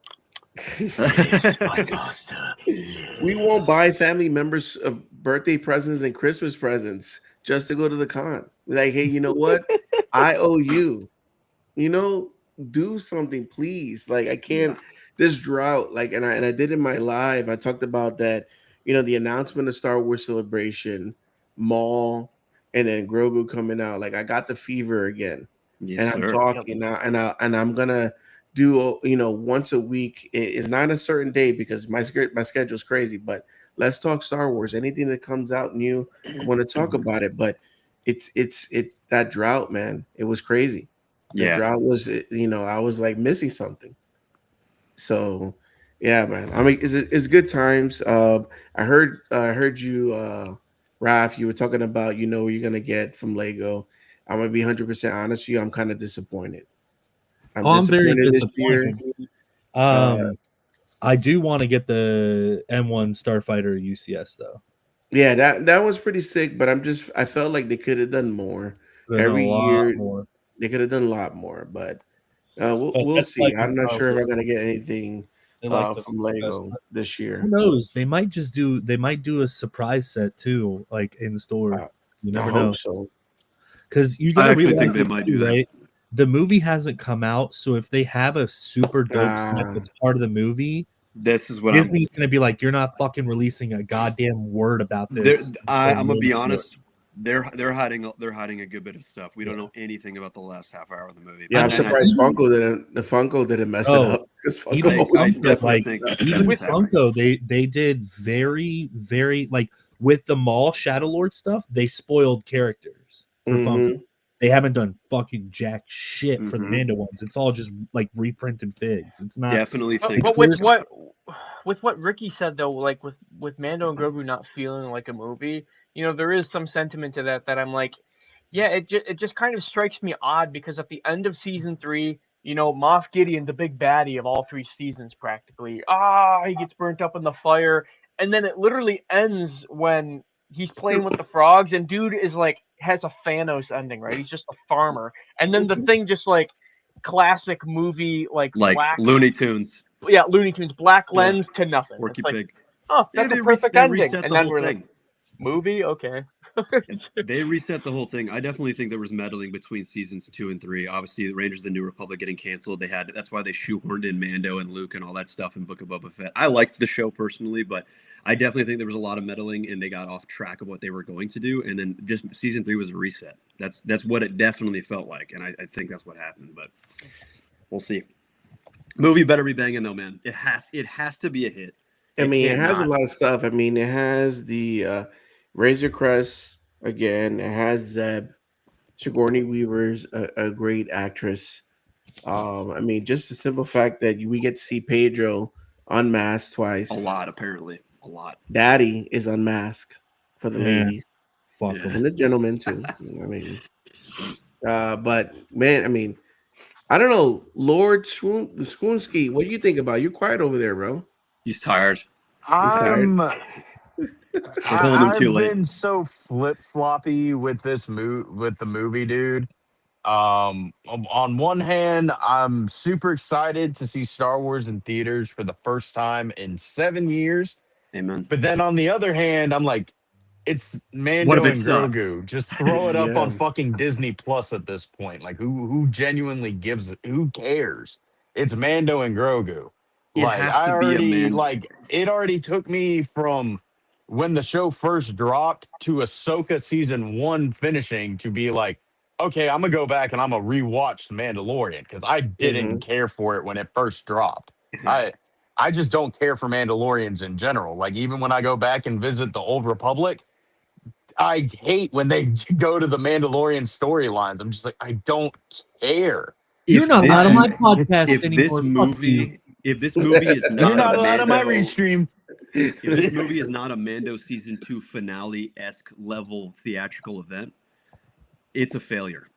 We won't buy family members birthday presents and Christmas presents just to go to the con. Like, hey, you know what? I owe you. Do something, please. Like, I can't. This drought, like, and I did in my live. I talked about that. The announcement of Star Wars Celebration, Maul, and then Grogu coming out. Like, I got the fever again, and I'm talking now, and I'm gonna do once a week. It's not a certain day because my schedule is crazy, but let's talk Star Wars. Anything that comes out new, I want to talk about it. But it's that drought, man. It was crazy. The drought was, I was like missing something. So yeah, man. I mean, it's good times. I heard you, Raph. You were talking about what you're gonna get from Lego. I'm gonna be 100% honest with you. I'm kind of disappointed. I'm very disappointed. I do want to get the M1 Starfighter UCS though. Yeah, that was pretty sick, but I felt like they could have done more. Every year they could have done a lot more, but we'll see. Like I'm not sure if I'm gonna get anything from Lego this year. Who knows? They might do a surprise set too, like in store. You never know. So. Because you gotta realize they might do that. Right? The movie hasn't come out, so if they have a super dope set that's part of the movie, this is what Disney's gonna be like, you're not fucking releasing a goddamn word about this. I'm gonna be honest. They're hiding a good bit of stuff. We don't know anything about the last half hour of the movie. Yeah, I'm surprised Funko didn't mess it up. Even with Funko, they did very, very, like, with the Maul Shadowlord stuff, they spoiled characters for Funko. They haven't done fucking jack shit for the Mando ones. It's all just like reprinted figs. It's not definitely. But with what Ricky said though, like with Mando and Grogu not feeling like a movie, there is some sentiment to that I'm like, yeah, it just kind of strikes me odd because at the end of season 3, Moff Gideon, the big baddie of all 3 seasons, practically, he gets burnt up in the fire, and then it literally ends when he's playing with the frogs, and dude is like has a Thanos ending, right? He's just a farmer, and then the thing just like classic movie like black Looney Tunes. Yeah, Looney Tunes, black lens to nothing. Porky like, Pig. Oh, that's a perfect ending. And then we're like, Movie, okay. They reset the whole thing. I definitely think there was meddling between seasons 2 and 3. Obviously, the Rangers of the New Republic getting canceled. That's why they shoehorned in Mando and Luke and all that stuff in Book of Boba Fett. I liked the show personally, but I definitely think there was a lot of meddling and they got off track of what they were going to do. And then just season 3 was a reset. That's what it definitely felt like, and I think that's what happened. But we'll see. Movie better be banging though, man. It has to be a hit. I mean, it has a lot of stuff. I mean, it has the Razor Crest again. It has Zeb. Sigourney Weaver's a great actress. I mean, just the simple fact that we get to see Pedro unmasked twice. A lot, apparently. A lot. Daddy is unmasked for the ladies. Fuck and the gentlemen too. I mean, but man, I mean, I don't know, Lord Skoonsky, what do you think about it? You're quiet over there, bro. He's tired. I've too late. been so flip-floppy with with the movie, dude. On one hand, I'm super excited to see Star Wars in theaters for the first time in 7 years. Amen. But then on the other hand, I'm like, it's Mando and Grogu. Just throw it up on fucking Disney Plus at this point. Like, who genuinely who cares? It's Mando and Grogu. It already took me from when the show first dropped to Ahsoka season 1 finishing to be like, okay, I'm gonna go back and I'm gonna rewatch The Mandalorian because I didn't care for it when it first dropped. I just don't care for Mandalorians in general. Like, even when I go back and visit the Old Republic, I hate when they go to the Mandalorian storylines. I'm just like, I don't care. You're not allowed on my podcast anymore. If this movie is not, you're not allowed on my restream. If this movie is not a Mando season 2 finale-esque level theatrical event, it's a failure.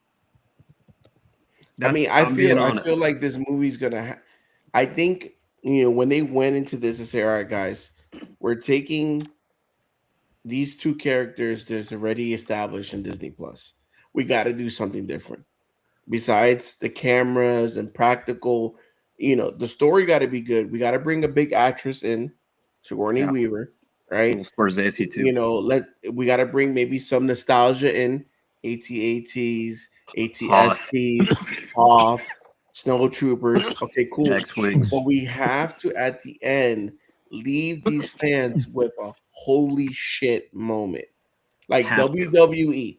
I mean, I feel like this movie's gonna. I think, when they went into this and say, all right, guys, we're taking these two characters that's already established in Disney Plus. We got to do something different. Besides the cameras and practical, the story got to be good. We got to bring a big actress in, Sigourney Weaver, right? Scorsese too. We got to bring maybe some nostalgia in, AT-ATs, ATSTs, off, Snow Troopers. Okay, cool. X-Wings. But we have to, at the end, leave these fans with a holy shit moment. Like WWE,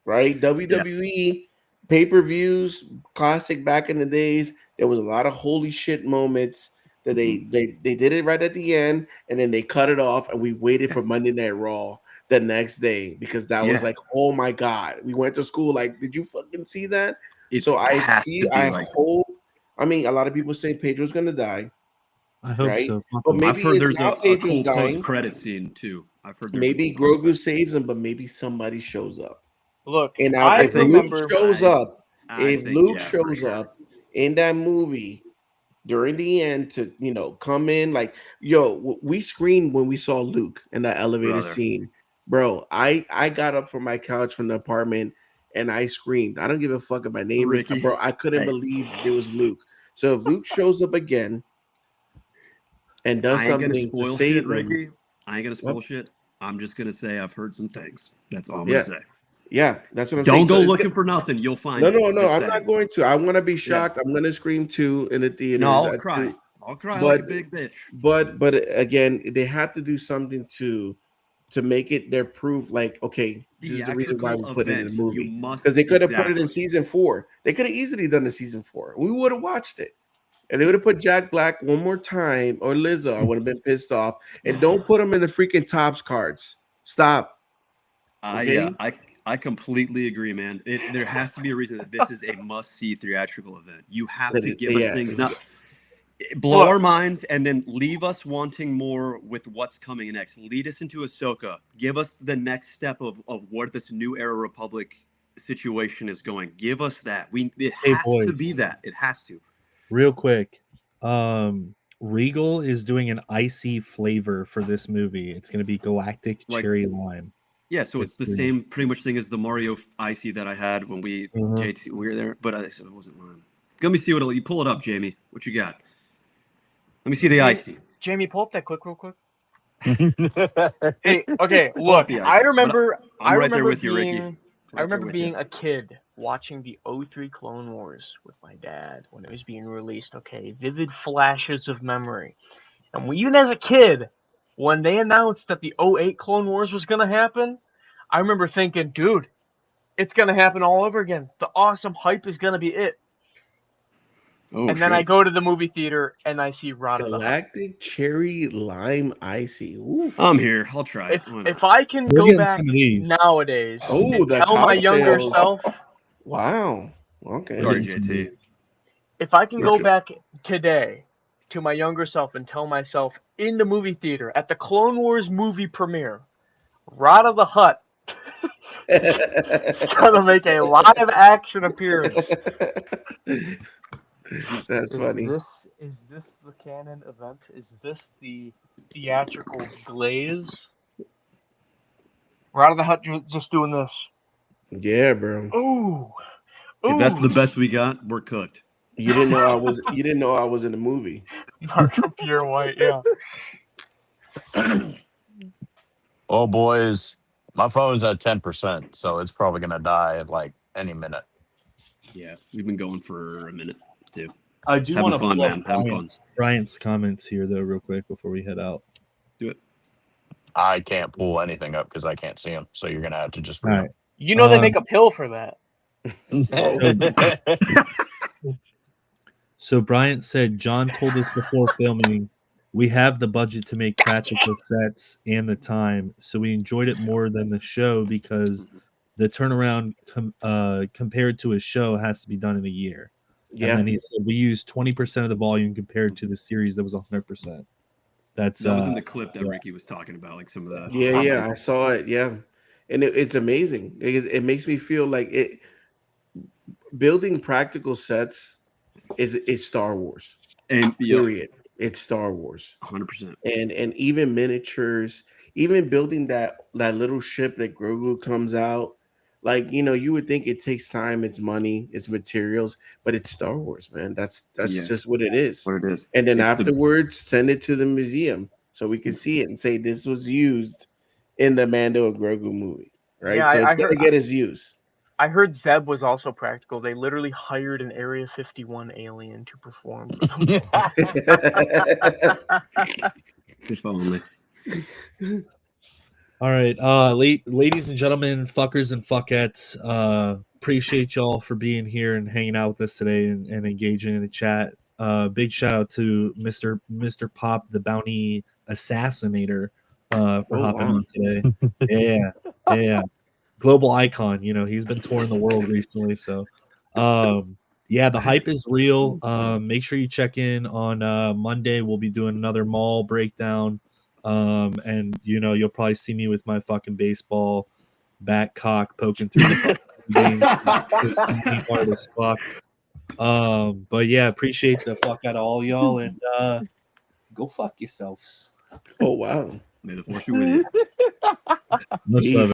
right? WWE pay-per-views, classic back in the days. There was a lot of holy shit moments that they did it right at the end, and then they cut it off, and we waited for Monday Night Raw the next day because that was like, oh my god, we went to school. Like, did you fucking see that? I hope. I mean, a lot of people say Pedro's gonna die. I hope so. But maybe I've heard there's a cool post-credit scene too. I've heard maybe Grogu saves him, but maybe somebody shows up. Look, and if Luke shows up in that movie during the end to come in, like, we screamed when we saw Luke in that elevator scene, bro. I got up from my couch from the apartment and I screamed. I don't give a fuck about name, bro. I couldn't believe it was Luke. So if Luke shows up again and does something to save him, I ain't gonna spoil shit. I'm just gonna say I've heard some things. That's all I'm gonna say. Yeah, that's what I'm saying. Don't go looking for nothing. You'll find No, I'm not going to. I want to be shocked. I'm gonna scream too in the theaters. No, I'll cry. I'll cry like a big bitch. But again, they have to do something to make it their proof. Like, okay, this is the reason why we put it in the movie. Because they could have put it in season 4. They could have easily done the season 4. We would have watched it. And they would have put Jack Black one more time, or Lizzo. I would have been pissed off. And don't put them in the freaking Topps cards. Stop. Okay? I completely agree, man. There has to be a reason that this is a must-see theatrical event. You have to give us things, not blow our minds, and then leave us wanting more with what's coming next. Lead us into Ahsoka. Give us the next step of what this new era Republic situation is going. Give us that. It has to be that. It has to. Real quick, Regal is doing an icy flavor for this movie. It's going to be Galactic Cherry Lime. Yeah, so it's the same pretty much thing as the Mario icy that I had when we were there, but it wasn't lime. Let me see what you pull it up, Jamie. What you got? Let me see the icy. Jamie, pull up that real quick. Hey, okay, look, Yeah, I remember. I'm right there with you, being, Ricky. I remember being a kid watching the 03 Clone Wars with my dad when it was being released. Okay, vivid flashes of memory. And even as a kid, when they announced that the 08 Clone Wars was gonna happen, I remember thinking, dude, it's gonna happen all over again. The awesome hype is gonna be it. Oh, And then I go to the movie theater and I see Rod of the Hutt. Galactic Cherry Lime Icy. Ooh. I'm here. I'll try it. If I can We're go getting back some of these. nowadays Oh, and the tell my younger cocktails. self, Wow. Okay. Sorry, Getting some of JT. these. if I can go Richard. back today to my younger self and tell myself in the movie theater at the Clone Wars movie premiere, Rod of the Hutt is gonna make a live action appearance. That's funny. Is this the canon event? Is this the theatrical glaze? Rod of the Hutt just doing this. Yeah, bro. Ooh. If that's the best we got, we're cooked. You didn't know I was. You didn't know I was in the movie. Marco Pierre White, yeah. Oh, boys, my phone's at 10%, so it's probably gonna die at like any minute. Yeah, we've been going for a minute too. I do Having want to fun, pull man. up Having fun. Bryant's comments here, though, real quick before we head out. Do it. I can't pull anything up because I can't see them, so you're gonna have to just All read right. You know they make a pill for that. them. So Bryant said, John told us before filming, we have the budget to make practical sets and the time, so we enjoyed it more than the show because the turnaround compared to a show has to be done in a year. Yeah. And then he said we used 20% of the volume compared to the series that was 100%. That was in the clip that Ricky was talking about, like some of the. Yeah, I saw it. Yeah, and it's amazing. It makes me feel like it. Building practical sets is Star Wars. And Period. It's Star Wars. 100%. And even miniatures, even building that little ship that Grogu comes out. Like, you would think it takes time, it's money, it's materials, but it's Star Wars, man. That's just what it is. What it is. And then afterwards, send it to the museum so we can see it and say this was used in the Mando and Grogu movie, right? Yeah, so I it's gonna get its use. I heard Zeb was also practical. They literally hired an Area 51 alien to perform for them. If only. All right, ladies and gentlemen, fuckers and fuckettes, appreciate y'all for being here and hanging out with us today and engaging in the chat. Big shout out to Mr. Pop, the bounty assassinator, for hopping on today. Yeah. Global icon, he's been touring the world recently. So, the hype is real. Make sure you check in on Monday. We'll be doing another Maul breakdown. And you'll probably see me with my fucking baseball bat cock poking through the hard as fuck. But yeah, appreciate the fuck out of all y'all and go fuck yourselves. Oh wow. May the force be with you. Much love.